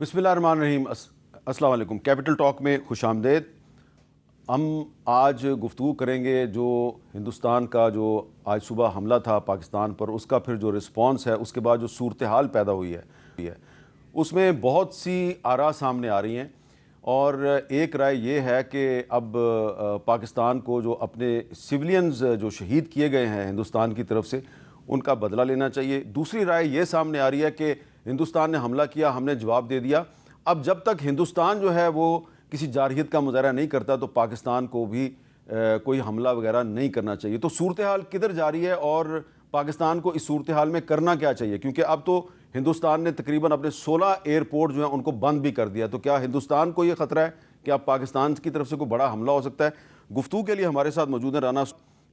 بسم اللہ الرحمن الرحیم۔ السلام علیکم۔ کیپٹل ٹاک میں خوش آمدید۔ ہم آج گفتگو کریں گے جو ہندوستان کا جو آج صبح حملہ تھا پاکستان پر، اس کا پھر جو رسپانس ہے، اس کے بعد جو صورتحال پیدا ہوئی ہے اس میں بہت سی آراء سامنے آ رہی ہیں، اور ایک رائے یہ ہے کہ اب پاکستان کو جو اپنے سولینز جو شہید کیے گئے ہیں ہندوستان کی طرف سے، ان کا بدلہ لینا چاہیے۔ دوسری رائے یہ سامنے آ رہی ہے کہ ہندوستان نے حملہ کیا، ہم نے جواب دے دیا، اب جب تک ہندوستان جو ہے وہ کسی جارحیت کا مظاہرہ نہیں کرتا تو پاکستان کو بھی کوئی حملہ وغیرہ نہیں کرنا چاہیے۔ تو صورتحال کدھر جا رہی ہے اور پاکستان کو اس صورتحال میں کرنا کیا چاہیے؟ کیونکہ اب تو ہندوستان نے تقریباً اپنے 16 ایئرپورٹ جو ہیں ان کو بند بھی کر دیا، تو کیا ہندوستان کو یہ خطرہ ہے کہ اب پاکستان کی طرف سے کوئی بڑا حملہ ہو سکتا ہے؟ گفتگو کے لیے ہمارے ساتھ موجود ہیں، رانا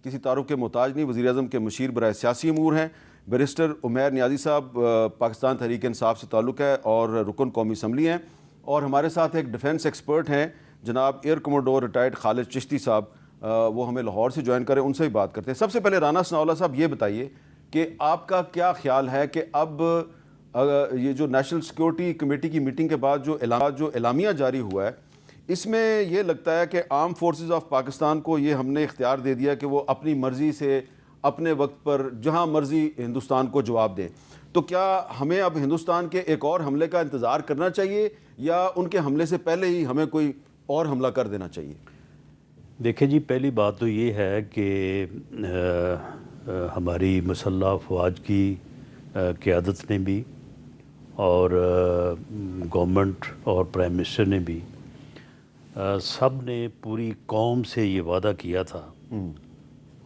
کسی تعارف کے محتاج نہیں، وزیر اعظم کے مشیر برائے سیاسی امور ہیں، بیرسٹر عمیر نیازی صاحب، پاکستان تحریک انصاف سے تعلق ہے اور رکن قومی اسمبلی ہیں، اور ہمارے ساتھ ایک ڈیفنس ایکسپرٹ ہیں جناب ایئر کموڈور ریٹائرڈ خالد چشتی صاحب، وہ ہمیں لاہور سے جوائن کریں، ان سے بھی بات کرتے ہیں۔ سب سے پہلے رانا ثناءاللہ صاحب یہ بتائیے کہ آپ کا کیا خیال ہے کہ اب یہ جو نیشنل سیکورٹی کمیٹی کی میٹنگ کے بعد جو اعلامیہ جاری ہوا ہے، اس میں یہ لگتا ہے کہ آرم فورسز آف پاکستان کو یہ ہم نے اختیار دے دیا کہ وہ اپنی مرضی سے اپنے وقت پر جہاں مرضی ہندوستان کو جواب دیں، تو کیا ہمیں اب ہندوستان کے ایک اور حملے کا انتظار کرنا چاہیے یا ان کے حملے سے پہلے ہی ہمیں کوئی اور حملہ کر دینا چاہیے؟ دیکھیں جی، پہلی بات تو یہ ہے کہ ہماری مسلح افواج کی قیادت نے بھی اور گورنمنٹ اور پرائم منسٹر نے بھی سب نے پوری قوم سے یہ وعدہ کیا تھا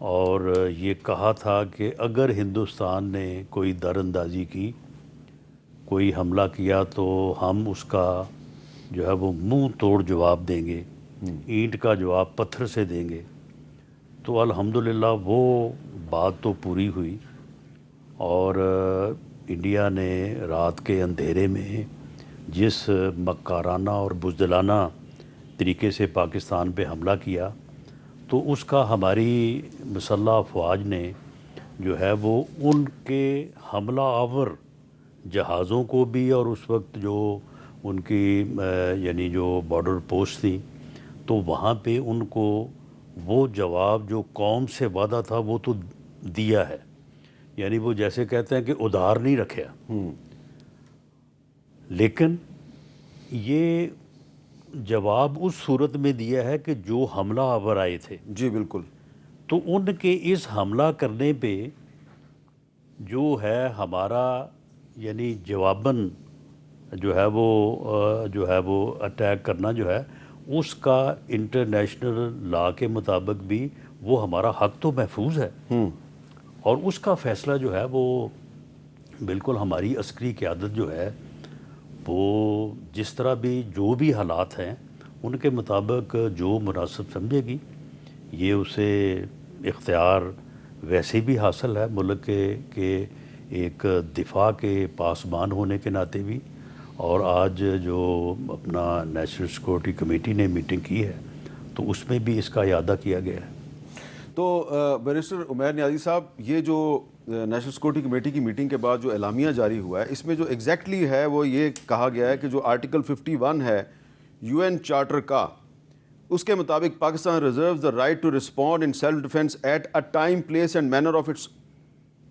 اور یہ کہا تھا کہ اگر ہندوستان نے کوئی در اندازی کی، کوئی حملہ کیا، تو ہم اس کا جو ہے وہ منہ توڑ جواب دیں گے، اینٹ کا جواب پتھر سے دیں گے۔ تو الحمدللہ وہ بات تو پوری ہوئی، اور انڈیا نے رات کے اندھیرے میں جس مکارانہ اور بزدلانہ طریقے سے پاکستان پہ حملہ کیا، تو اس کا ہماری مسلح افواج نے جو ہے وہ ان کے حملہ آور جہازوں کو بھی، اور اس وقت جو ان کی یعنی جو بارڈر پوسٹ تھی، تو وہاں پہ ان کو وہ جواب جو قوم سے وعدہ تھا وہ تو دیا ہے، یعنی وہ جیسے کہتے ہیں کہ ادھار نہیں رکھا، لیکن یہ جواب اس صورت میں دیا ہے کہ جو حملہ آور آئے تھے، جی بالکل، تو ان کے اس حملہ کرنے پہ جو ہے ہمارا یعنی جواباً جو ہے وہ اٹیک کرنا جو ہے، اس کا انٹرنیشنل لا کے مطابق بھی وہ ہمارا حق تو محفوظ ہے، اور اس کا فیصلہ جو ہے وہ بالکل ہماری عسکری قیادت جو ہے وہ جس طرح بھی جو بھی حالات ہیں ان کے مطابق جو مناسب سمجھے گی، یہ اسے اختیار ویسے بھی حاصل ہے ملک کے ایک دفاع کے پاسبان ہونے کے ناطے بھی، اور آج جو اپنا نیشنل سیکورٹی کمیٹی نے میٹنگ کی ہے تو اس میں بھی اس کا اعادہ کیا گیا ہے۔ تو بیرسٹر عمیر نیازی صاحب، یہ جو نیشنل سیکورٹی کمیٹی کی میٹنگ کے بعد جو اعلامیہ جاری ہوا ہے، اس میں جو ایگزیکٹلی ہے وہ یہ کہا گیا ہے کہ جو آرٹیکل 51 ہے یو این چارٹر کا، اس کے مطابق Pakistan reserves the right to respond in self defence at a time, place and manner of its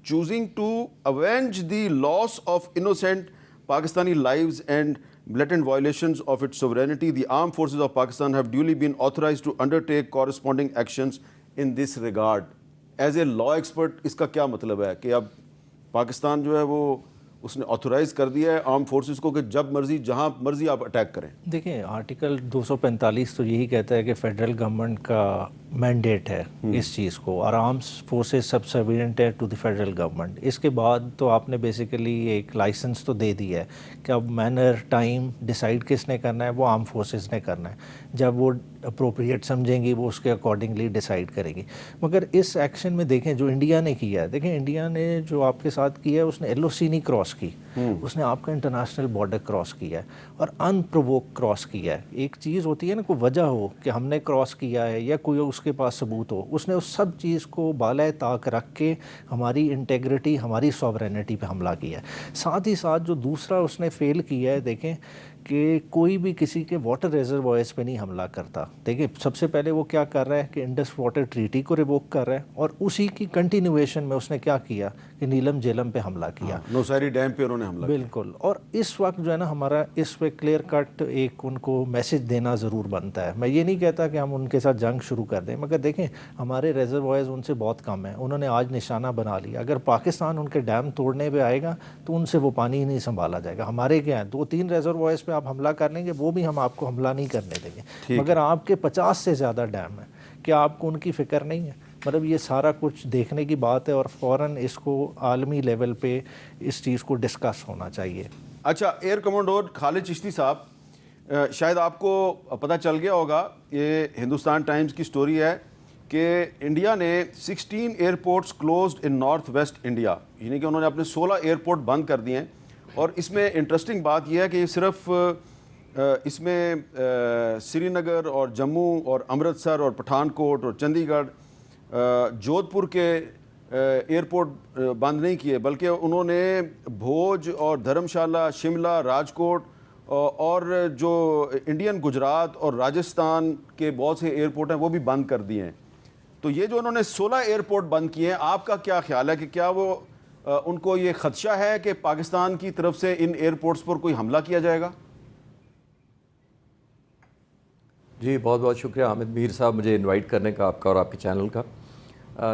choosing to avenge the loss of innocent Pakistani lives and blatant violations of its sovereignty, the armed forces of Pakistan have duly been authorized to undertake corresponding actions in this regard. As a law expert، اس کا کیا مطلب ہے کہ اب پاکستان جو ہے وہ اس نے آتھورائز کر دیا ہے آرم فورسز کو کہ جب مرضی جہاں مرضی آپ اٹیک کریں؟ دیکھیں، آرٹیکل 245 تو یہی کہتا ہے کہ فیڈرل گورنمنٹ کا مینڈیٹ ہے اس چیز کو، اور آرمس فورسز سبسروینٹ ہے ٹو دی فیڈرل گورنمنٹ۔ اس کے بعد تو آپ نے بیسیکلی ایک لائسنس تو دے دیا ہے کہ اب مینر ٹائم ڈیسائیڈ کس نے کرنا ہے، وہ آرم فورسز نے کرنا ہے، جب وہ اپروپریٹ سمجھیں گی وہ اس کے اکارڈنگلی ڈیسائیڈ کرے گی۔ مگر اس ایکشن میں دیکھیں جو انڈیا نے کیا ہے، دیکھیں انڈیا نے جو آپ کے ساتھ کیا ہے، اس نے ایل او سی نہیں کراس کی، اس نے آپ کا انٹرنیشنل بارڈر کراس کیا ہے اور ان پرووک کراس کیا ہے۔ ایک چیز ہوتی ہے نا، کوئی وجہ ہو کہ ہم نے کراس کیا ہے یا کوئی اس کے پاس ثبوت ہو، اس نے اس سب چیز کو بالائے طاق رکھ کے ہماری انٹیگریٹی، ہماری سوورینٹی پہ حملہ کیا ہے۔ ساتھ ہی ساتھ جو دوسرا اس نے فیل کیا ہے، دیکھیں کہ کوئی بھی کسی کے واٹر ریزروائرز پہ نہیں حملہ کرتا. دیکھیں سب سے پہلے وہ کیا کر رہا ہے کہ انڈس واٹر ٹریٹی کو ریووک کر رہا ہے, اور اسی کی کنٹینیویشن میں اس نے کیا کیا کہ نیلم جیلم پہ حملہ کیا, نوسیری ڈیم پہ انہوں نے حملہ کیا. بالکل. اور اس وقت جو ہے نا ہمارا اس پہ کلیئر کٹ ایک ان کو میسج دینا ضرور بنتا ہے. میں یہ نہیں کہتا کہ ہم ان کے ساتھ جنگ شروع کر دیں, مگر دیکھیں ہمارے ریزروائرز ان سے بہت کم ہیں. انہوں نے آج نشانہ بنا لیا. اگر پاکستان ان کے ڈیم توڑنے پہ آئے گا تو ان سے وہ پانی ہی نہیں سنبھالا جائے گا. ہمارے کیا ہیں 2-3 ریزروائرز پہ آپ حملہ کر لیں گے, وہ بھی ہم آپ کو حملہ نہیں کرنے دیں گے. مگر آپ کے 50 سے زیادہ ڈیم ہیں, کیا آپ کو ان کی فکر نہیں ہے؟ مطلب یہ سارا کچھ دیکھنے کی بات ہے, اور فوراً اس کو عالمی لیول پہ اس چیز کو ڈسکس ہونا چاہیے. اچھا, ایئر کمانڈور خالد چشتی صاحب, شاید آپ کو پتہ چل گیا ہوگا, یہ ہندوستان ٹائمز کی سٹوری ہے کہ انڈیا نے 16 ایئرپورٹس کلوزڈ ان نارتھ ویسٹ انڈیا, یعنی کہ انہوں نے اپنے 16 ایئرپورٹ بند کر دیے ہیں. اور اس میں انٹرسٹنگ بات یہ ہے کہ یہ صرف اس میں سری نگر اور جموں اور امرتسر اور پٹھان کوٹ اور چندی گڑھ جودھ پور کے ایئرپورٹ بند نہیں کیے, بلکہ انہوں نے بھوج اور دھرم شالہ, شملہ, راجکوٹ اور جو انڈین گجرات اور راجستھان کے بہت سے ایئرپورٹ ہیں وہ بھی بند کر دیے ہیں. تو یہ جو انہوں نے 16 ایئرپورٹ بند کیے ہیں, آپ کا کیا خیال ہے کہ کیا وہ ان کو یہ خدشہ ہے کہ پاکستان کی طرف سے ان ایئرپورٹس پر کوئی حملہ کیا جائے گا؟ جی بہت بہت شکریہ حامد میر صاحب مجھے انوائٹ کرنے کا, آپ کا اور آپ کے چینل کا.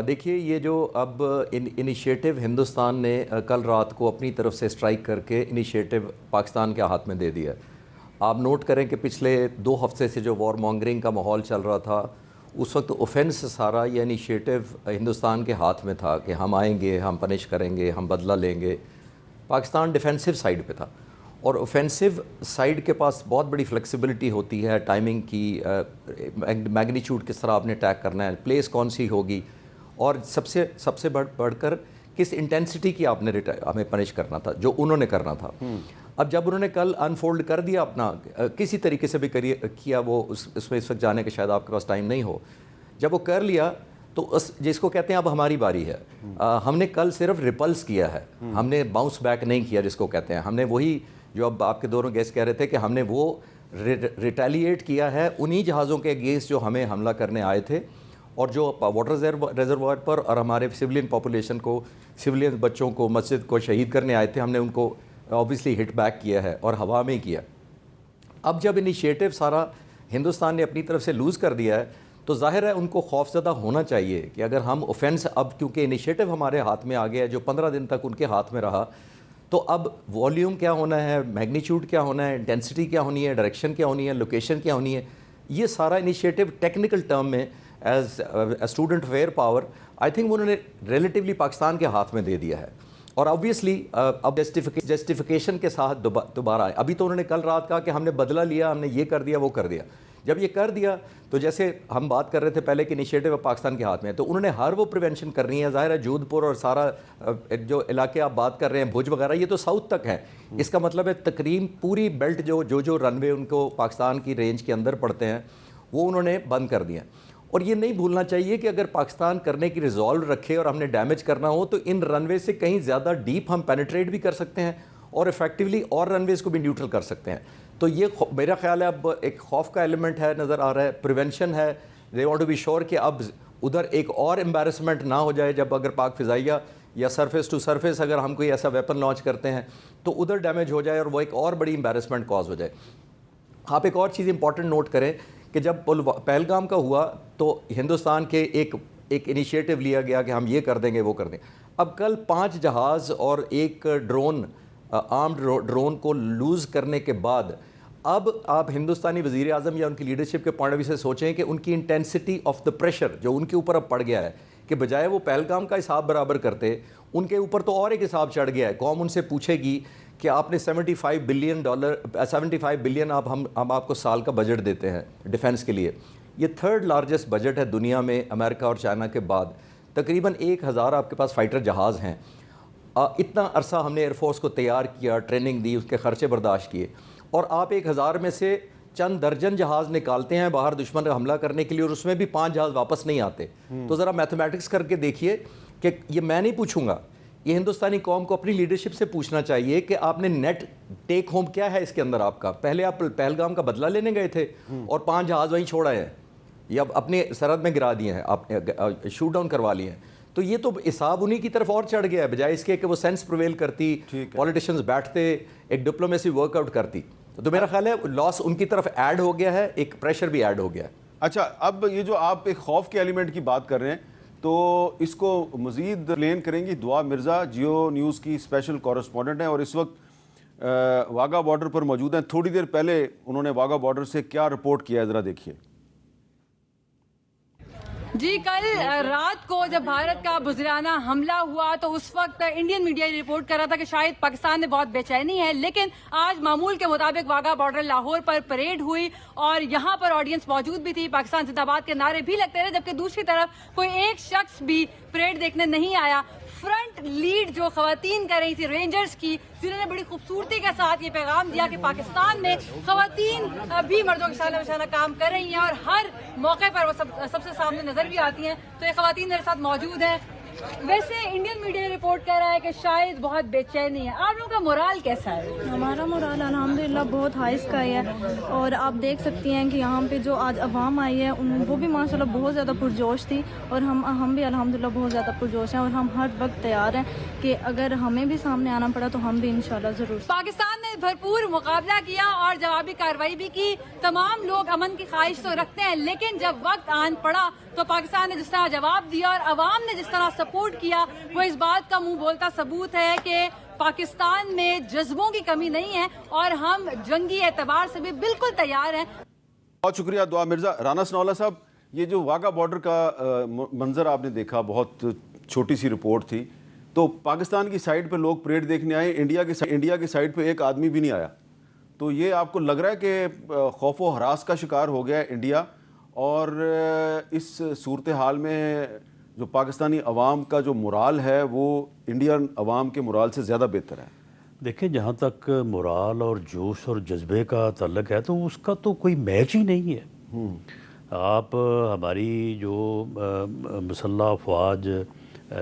دیکھیے یہ جو اب انیشیٹو ہندوستان نے کل رات کو اپنی طرف سے اسٹرائک کر کے انیشیٹو پاکستان کے ہاتھ میں دے دیا. آپ نوٹ کریں کہ پچھلے 2 ہفتے سے جو وار مانگرنگ کا ماحول چل رہا تھا, اس وقت اوفینس سارا یہ انیشیٹو ہندوستان کے ہاتھ میں تھا کہ ہم آئیں گے, ہم پنش کریں گے, ہم بدلہ لیں گے. پاکستان ڈیفینسو سائیڈ پہ تھا, اور اوفینسو سائیڈ کے پاس بہت بڑی فلیکسیبلٹی ہوتی ہے ٹائمنگ کی, میگنیچیوڈ کس طرح آپ نے اٹیک کرنا ہے, پلیس کون سی ہوگی, اور سب سے بڑھ کر کس انٹینسٹی کی آپ نے ہمیں پنش کرنا تھا, جو انہوں نے کرنا تھا. اب جب انہوں نے کل انفولڈ کر دیا اپنا, کسی طریقے سے بھی کیا, وہ اس میں اس وقت جانے کے شاید آپ کے پاس ٹائم نہیں ہو, جب وہ کر لیا تو جس کو کہتے ہیں اب ہماری باری ہے. ہم نے کل صرف ریپلس کیا ہے, ہم نے باؤنس بیک نہیں کیا جس کو کہتے ہیں. ہم نے وہی جو اب آپ کے دونوں گیسٹ کہہ رہے تھے کہ ہم نے وہ ریٹیلیٹ کیا ہے انہی جہازوں کے اگینسٹ جو ہمیں حملہ کرنے آئے تھے, اور جو واٹر ریزروائر پر اور ہمارے سویلین پاپولیشن کو, سویلین بچوں کو, مسجد کو شہید کرنے آئے تھے, ہم نے ان کو آبویسلی ہٹ بیک کیا ہے اور ہوا میں کیا. اب جب انیشیٹو سارا ہندوستان نے اپنی طرف سے لوز کر دیا ہے تو ظاہر ہے ان کو خوف زدہ ہونا چاہیے کہ اگر ہم اوفینس, اب کیونکہ انیشیٹو ہمارے ہاتھ میں آ گیا ہے جو 15 دن تک ان کے ہاتھ میں رہا, تو اب والیوم کیا ہونا ہے, میگنیچیوڈ کیا ہونا ہے, انٹینسٹی کیا ہونی ہے, ڈائریکشن کیا ہونی ہے, لوکیشن کیا ہونی ہے, یہ سارا انیشیٹو ٹیکنیکل ٹرم میں as student where power I think انہوں نے ریلیٹیولی پاکستان کے ہاتھ میں دے دیا ہے. اور آبویسلی اب جسٹیفیکیشن کے ساتھ دوبارہ آئے. ابھی تو انہوں نے کل رات کہا کہ ہم نے بدلہ لیا, ہم نے یہ کر دیا, وہ کر دیا. جب یہ کر دیا تو جیسے ہم بات کر رہے تھے پہلے کہ انیشیٹو پاکستان کے ہاتھ میں ہے, تو انہوں نے ہر وہ پریونشن کرنی ہے. ظاہر ہے جودھ پور اور سارا جو علاقے آپ بات کر رہے ہیں, بھوج وغیرہ, یہ تو ساؤتھ تک ہے. اس کا مطلب ہے تقریباً پوری بیلٹ جو رن وے ان کو پاکستان کی رینج کے اندر پڑتے ہیں وہ انہوں نے بند کر دیا. اور یہ نہیں بھولنا چاہیے کہ اگر پاکستان کرنے کی ریزالو رکھے اور ہم نے ڈیمیج کرنا ہو تو ان رن وے سے کہیں زیادہ ڈیپ ہم پینیٹریٹ بھی کر سکتے ہیں اور افیکٹولی اور رن ویز کو بھی نیوٹرل کر سکتے ہیں. تو یہ میرا خیال ہے اب ایک خوف کا ایلیمنٹ ہے, نظر آ رہا ہے, پریونشن ہے. They want to be sure کہ اب ادھر ایک اور امبیرسمنٹ نہ ہو جائے, جب اگر پاک فضائیہ یا سرفیس ٹو سرفیس اگر ہم کوئی ایسا ویپن لانچ کرتے ہیں تو ادھر ڈیمیج ہو جائے اور وہ ایک اور بڑی امبیرسمنٹ کاز ہو جائے. آپ ایک اور چیز امپورٹنٹ نوٹ کریں کہ جب پہلگام کا ہوا تو ہندوستان کے ایک انیشیٹو لیا گیا کہ ہم یہ کر دیں گے, وہ کر دیں. اب کل 5 جہاز اور ایک ڈرون, آرمڈ ڈرون کو لوز کرنے کے بعد اب آپ ہندوستانی وزیر اعظم یا ان کی لیڈرشپ کے پوائنٹ آف ویو سے سوچیں کہ ان کی انٹینسٹی آف دا پریشر جو ان کے اوپر اب پڑ گیا ہے, کہ بجائے وہ پہلگام کا حساب برابر کرتے, ان کے اوپر تو اور ایک حساب چڑھ گیا ہے. قوم ان سے پوچھے گی کہ آپ نے $75 بلین ہم آپ کو سال کا بجٹ دیتے ہیں ڈیفینس کے لیے. یہ 3rd لارجسٹ بجٹ ہے دنیا میں امریکہ اور چائنا کے بعد. تقریباً 1000 آپ کے پاس فائٹر جہاز ہیں. اتنا عرصہ ہم نے ایئر فورس کو تیار کیا, ٹریننگ دی, اس کے خرچے برداشت کیے, اور آپ 1000 میں سے چند درجن جہاز نکالتے ہیں باہر دشمن کا حملہ کرنے کے لیے, اور اس میں بھی 5 جہاز واپس نہیں آتے. تو ذرا میتھمیٹکس کر کے دیکھیے کہ یہ میں نہیں پوچھوں گا یہ ہندوستانی قوم کو اپنی لیڈرشپ سے پوچھنا چاہیے کہ آپ نے نیٹ ٹیک ہوم کیا ہے اس کے اندر آپ کا. پہلے آپ پہلگام کا بدلہ لینے گئے تھے اور 5 جہاز وہیں چھوڑ آئے ہیں یا اپنے سرحد میں گرا دیے ہیں, آپ شوٹ ڈاؤن کروا لیے ہیں. تو یہ تو حساب انہی کی طرف اور چڑھ گیا ہے, بجائے اس کے کہ وہ سینس پرویل کرتی, پولیٹیشینز بیٹھتے, ایک ڈپلومیسی ورک آؤٹ کرتی. تو میرا خیال ہے لاس ان کی طرف ایڈ ہو گیا ہے, ایک پریشر بھی ایڈ ہو گیا ہے. اچھا, اب یہ جو آپ ایک خوف کے ایلیمنٹ کی بات کر رہے ہیں, تو اس کو مزید ایکسپلین کریں گی دعا مرزا, جیو نیوز کی اسپیشل کورسپونڈنٹ ہیں اور اس وقت واگا بارڈر پر موجود ہیں. تھوڑی دیر پہلے انہوں نے واگا بارڈر سے کیا رپورٹ کیا ہے, ذرا دیکھیے. جی, کل رات کو جب بھارت کا بزرگانہ حملہ ہوا تو اس وقت انڈین میڈیا رپورٹ کر رہا تھا کہ شاید پاکستان میں بہت بے چینی ہے, لیکن آج معمول کے مطابق واگا بارڈر لاہور پر پریڈ ہوئی اور یہاں پر آڈینس موجود بھی تھی, پاکستان زندہ باد کے نعرے بھی لگتے رہے, جبکہ دوسری طرف کوئی ایک شخص بھی پریڈ دیکھنے نہیں آیا. فرنٹ لیڈ جو خواتین کر رہی تھی رینجرز کی, جنہوں نے بڑی خوبصورتی کے ساتھ یہ پیغام دیا کہ پاکستان میں خواتین بھی مردوں کے شانہ بشانہ کام کر رہی ہیں اور ہر موقع پر وہ سب سے سامنے نظر بھی آتی ہیں. تو یہ خواتین میرے ساتھ موجود ہیں. ویسے انڈین میڈیا رپورٹ کر رہا ہے کہ شاید بہت بے چینی ہے, آپ لوگوں کا مورال کیسا ہے؟ ہمارا مورال الحمدللہ بہت ہائی اسکائی ہے, اور آپ دیکھ سکتی ہیں کہ یہاں پہ جو آج عوام آئی ہے وہ بھی ماشاءاللہ بہت زیادہ پرجوش تھی, اور ہم بھی الحمدللہ بہت زیادہ پرجوش ہیں, اور ہم ہر وقت تیار ہیں کہ اگر ہمیں بھی سامنے آنا پڑا تو ہم بھی انشاءاللہ ضرور. پاکستان نے بھرپور مقابلہ کیا اور جوابی کارروائی بھی کی. تمام لوگ امن کی خواہش تو رکھتے ہیں, لیکن جب وقت آن پڑا تو پاکستان نے جس طرح جواب دیا اور عوام نے جس طرح سپورٹ کیا, وہ اس بات کا منہ بولتا ثبوت ہے کہ پاکستان میں جذبوں کی کمی نہیں ہے اور ہم جنگی اعتبار سے بھی بالکل تیار ہیں. بہت شکریہ دعا مرزا. رانا سنولا صاحب, یہ جو واگا بارڈر کا منظر آپ نے دیکھا, بہت چھوٹی سی رپورٹ تھی, تو پاکستان کی سائڈ پہ لوگ پریڈ دیکھنے آئے, انڈیا کی سائڈ پہ ایک آدمی بھی نہیں آیا. تو یہ آپ کو لگ رہا ہے کہ خوف و ہراس کا شکار ہو گیا ہے انڈیا, اور اس صورتحال میں جو پاکستانی عوام کا جو مورال ہے وہ انڈین عوام کے مورال سے زیادہ بہتر ہے؟ دیکھیں, جہاں تک مورال اور جوش اور جذبے کا تعلق ہے تو اس کا تو کوئی میچ ہی نہیں ہے. آپ ہماری جو مسلح افواج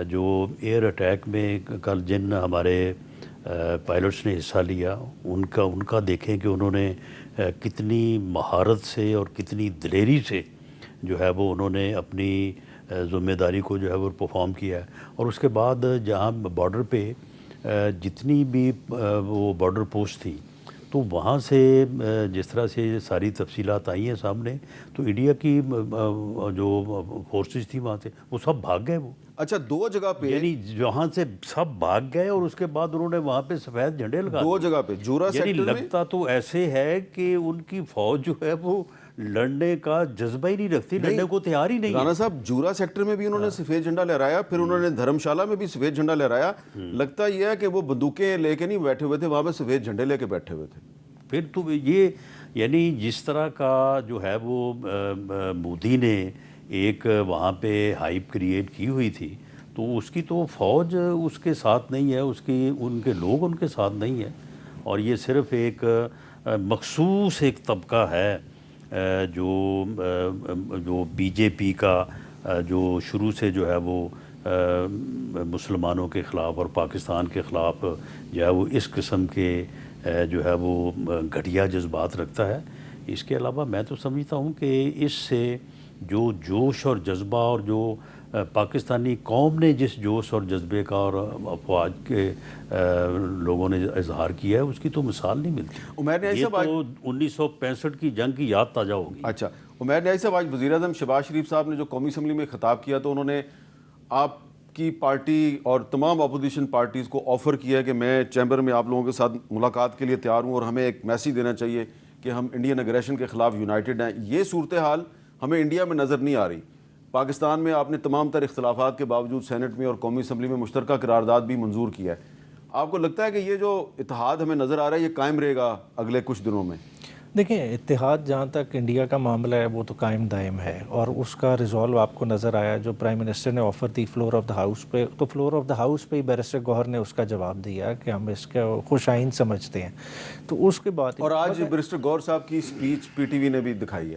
جو ایئر اٹیک میں کل جن ہمارے پائلٹس نے حصہ لیا, ان کا دیکھیں کہ انہوں نے کتنی مہارت سے اور کتنی دلیری سے جو ہے وہ انہوں نے اپنی ذمہ داری کو جو ہے وہ پرفارم کیا ہے. اور اس کے بعد جہاں بارڈر پہ جتنی بھی وہ بارڈر پوسٹ تھی, تو وہاں سے جس طرح سے ساری تفصیلات آئی ہیں سامنے, تو انڈیا کی جو فورسز تھی وہاں سے وہ سب بھاگ گئے. وہ اچھا, 2 جگہ پہ, یعنی وہاں سے سب بھاگ گئے اور اس کے بعد انہوں نے وہاں پہ سفید جھنڈے لگا 2 جگہ پہ جورا یعنی سیکٹر میں لگتا تو ایسے ہے کہ ان کی فوج جو ہے وہ لڑنے کا جذبہ ہی نہیں رکھتی, لڑنے کو تیار ہی نہیں. رانا صاحب, جورا سیکٹر میں بھی انہوں نے سفید جھنڈا لہرایا, پھر انہوں نے دھرم شالہ میں بھی سفید جھنڈا لہرایا. لگتا یہ ہے کہ وہ بندوقیں لے کے نہیں بیٹھے ہوئے تھے, وہاں پہ سفید جھنڈے لے کے بیٹھے ہوئے تھے. پھر تو یہ یعنی جس طرح کا جو ہے وہ مودی نے ایک وہاں پہ ہائپ کریٹ کی ہوئی تھی, تو اس کی تو فوج اس کے ساتھ نہیں ہے, ان کے لوگ ان کے ساتھ نہیں ہیں, اور یہ صرف ایک مخصوص ایک طبقہ ہے جو بی جے پی کا جو شروع سے جو ہے وہ مسلمانوں کے خلاف اور پاکستان کے خلاف جو ہے وہ اس قسم کے جو ہے وہ گھٹیا جذبات رکھتا ہے. اس کے علاوہ میں تو سمجھتا ہوں کہ اس سے جو جوش اور جذبہ اور جو پاکستانی قوم نے جس جوش اور جذبے کا اور افواج کے لوگوں نے اظہار کیا ہے, اس کی تو مثال نہیں ملتی. یہ تو 1965 کی جنگ کی یاد تازہ ہوگی. اچھا, عمیر نیائی صاحب, آج وزیر اعظم شہباز شریف صاحب نے جو قومی اسمبلی میں خطاب کیا, تو انہوں نے آپ کی پارٹی اور تمام اپوزیشن پارٹیز کو آفر کیا ہے کہ میں چیمبر میں آپ لوگوں کے ساتھ ملاقات کے لیے تیار ہوں, اور ہمیں ایک میسیج دینا چاہیے کہ ہم انڈین اگریشن کے خلاف یونائٹڈ ہیں. یہ صورتحال ہمیں انڈیا میں نظر نہیں آ رہی. پاکستان میں آپ نے تمام تر اختلافات کے باوجود سینٹ میں اور قومی اسمبلی میں مشترکہ قرارداد بھی منظور کیا ہے. آپ کو لگتا ہے کہ یہ جو اتحاد ہمیں نظر آ رہا ہے یہ قائم رہے گا اگلے کچھ دنوں میں؟ دیکھیں, اتحاد جہاں تک انڈیا کا معاملہ ہے وہ تو قائم دائم ہے, اور اس کا ریزالو آپ کو نظر آیا جو پرائم منسٹر نے آفر دی فلور آف دا ہاؤس پہ, تو فلور آف دا ہاؤس پہ ہی بیرسٹر گوہر نے اس کا جواب دیا کہ ہم اس کا خوش آئند سمجھتے ہیں. تو اس کے بعد, اور آج بیرسٹر گوہر صاحب کی اسپیچ پی ٹی وی نے بھی دکھائی ہے.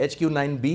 HQ-9B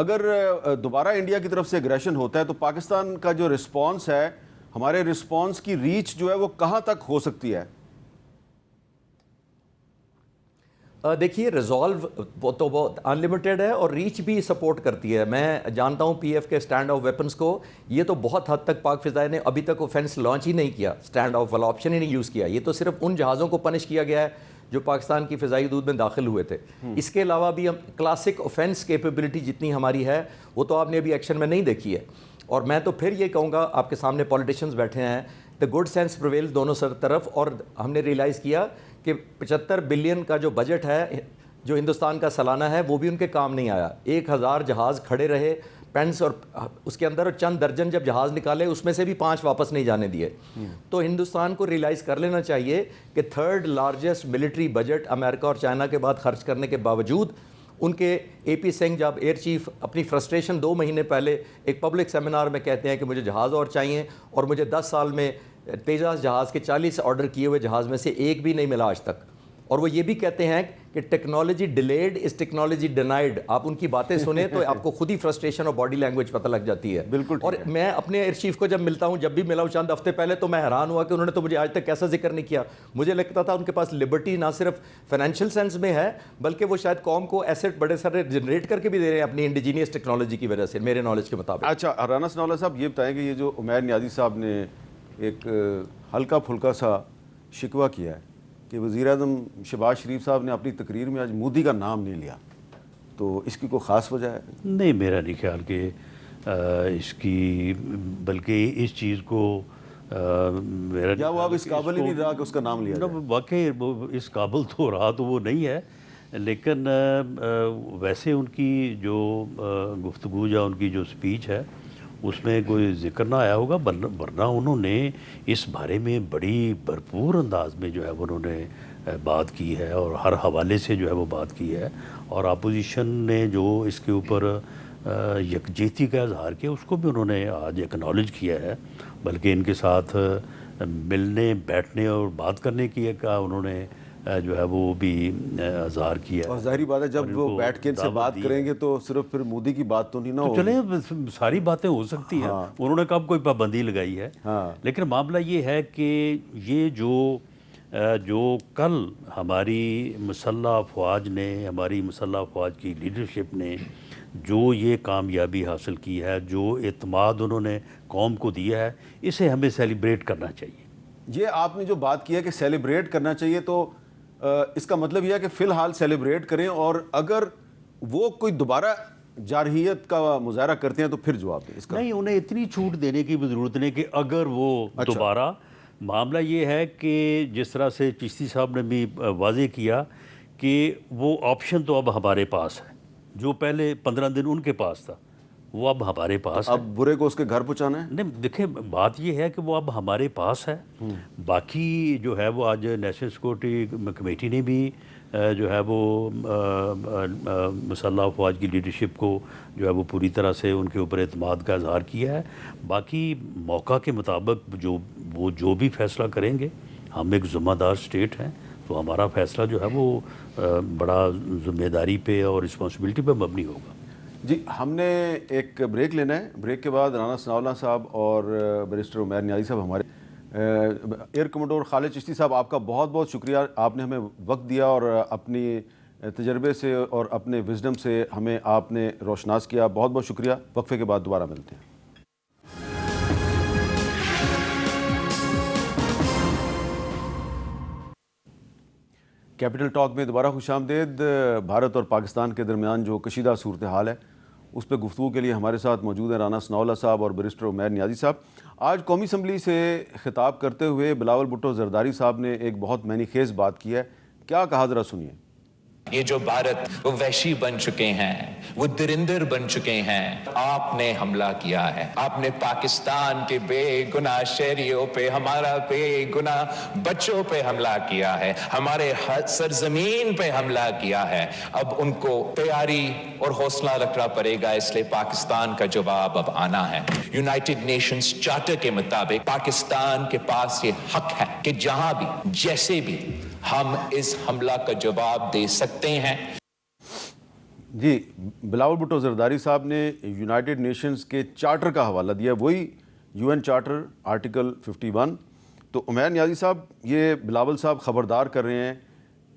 اگر دوبارہ انڈیا کی طرف سے اگریشن ہوتا ہے تو پاکستان کا جو رسپانس ہے, ہمارے رسپانس کی ریچ جو ہے وہ کہاں تک ہو سکتی ہے؟ دیکھیے ریزالو تو بہت انلمیٹیڈ ہے اور ریچ بھی سپورٹ کرتی ہے. میں جانتا ہوں پی ایف کے اسٹینڈ آف ویپنس کو, یہ تو بہت حد تک پاک فضائیہ نے ابھی تک اوفینس لانچ ہی نہیں کیا, اسٹینڈ آف والا آپشن ہی نہیں یوز کیا. یہ تو صرف ان جہازوں کو پنش کیا گیا ہے جو پاکستان کی فضائی حدود میں داخل ہوئے تھے. اس کے علاوہ بھی ہم کلاسک اوفینس کیپیبلٹی جتنی ہماری ہے وہ تو آپ نے ابھی ایکشن میں نہیں دیکھی ہے. اور میں تو پھر یہ کہوں گا, آپ کے سامنے پولیٹیشینز بیٹھے ہیں, دا گڈ سینس پریویل دونوں طرف, اور ہم نے ریئلائز کیا کہ 75 بلین کا جو بجٹ ہے جو ہندوستان کا سالانہ ہے وہ بھی ان کے کام نہیں آیا. 1000 جہاز کھڑے رہے پینس, اور اس کے اندر چند درجن جب جہاز نکالے اس میں سے بھی 5 واپس نہیں جانے دیے. تو ہندوستان کو ریئلائز کر لینا چاہیے کہ 3rd لارجسٹ ملٹری بجٹ امریکہ اور چائنا کے بعد خرچ کرنے کے باوجود ان کے اے پی سنگھ جب ایئر چیف اپنی فرسٹریشن 2 مہینے پہلے ایک پبلک سیمینار میں کہتے ہیں کہ مجھے جہاز اور چاہیے, اور مجھے 10 سال میں تیجاس جہاز کے 40 آرڈر کیے ہوئے جہاز میں سے ایک بھی نہیں ملا آج تک. اور وہ یہ بھی کہتے ہیں کہ technology delayed is technology denied. آپ ان کی باتیں سنیں تو آپ کو خود ہی فرسٹریشن اور باڈی لینگویج پتہ لگ جاتی ہے. بالکل. اور میں اپنے ایئر چیف کو جب ملتا ہوں, جب بھی ملا ہوں چند ہفتے پہلے, تو میں حیران ہوا کہ انہوں نے تو مجھے آج تک کیسا ذکر نہیں کیا. مجھے لگتا تھا ان کے پاس لبرٹی نہ صرف فائنینشیل سینس میں ہے بلکہ وہ شاید قوم کو ایسٹ بڑے سارے جنریٹ کر کے بھی دے رہے ہیں اپنی انڈیجینیس ٹیکنالوجی کی وجہ سے, میرے نالج کے مطابق. اچھا رانا ثناء اللہ صاحب, یہ بتائیں کہ یہ جو عمیر نیازی صاحب نے ایک ہلکا پھلکا سا شکوہ کیا ہے کہ وزیر اعظم شہباز شریف صاحب نے اپنی تقریر میں آج مودی کا نام نہیں لیا, تو اس کی کوئی خاص وجہ ہے؟ نہیں, میرا نہیں خیال کہ اس کی, بلکہ اس چیز کو میرا یا وہ اب اس قابل ہی نہیں رہا کہ اس کا نام لیا جائے؟ واقعی اس قابل تو رہا تو وہ نہیں ہے, لیکن ویسے ان کی جو گفتگو یا ان کی جو سپیچ ہے اس میں کوئی ذکر نہ آیا ہوگا, ورنہ انہوں نے اس بارے میں بڑی بھرپور انداز میں جو ہے وہ انہوں نے بات کی ہے, اور ہر حوالے سے جو ہے وہ بات کی ہے. اور اپوزیشن نے جو اس کے اوپر یکجہتی کا اظہار کیا اس کو بھی انہوں نے آج ایکنالج کیا ہے, بلکہ ان کے ساتھ ملنے بیٹھنے اور بات کرنے کی کا انہوں نے جو ہے وہ بھی اظہار کیا ہے. اور ظاہری بات ہے جب وہ بیٹھ کے ان سے بات کریں گے تو صرف پھر مودی کی بات تو نہیں نہ ہوگی. چلیں ساری باتیں ہو سکتی ہیں, انہوں نے کب کوئی پابندی لگائی ہے, لیکن معاملہ یہ ہے کہ یہ جو کل ہماری مسلح افواج نے, ہماری مسلح افواج کی لیڈرشپ نے جو یہ کامیابی حاصل کی ہے, جو اعتماد انہوں نے قوم کو دیا ہے, اسے ہمیں سیلیبریٹ کرنا چاہیے. یہ آپ نے جو بات کی ہے کہ سیلیبریٹ کرنا چاہیے, تو اس کا مطلب یہ ہے کہ فی الحال سیلیبریٹ کریں, اور اگر وہ کوئی دوبارہ جارحیت کا مظاہرہ کرتے ہیں تو پھر جواب دیں اس کا. نہیں, انہیں اتنی چھوٹ دینے کی ضرورت نہیں کہ اگر وہ دوبارہ, معاملہ یہ ہے کہ جس طرح سے چشتی صاحب نے بھی واضح کیا کہ وہ آپشن تو اب ہمارے پاس ہے, جو پہلے 15 دن ان کے پاس تھا وہ اب ہمارے پاس ہے. اب برے کو اس کے گھر پہنچانا ہے. نہیں دیکھیں, بات یہ ہے کہ وہ اب ہمارے پاس ہے. باقی جو ہے وہ آج نیشنل سیکورٹی کمیٹی نے بھی جو ہے وہ مسلح افواج کی لیڈرشپ کو جو ہے وہ پوری طرح سے ان کے اوپر اعتماد کا اظہار کیا ہے. باقی موقع کے مطابق وہ جو بھی فیصلہ کریں گے, ہم ایک ذمہ دار اسٹیٹ ہیں, تو ہمارا فیصلہ جو ہے وہ بڑا ذمہ داری پہ اور رسپانسبلٹی پہ مبنی ہوگا. جی, ہم نے ایک بریک لینا ہے. بریک کے بعد رانا ثناء اللہ صاحب اور بیرسٹر عمیر نیازی صاحب, ہمارے ایئر کموڈور خالد چشتی صاحب, آپ کا بہت بہت شکریہ. آپ نے ہمیں وقت دیا اور اپنی تجربے سے اور اپنے وزڈم سے ہمیں آپ نے روشناس کیا. بہت بہت شکریہ. وقفے کے بعد دوبارہ ملتے ہیں. کیپٹل ٹاک میں دوبارہ خوش آمدید. بھارت اور پاکستان کے درمیان جو کشیدہ صورتحال ہے اس پہ گفتگو کے لیے ہمارے ساتھ موجود ہیں رانا ثناء اللہ صاحب اور بیرسٹر عمیر نیازی صاحب. آج قومی اسمبلی سے خطاب کرتے ہوئے بلاول بھٹو زرداری صاحب نے ایک بہت معنی خیز بات کی ہے. کیا کہا, ذرا سنیے. یہ جو بھارت وہ وحشی بن چکے ہیں, وہ درندر بن چکے ہیں. آپ نے حملہ کیا ہے, آپ نے پاکستان کے بے گناہ شہریوں پہ, ہمارا بے گناہ بچوں پہ حملہ کیا ہے, ہمارے سرزمین پہ حملہ کیا ہے. اب ان کو تیاری اور حوصلہ رکھنا پڑے گا, اس لیے پاکستان کا جواب اب آنا ہے. یونائٹڈ نیشنز چارٹر کے مطابق پاکستان کے پاس یہ حق ہے کہ جہاں بھی جیسے بھی ہم اس حملہ کا جواب دے سکتے ہیں. جی بلاول بھٹو زرداری صاحب نے یونائٹڈ نیشنز کے چارٹر کا حوالہ دیا، وہی UN چارٹر آرٹیکل 51. تو عمیر نیازی صاحب، یہ بلاول صاحب خبردار کر رہے ہیں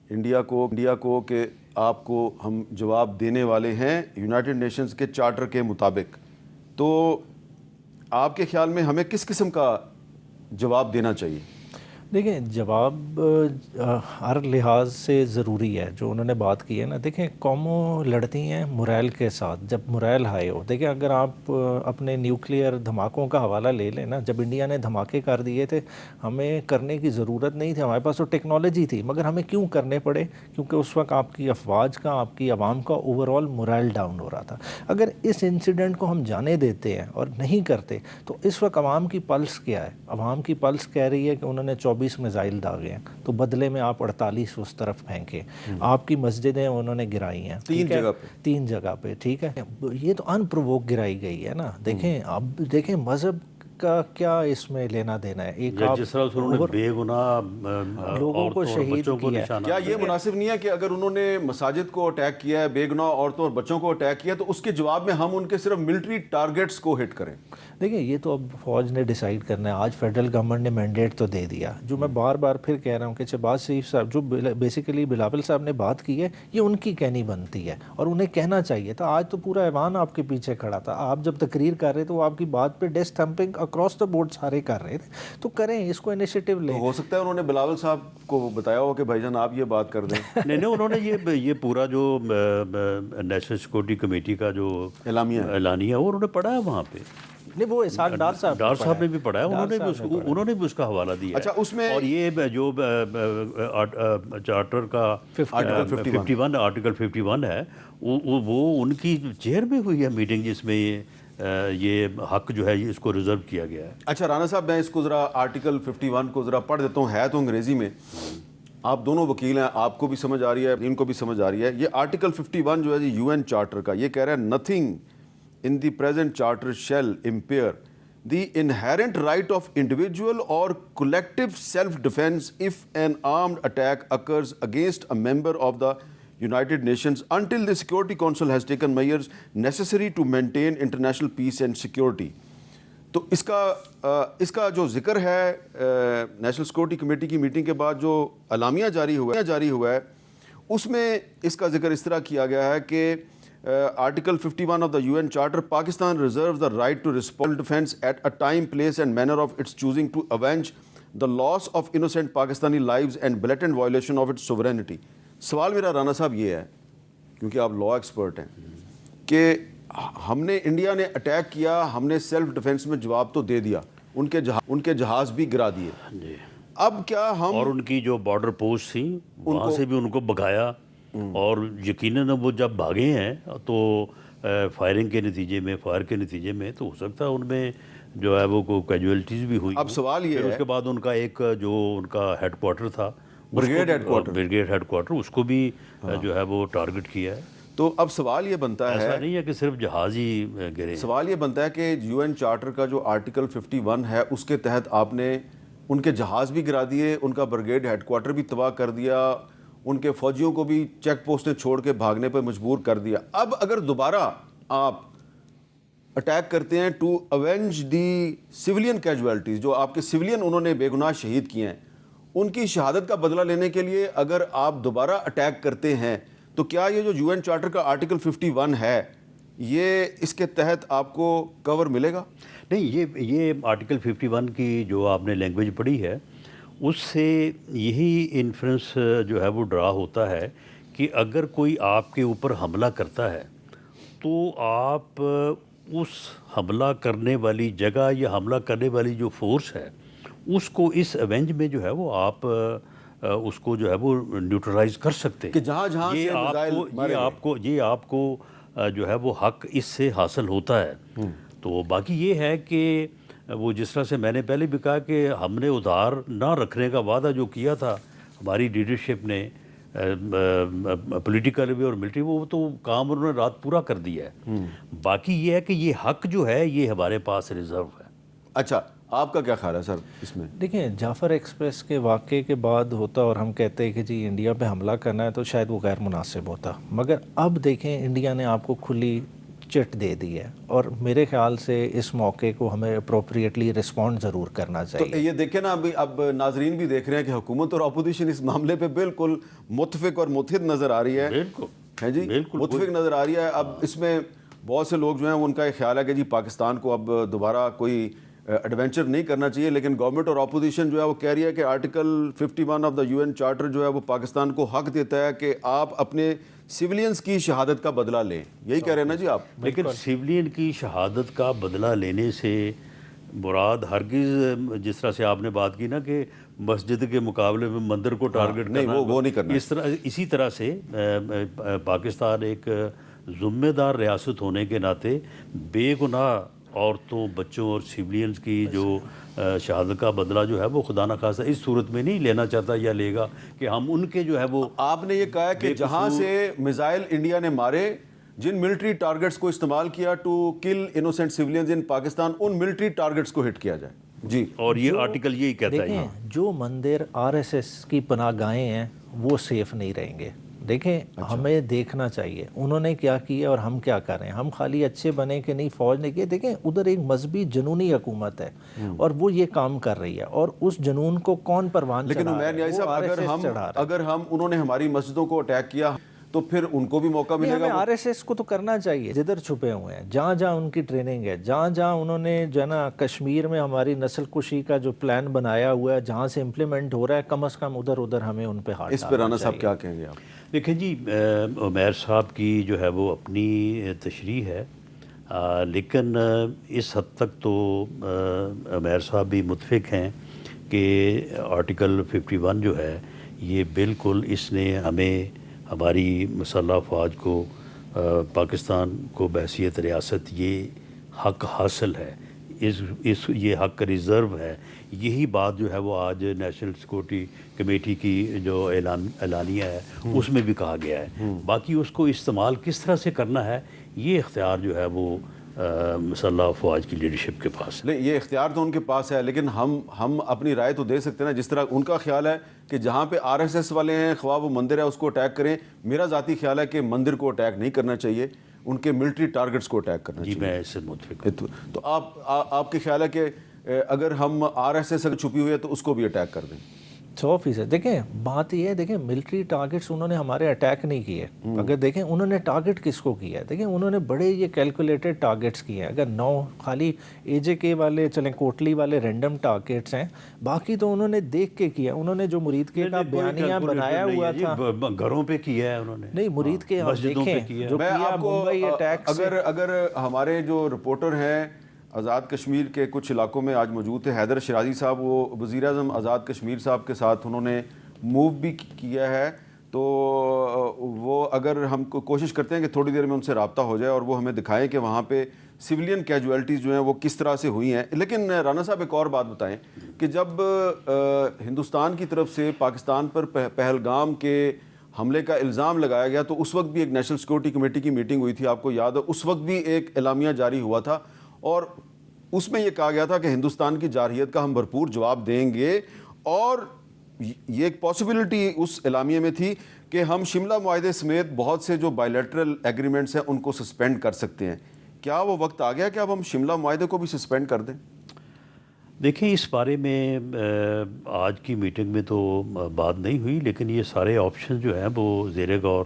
انڈیا کو کہ آپ کو ہم جواب دینے والے ہیں یونائٹڈ نیشنز کے چارٹر کے مطابق. تو آپ کے خیال میں ہمیں کس قسم کا جواب دینا چاہیے؟ دیکھیں جواب ہر لحاظ سے ضروری ہے. جو انہوں نے بات کی ہے نا، دیکھیں قوموں لڑتی ہیں مرائل کے ساتھ جب مرائل ہائے ہو. دیکھیں اگر آپ اپنے نیوکلیئر دھماکوں کا حوالہ لے لیں نا، جب انڈیا نے دھماکے کر دیے تھے ہمیں کرنے کی ضرورت نہیں تھی، ہمارے پاس تو ٹیکنالوجی تھی، مگر ہمیں کیوں کرنے پڑے؟ کیونکہ اس وقت آپ کی افواج کا، آپ کی عوام کا اوور آل مرائل ڈاؤن ہو رہا تھا. اگر اس انسیڈنٹ کو ہم جانے دیتے ہیں اور نہیں کرتے تو اس وقت عوام کی پلس کیا ہے؟ عوام کی پلس کہہ رہی ہے کہ انہوں نے 24 میزائل داغے ہیں، تو بدلے میں آپ 48 اس طرف پھینکے. آپ کی مسجدیں انہوں نے گرائی ہیں 3 جگہ پہ، ٹھیک ہے. یہ تو ان پرووک گرائی گئی ہے نا. دیکھیں اب دیکھیں مذہب کا کیا اس میں لینا دینا ہے؟ ایک جس طرح سے انہوں نے بے گناہ لوگوں کو شہید کیا، کیا یہ مناسب نہیں ہے کہ اگر انہوں نے مساجد کو اٹیک کیا ہے، بے گناہ عورتوں اور بچوں کو اٹیک کیا، تو اس کے جواب میں ہم ان کے صرف ملٹری ٹارگٹس کو ہٹ کریں؟ دیکھیں یہ تو اب فوج نے ڈیسائیڈ کرنا ہے. آج فیڈرل گورنمنٹ نے مینڈیٹ تو دے دیا. جو میں بار بار پھر کہہ رہا ہوں کہ شہباز شریف صاحب جو بیسیکلی بلاول صاحب نے بات کی ہے، یہ ان کی کہنی بنتی ہے اور انہیں کہنا چاہیے تھا. آج تو پورا ایوان آپ کے پیچھے کھڑا تھا. آپ جب تقریر کر رہے تو وہ آپ کی بات پہ desk thumping across the board سارے کر رہے تھے. تو کریں اس کو، انیشیٹو لیں. ہو سکتا ہے انہوں نے بلاول صاحب کو بتایا ہو کہ بھائی جان آپ یہ بات کر دیں. نہیں انہوں نے یہ پورا جو نیشنل سیکورٹی کمیٹی کا جو اعلامیہ ہے وہ انہوں نے پڑھا ہے وہاں پہ. نہیں وہ اسحاق ڈار صاحب نے بھی پڑھا ہے، انہوں نے بھی اس کا حوالہ دیا. اچھا اس میں اور یہ جو چارٹر کا آرٹیکل 51 ہے وہ ان کی چیئر میں ہوئی ہے میٹنگ، جس میں یہ حق جو ہے اس کو ریزرو کیا گیا ہے. اچھا رانا صاحب، میں اس کو ذرا آرٹیکل 51 کو ذرا پڑھ دیتا ہوں. ہے تو انگریزی میں، آپ دونوں وکیل ہیں، آپ کو بھی سمجھ آ رہی ہے، ان کو بھی سمجھ آ رہی ہے. یہ آرٹیکل 51 جو ہے UN چارٹر کا، یہ کہہ رہا ہے nothing in the present charter shall impair the inherent right of individual or collective self-defense if an armed attack occurs against a member of the United Nations until the Security Council has taken measures necessary to maintain international peace and security. تو اس کا جو ذکر ہے national security committee کی meeting کے بعد جو اعلامیہ جاری ہوا ہے اس میں اس کا ذکر اس طرح کیا گیا ہے کہ Article 51 of the UN Charter, Pakistan reserves the right to respond defense at a time, place and manner of its choosing to avenge the loss of innocent Pakistani lives and blatant violation of its sovereignty. سوال میرا رانا صاحب یہ ہے، کیونکہ آپ لا expert ہیں، کہ ہم نے انڈیا نے اٹیک کیا، ہم نے سیلف ڈیفense میں جواب تو دے دیا، ان کے جہاز بھی گرا دیے. اب کیا ہم اور ان کی جو بارڈر پوسٹ تھیں وہاں سے بھی ان کو بھگایا، اور یقیناً وہ جب بھاگے ہیں تو فائر کے نتیجے میں تو ہو سکتا ہے ان میں جو ہے وہ کیجویلٹیز بھی ہوئی. اب سوال یہ ہے، اس کے بعد ان کا ایک جو ان کا ہیڈ کوارٹر تھا، بریگیڈ ہیڈ کوارٹر، اس کو بھی جو ہے وہ ٹارگٹ کیا ہے. تو اب سوال یہ بنتا ہے، ایسا نہیں ہے کہ صرف جہاز ہی گرے. سوال یہ بنتا ہے کہ UN چارٹر کا جو آرٹیکل 51 ہے اس کے تحت آپ نے ان کے جہاز بھی گرا دیے، ان کا بریگیڈ ہیڈ کوارٹر بھی تباہ کر دیا، ان کے فوجیوں کو بھی چیک پوسٹیں چھوڑ کے بھاگنے پہ مجبور کر دیا. اب اگر دوبارہ آپ اٹیک کرتے ہیں ٹو اوینج دی سویلین کیجویلٹیز، جو آپ کے سویلین انہوں نے بے گناہ شہید کیے ہیں، ان کی شہادت کا بدلہ لینے کے لیے اگر آپ دوبارہ اٹیک کرتے ہیں، تو کیا یہ جو UN چارٹر کا آرٹیکل 51 ہے یہ اس کے تحت آپ کو کور ملے گا؟ نہیں، یہ آرٹیکل 51 کی جو آپ نے لینگویج پڑھی ہے اس سے یہی انفرنس جو ہے وہ ڈرا ہوتا ہے کہ اگر کوئی آپ کے اوپر حملہ کرتا ہے تو آپ اس حملہ کرنے والی جگہ یا حملہ کرنے والی جو فورس ہے اس کو اس ایونج میں جو ہے وہ آپ اس کو جو ہے وہ نیوٹرلائز کر سکتے ہیں. کہ جہاں یہ آپ کو جو ہے وہ حق اس سے حاصل ہوتا ہے. تو باقی یہ ہے کہ وہ جس طرح سے میں نے پہلے بھی کہا کہ ہم نے ادھار نہ رکھنے کا وعدہ جو کیا تھا ہماری لیڈرشپ نے، پولیٹیکل بھی اور ملٹری، وہ تو کام انہوں نے رات پورا کر دیا ہے. باقی یہ ہے کہ یہ حق جو ہے یہ ہمارے پاس ریزرو ہے. اچھا آپ کا کیا خیال ہے سر اس میں؟ دیکھیں جعفر ایکسپریس کے واقعے کے بعد ہوتا اور ہم کہتے ہیں کہ جی انڈیا پہ حملہ کرنا ہے تو شاید وہ غیر مناسب ہوتا، مگر اب دیکھیں انڈیا نے آپ کو کھلی چٹ دے دی ہے اور میرے خیال سے اس موقع کو ہمیں اپروپریٹلی رسپونڈ ضرور کرنا تو چاہیے۔ یہ دیکھیں نا اب ناظرین بھی دیکھ رہے ہیں کہ حکومت اور اپوزیشن اس معاملے پہ بالکل متفق اور متحد نظر آ رہی ہے، بالکل ہے جی متفق نظر آ رہی ہے۔ اب اس میں بہت سے لوگ جو ہیں ان کا یہ خیال ہے کہ جی پاکستان کو اب دوبارہ کوئی ایڈونچر نہیں کرنا چاہیے، لیکن گورنمنٹ اور اپوزیشن جو ہے وہ کہہ رہی ہے کہ article 51 of the UN charter جو ہے وہ پاکستان کو حق دیتا ہے کہ آپ اپنے سیولینز کی شہادت کا بدلہ لیں، یہی کہہ رہے ہیں نا جی آپ؟ لیکن سیولین کی شہادت کا بدلہ لینے سے مراد ہرگز جس طرح سے آپ نے بات کی نا کہ مسجد کے مقابلے میں مندر کو ٹارگٹ نہیں، کرنا، وہ نہیں کرنا۔ اسی طرح سے پاکستان ایک ذمہ دار ریاست ہونے کے ناطے بے گناہ عورتوں، بچوں اور سیولینز کی جو شہادت کا بدلہ جو ہے وہ خدا نخواستہ اس صورت میں نہیں لینا چاہتا یا لے گا کہ ہم ان کے جو ہے وہ آپ نے یہ کہا ہے کہ جہاں سے میزائل انڈیا نے مارے، جن ملٹری ٹارگٹس کو استعمال کیا to kill innocent civilians in Pakistan, in military targets کو ہٹ کیا جائے جی۔ اور یہ آرٹیکل یہی کہتا ہے۔ دیکھیں جو مندر RSS کی پناہ گاہیں ہیں وہ سیف نہیں رہیں گے۔ دیکھیں ہمیں دیکھنا چاہیے انہوں نے کیا کیا اور ہم کیا کر رہے ہیں۔ ہم خالی اچھے بنے کہ نہیں فوج نے کیا، دیکھیں ادھر ایک مذہبی جنونی حکومت ہے اور وہ یہ کام کر رہی ہے اور اس جنون کو کون پروان لیکن عمیر نیاز صاحب اگر ہم انہوں نے ہماری مسجدوں کو اٹیک کیا تو پھر ان کو بھی موقع ملے گا۔ ہمیں RSS کو تو کرنا چاہیے، جدھر چھپے ہوئے ہیں، جہاں جہاں ان کی ٹریننگ ہے، جہاں جہاں انہوں نے جو ہے نا کشمیر میں ہماری نسل کشی کا جو پلان بنایا ہوا ہے جہاں سے امپلیمنٹ ہو رہا ہے، کم از کم ادھر ہمیں ان پہ ہاتھ اس پہ رانا صاحب کیا کہیں گے آپ؟ دیکھیں جی عمیر صاحب کی جو ہے وہ اپنی تشریح ہے، لیکن اس حد تک تو عمیر صاحب بھی متفق ہیں کہ آرٹیکل 51 جو ہے یہ بالکل اس نے ہمیں ہماری مسلح افواج کو پاکستان کو بحیثیت ریاست یہ حق حاصل ہے، یہ حق ریزرو ہے۔ یہی بات جو ہے وہ آج نیشنل سیکورٹی کمیٹی کی جو اعلانیہ ہے اس میں بھی کہا گیا ہے۔ باقی اس کو استعمال کس طرح سے کرنا ہے یہ اختیار جو ہے وہ مسلح افواج کی لیڈرشپ کے پاس ہے۔ یہ اختیار تو ان کے پاس ہے، لیکن ہم اپنی رائے تو دے سکتے ہیں نا، جس طرح ان کا خیال ہے کہ جہاں پہ RSS والے ہیں خواہ وہ مندر ہے اس کو اٹیک کریں۔ میرا ذاتی خیال ہے کہ مندر کو اٹیک نہیں کرنا چاہیے، ان کے ملٹری ٹارگٹس کو اٹیک کرنا چاہیے۔ جی میں اس سے متفق ہوں۔ تو آپ کے خیال ہے کہ اگر ہم RSS اگر چھپی ہوئی ہے تو اس کو بھی اٹیک کر دیں؟ 100%۔ دیکھیں بات یہ ہے، دیکھیں ملٹری ٹارگٹس انہوں نے ہمارے اٹیک نہیں کیے، اگر دیکھیں انہوں نے ٹارگٹ کس کو کیا ہے، دیکھیں انہوں نے بڑے یہ کیلکولیٹڈ ٹارگٹس کیے ہیں۔ اگر 9 خالی AJK والے چلیں کوٹلی والے رینڈم ٹارگٹس ہیں، باقی تو انہوں نے دیکھ کے کیا۔ انہوں نے جو مرید کے کا بیانیہ بنایا ہوا تھا گھروں پہ کیا ہے انہوں نے، نہیں مرید کے دیکھیں جو کیا ممبئی اٹیک سے۔ اگر ہمارے جو رپورٹر ہیں آزاد کشمیر کے کچھ علاقوں میں آج موجود تھے، حیدر شیرازی صاحب، وہ وزیر اعظم آزاد کشمیر صاحب کے ساتھ انہوں نے موو بھی کیا ہے، تو وہ اگر ہم کوشش کرتے ہیں کہ تھوڑی دیر میں ان سے رابطہ ہو جائے اور وہ ہمیں دکھائیں کہ وہاں پہ سویلین کیجویلٹیز جو ہیں وہ کس طرح سے ہوئی ہیں۔ لیکن رانا صاحب ایک اور بات بتائیں کہ جب ہندوستان کی طرف سے پاکستان پر پہلگام کے حملے کا الزام لگایا گیا تو اس وقت بھی ایک نیشنل سیکورٹی کمیٹی کی میٹنگ ہوئی تھی، آپ کو یاد ہے، اس وقت بھی ایک اعلامیہ جاری ہوا تھا اور اس میں یہ کہا گیا تھا کہ ہندوستان کی جارحیت کا ہم بھرپور جواب دیں گے، اور یہ ایک پاسبلٹی اس اعلامیے میں تھی کہ ہم شملہ معاہدے سمیت بہت سے جو بائیلیٹرل ایگریمنٹس ہیں ان کو سسپینڈ کر سکتے ہیں۔ کیا وہ وقت آ گیا کہ اب ہم شملہ معاہدے کو بھی سسپینڈ کر دیں؟ دیکھیں اس بارے میں آج کی میٹنگ میں تو بات نہیں ہوئی، لیکن یہ سارے آپشن جو ہیں وہ زیر غور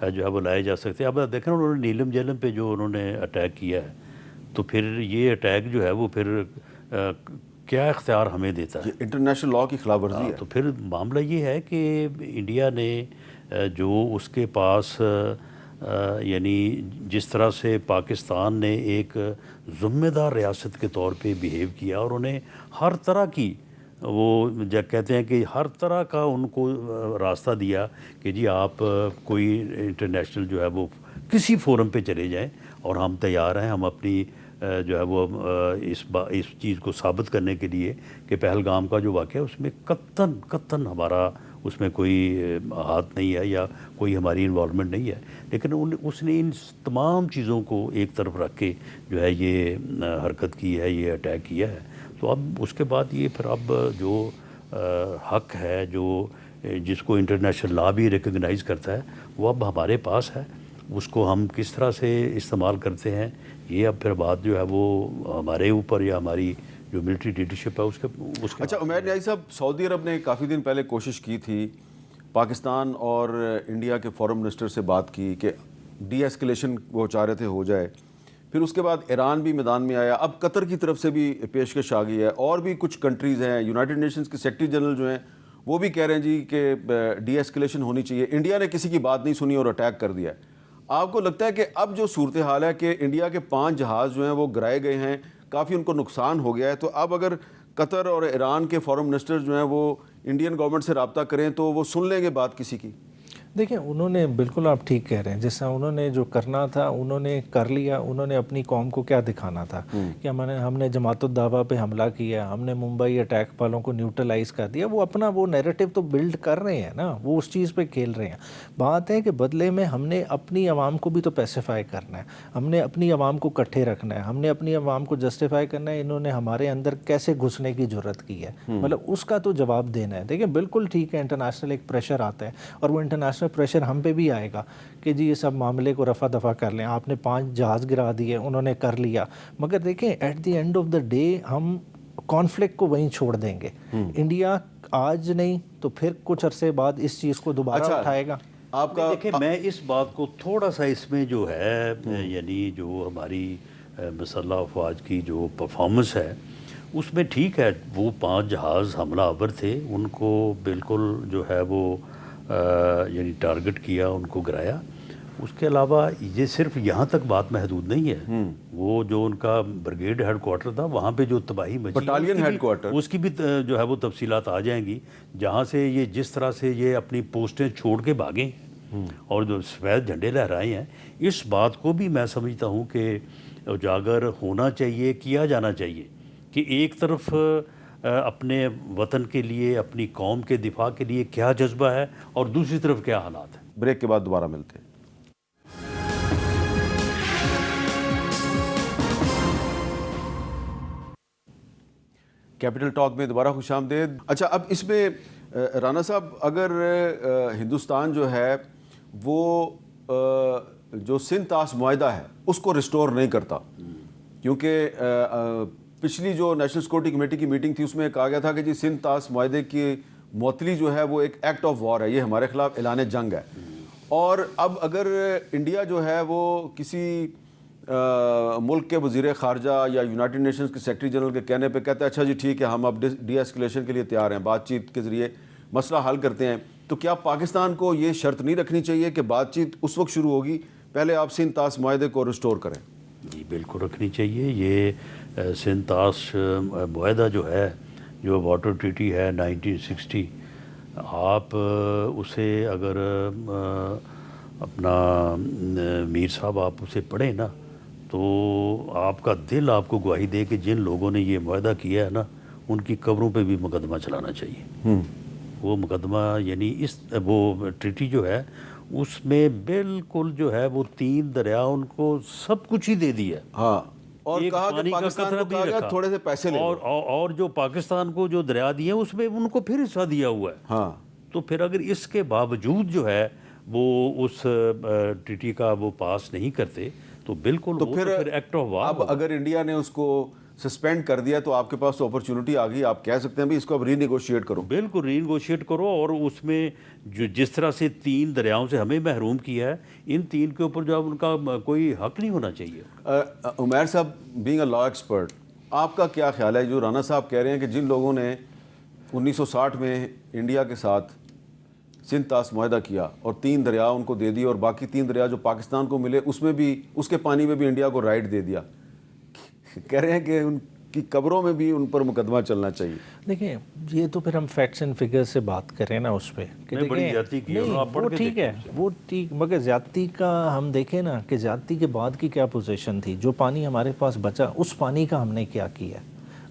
جو ہے وہ لائے جا سکتے ہیں۔ اب دیکھیں انہوں نے نیلم جیلم پہ جو انہوں نے اٹیک کیا ہے، تو پھر یہ اٹیک جو ہے وہ پھر کیا اختیار ہمیں دیتا ہے؟ انٹرنیشنل لاء کی خلاف ورزی ہے۔ تو پھر معاملہ یہ ہے کہ انڈیا نے جو اس کے پاس یعنی جس طرح سے پاکستان نے ایک ذمہ دار ریاست کے طور پہ بیہیو کیا اور انہیں ہر طرح کی وہ جب کہتے ہیں کہ ہر طرح کا ان کو راستہ دیا کہ جی آپ کوئی انٹرنیشنل جو ہے وہ کسی فورم پہ چلے جائیں اور ہم تیار ہیں، ہم اپنی جو ہے وہ اس چیز کو ثابت کرنے کے لیے کہ پہلگام کا جو واقعہ ہے اس میں قطعاً ہمارا اس میں کوئی ہاتھ نہیں ہے یا کوئی ہماری انوالومنٹ نہیں ہے، لیکن اس نے ان تمام چیزوں کو ایک طرف رکھ کے جو ہے یہ حرکت کی ہے، یہ اٹیک کیا ہے۔ تو اب اس کے بعد یہ پھر اب جو حق ہے جو جس کو انٹرنیشنل لا بھی ریکگنائز کرتا ہے وہ اب ہمارے پاس ہے، اس کو ہم کس طرح سے استعمال کرتے ہیں یہ اب پھر بات جو ہے وہ ہمارے اوپر یا ہماری جو ملٹری لیڈرشپ ہے اس کے اچھا عمیر نیازی صاحب، سعودی عرب نے کافی دن پہلے کوشش کی تھی، پاکستان اور انڈیا کے فارن منسٹر سے بات کی کہ ڈی ایسکلیشن وہ چاہ رہے تھے ہو جائے، پھر اس کے بعد ایران بھی میدان میں آیا، اب قطر کی طرف سے بھی پیشکش آ گئی ہے، اور بھی کچھ کنٹریز ہیں، یونائٹڈ نیشنز کے سیکرٹری جنرل جو ہیں وہ بھی کہہ رہے ہیں جی کہ ڈی ایسکلیشن ہونی چاہیے، انڈیا نے کسی کی بات نہیں سنی اور اٹیک کر دیا ہے۔ آپ کو لگتا ہے کہ اب جو صورتحال ہے کہ انڈیا کے 5 جہاز جو ہیں وہ گرائے گئے ہیں، کافی ان کو نقصان ہو گیا ہے، تو اب اگر قطر اور ایران کے فارن منسٹر جو ہیں وہ انڈین گورنمنٹ سے رابطہ کریں تو وہ سن لیں گے بات کسی کی؟ دیکھیں انہوں نے بالکل آپ ٹھیک کہہ رہے ہیں، جس طرح انہوں نے جو کرنا تھا انہوں نے کر لیا، انہوں نے اپنی قوم کو کیا دکھانا تھا کہ ہم نے جماعت الدعوہ پہ حملہ کیا، ہم نے ممبئی اٹیک والوں کو نیوٹرلائز کر دیا، وہ اپنا وہ نیریٹو تو بلڈ کر رہے ہیں نا، وہ اس چیز پہ کھیل رہے ہیں۔ بات ہے کہ بدلے میں ہم نے اپنی عوام کو بھی تو پیسیفائی کرنا ہے، ہم نے اپنی عوام کو اکٹھے رکھنا ہے، ہم نے اپنی عوام کو جسٹیفائی کرنا ہے انہوں نے ہمارے اندر کیسے گھسنے کی جرت کی ہے، مطلب اس کا تو جواب دینا ہے۔ دیکھیں بالکل ٹھیک ہے، انٹرنیشنل ایک پریشر آتا ہے اور وہ انٹرنیشنل پریشر ہم پہ بھی آئے گا کہ جی یہ سب معاملے کو رفع دفع کر لیں، آپ نے 5 جہاز گرا دیے، انہوں نے کر لیا، مگر دیکھیں at the end of the day ہم کانفلکٹ کو وہیں چھوڑ دیں گے۔ انڈیا آج نہیں تو پھر کچھ عرصے بعد اس چیز کو دوبارہ اٹھائے گا۔ آپ کا دیکھیں میں اس بات کو تھوڑا سا اس میں جو ہے یعنی جو ہماری مسلح افواج کی جو پرفارمنس ہے اس میں ٹھیک ہے، وہ 5 جہاز حملہ آور تھے، ان کو بالکل جو ہے وہ یعنی ٹارگٹ کیا، ان کو گرایا۔ اس کے علاوہ یہ صرف یہاں تک بات محدود نہیں ہے، وہ جو ان کا بریگیڈ ہیڈ کوارٹر تھا وہاں پہ جو تباہی مچی، بٹالین ہیڈ کوارٹر، اس کی بھی جو ہے وہ تفصیلات آ جائیں گی، جہاں سے یہ جس طرح سے یہ اپنی پوسٹیں چھوڑ کے بھاگیں اور جو سفید جھنڈے لہرائے ہیں، اس بات کو بھی میں سمجھتا ہوں کہ اجاگر ہونا چاہیے، کیا جانا چاہیے کہ ایک طرف اپنے وطن کے لیے، اپنی قوم کے دفاع کے لیے کیا جذبہ ہے اور دوسری طرف کیا حالات ہیں۔ بریک کے بعد دوبارہ ملتے ہیں۔ کیپٹل ٹاک میں دوبارہ خوش آمدید۔ اچھا اب اس میں رانا صاحب، اگر ہندوستان جو ہے وہ جو سندھ طاس معاہدہ ہے اس کو ریسٹور نہیں کرتا، کیونکہ پچھلی جو نیشنل سیکورٹی کمیٹی کی میٹنگ تھی اس میں کہا گیا تھا کہ جی سندھ طاس معاہدے کی معطلی جو ہے وہ ایک ایکٹ آف وار ہے، یہ ہمارے خلاف اعلان جنگ ہے، اور اب اگر انڈیا جو ہے وہ کسی ملک کے وزیر خارجہ یا یونائٹڈ نیشنز کے سیکرٹری جنرل کے کہنے پہ کہتا ہے اچھا جی ٹھیک ہے ہم اب ڈی ایسکلیشن کے لیے تیار ہیں، بات چیت کے ذریعے مسئلہ حل کرتے ہیں، تو کیا پاکستان کو یہ شرط نہیں رکھنی چاہیے کہ بات چیت اس وقت شروع ہوگی پہلے آپ سندھ طاس معاہدے کو ریسٹور کریں؟ جی بالکل رکھنی چاہیے۔ یہ سندھ طاس معاہدہ جو ہے، جو واٹر ٹریٹی ہے 1960، آپ اسے اگر اپنا میر صاحب آپ اسے پڑھیں نا تو آپ کا دل آپ کو گواہی دے کہ جن لوگوں نے یہ معاہدہ کیا ہے نا ان کی قبروں پہ بھی مقدمہ چلانا چاہیے۔ وہ مقدمہ یعنی وہ ٹریٹی جو ہے اس میں بالکل جو ہے وہ 3 دریا ان کو سب کچھ ہی دے دیا، ہاں، اور کہا کہ پاکستان کو کہا گیا تھوڑے سے پیسے لے، اور جو پاکستان کو جو دریا دیے اس میں ان کو پھر حصہ دیا ہوا ہے۔ ہاں، تو پھر اگر اس کے باوجود جو ہے وہ اس ٹریٹی کا وہ پاس نہیں کرتے تو بالکل تو پھر ایکٹ آف وار۔ اب اگر انڈیا نے اس کو سسپینڈ کر دیا تو آپ کے پاس تو اپرچونٹی آ گئی، آپ کہہ سکتے ہیں بھی اس کو اب ری نیگوشیٹ کرو۔ بالکل ری نیگوشیٹ کرو، اور اس میں جو جس طرح سے 3 دریاؤں سے ہمیں محروم کیا ہے، ان 3 کے اوپر جو اب ان کا کوئی حق نہیں ہونا چاہیے۔ عمیر صاحب بینگ اے لا ایکسپرٹ، آپ کا کیا خیال ہے جو رانا صاحب کہہ رہے ہیں کہ جن لوگوں نے 1960 میں انڈیا کے ساتھ سندھ طاس معاہدہ کیا اور 3 دریا ان کو دے دی اور باقی 3 دریا جو پاکستان کو ملے اس میں بھی اس کے پانی میں بھی انڈیا کو رائٹ دے دیا، کہہ رہے ہیں کہ ان کی قبروں میں بھی ان پر مقدمہ چلنا چاہیے؟ دیکھیں یہ تو پھر ہم فیکٹس اینڈ فگر سے بات کریں نا اس پہ کہ وہ ٹھیک ہے، وہ ٹھیک، مگر زیادتی کا ہم دیکھیں نا کہ زیادتی کے بعد کی کیا پوزیشن تھی، جو پانی ہمارے پاس بچا اس پانی کا ہم نے کیا کیا،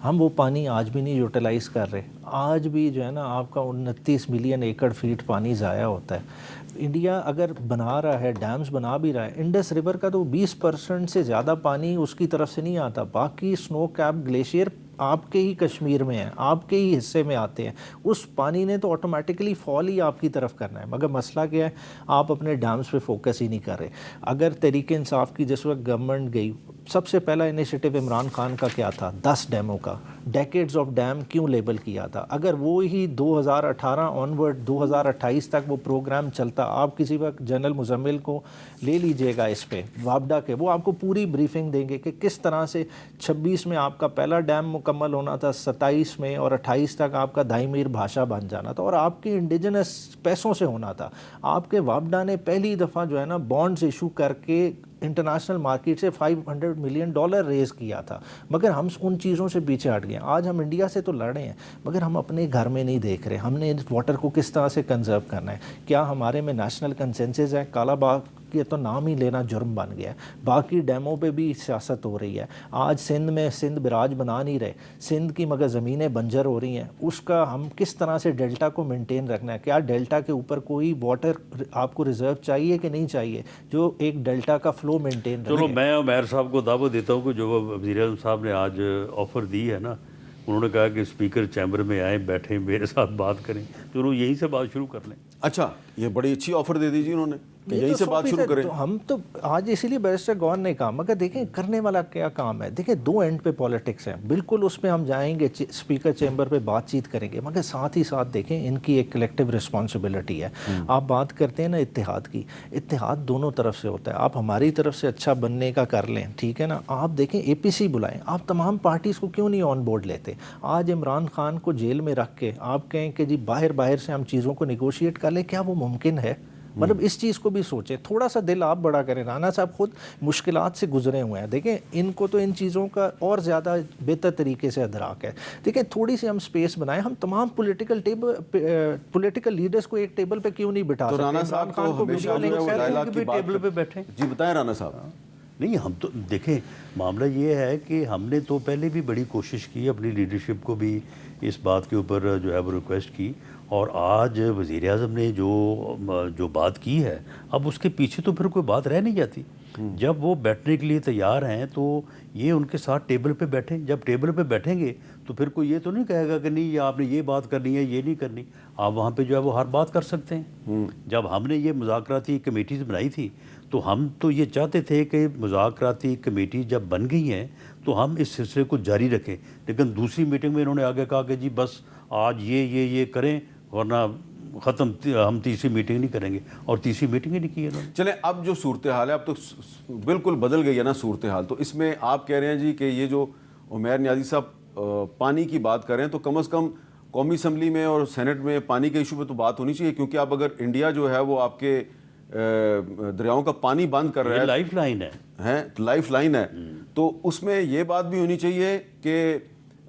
ہم وہ پانی آج بھی نہیں یوٹیلائز کر رہے، آج بھی جو ہے نا آپ کا 29 ملین ایکڑ فیٹ پانی ضائع ہوتا ہے۔ انڈیا اگر بنا رہا ہے، ڈیمز بنا بھی رہا ہے، انڈس ریور کا تو 20% سے زیادہ پانی اس کی طرف سے نہیں آتا، باقی سنو کیپ گلیشیئر آپ کے ہی کشمیر میں ہیں, آپ کے ہی حصے میں آتے ہیں, اس پانی نے تو آٹومیٹکلی فال ہی آپ کی طرف کرنا ہے. مگر مسئلہ کیا ہے, آپ اپنے ڈیمز پہ فوکس ہی نہیں کر رہے. اگر تحریک انصاف کی جس وقت گورنمنٹ گئی, سب سے پہلا انیشیٹو عمران خان کا کیا تھا, 10 ڈیموں کا. ڈیکیڈز آف ڈیم کیوں لیبل کیا تھا؟ اگر وہ ہی 2018 آنورڈ 2028 تک وہ پروگرام چلتا, آپ کسی وقت جنرل مزمل کو لے لیجئے گا اس پہ, وابڈا کے, وہ آپ کو پوری بریفنگ دیں گے کہ کس طرح سے 26 میں آپ کا پہلا ڈیم مکمل ہونا تھا, 27 میں اور 28 تک آپ کا دائی میر بھاشا بن جانا تھا, اور آپ کے انڈیجنس پیسوں سے ہونا تھا. آپ کے وابڈا نے پہلی دفعہ جو ہے نا بانڈز ایشو کر کے انٹرنیشنل مارکیٹ سے $500 ملین ریز کیا تھا. مگر ہم ان چیزوں سے پیچھے ہٹ گئے. آج ہم انڈیا سے تو لڑ رہے ہیں, مگر ہم اپنے گھر میں نہیں دیکھ رہے ہم نے واٹر کو کس طرح سے کنزرو کرنا ہے. کیا ہمارے میں نیشنل کنسنسس ہے؟ کالا باغ یہ تو نام ہی لینا جرم بن گیا ہے. باقی ڈیموں پہ بھی سیاست ہو رہی ہے. آج سندھ میں سندھ براج بنا نہیں رہے, سندھ کی مگر زمینیں بنجر ہو رہی ہیں. اس کا ہم کس طرح سے ڈیلٹا کو مینٹین رکھنا ہے؟ کیا ڈیلٹا کے اوپر کوئی واٹر آپ کو ریزرو چاہیے کہ نہیں چاہیے, جو ایک ڈیلٹا کا فلو مینٹین رکھے؟ چلو میں عمیر صاحب کو دعوت دیتا ہوں کہ جو وزیر اعظم صاحب نے آج آفر دی ہے نا, انہوں نے کہا کہ اسپیکر چیمبر میں آئیں, بیٹھیں, میرے ساتھ بات کریں. چلو یہیں سے بات شروع کر لیں. اچھا, یہ بڑی اچھی آفر دے دیجیے انہوں نے کہ یہیں سے بات شروع کریں. ہم تو آج اسی لیے بیرسٹر گور نے کہا, مگر دیکھیں کرنے والا کیا کام ہے. دیکھیں 2 اینڈ پہ پالیٹکس ہیں, بالکل اس پہ ہم جائیں گے, اسپیکر چیمبر پہ بات چیت کریں گے, مگر ساتھ ہی ساتھ دیکھیں ان کی ایک کلیکٹیو رسپانسبلٹی ہے. آپ بات کرتے ہیں نا اتحاد کی, اتحاد دونوں طرف سے ہوتا ہے. آپ ہماری طرف سے اچھا بننے کا کر لیں, ٹھیک ہے نا, آپ دیکھیں APC بلائیں, آپ تمام پارٹیز کو کیوں نہیں آن بورڈ لیتے؟ آج عمران خان کو جیل میں رکھ کے آپ کہیں کہ جی باہر سے ہم چیزوں کو نیگوشیٹ کر لیں, کیا وہ ممکن ہے؟ مطلب اس چیز کو بھی سوچیں, تھوڑا سا دل آپ بڑا کریں. رانا صاحب خود مشکلات سے گزرے ہوئے ہیں, دیکھیں ان کو تو ان چیزوں کا اور زیادہ بہتر طریقے سے ادراک ہے. دیکھیں تھوڑی سی ہم سپیس بنائیں, ہم تمام پولیٹیکل لیڈرز کو ایک ٹیبل پہ کیوں نہیں بٹھا سکتے؟ رانا صاحب کو ہمیشہ بھی ٹیبل پہ بیٹھیں. جی بتائیں رانا صاحب. نہیں, ہم تو دیکھیں معاملہ یہ ہے کہ ہم نے تو پہلے بھی بڑی کوشش کی, اپنی لیڈرشپ کو بھی اس بات کے اوپر جو ہے وہ ریکویسٹ کی, اور آج وزیر اعظم نے جو بات کی ہے, اب اس کے پیچھے تو پھر کوئی بات رہ نہیں جاتی. جب وہ بیٹھنے کے لیے تیار ہیں تو یہ ان کے ساتھ ٹیبل پہ بیٹھیں. جب ٹیبل پہ بیٹھیں گے تو پھر کوئی یہ تو نہیں کہے گا کہ نہیں یہ آپ نے یہ بات کرنی ہے, یہ نہیں کرنی. آپ وہاں پہ جو ہے وہ ہر بات کر سکتے ہیں. جب ہم نے یہ مذاکراتی کمیٹیز بنائی تھی تو ہم تو یہ چاہتے تھے کہ مذاکراتی کمیٹی جب بن گئی ہیں تو ہم اس سلسلے کو جاری رکھیں, لیکن دوسری میٹنگ میں انہوں نے آگے کہا کہ جی بس آج یہ کریں, ورنہ ختم, ہم تیسری میٹنگ نہیں کریں گے, اور تیسری میٹنگ ہی نہیں کی انہوں نے. چلیں اب جو صورتحال ہے اب تو بالکل بدل گئی ہے نا صورتحال. تو اس میں آپ کہہ رہے ہیں جی کہ یہ جو عمیر نیازی صاحب پانی کی بات کر رہے ہیں, تو کم از کم قومی اسمبلی میں اور سینٹ میں پانی کے ایشو پہ تو بات ہونی چاہیے, کیونکہ اب اگر انڈیا جو ہے وہ آپ کے دریاؤں کا پانی بند کر رہا ہے, لائف لائن ہے, لائف لائن ہے, تو اس میں یہ بات بھی ہونی چاہیے کہ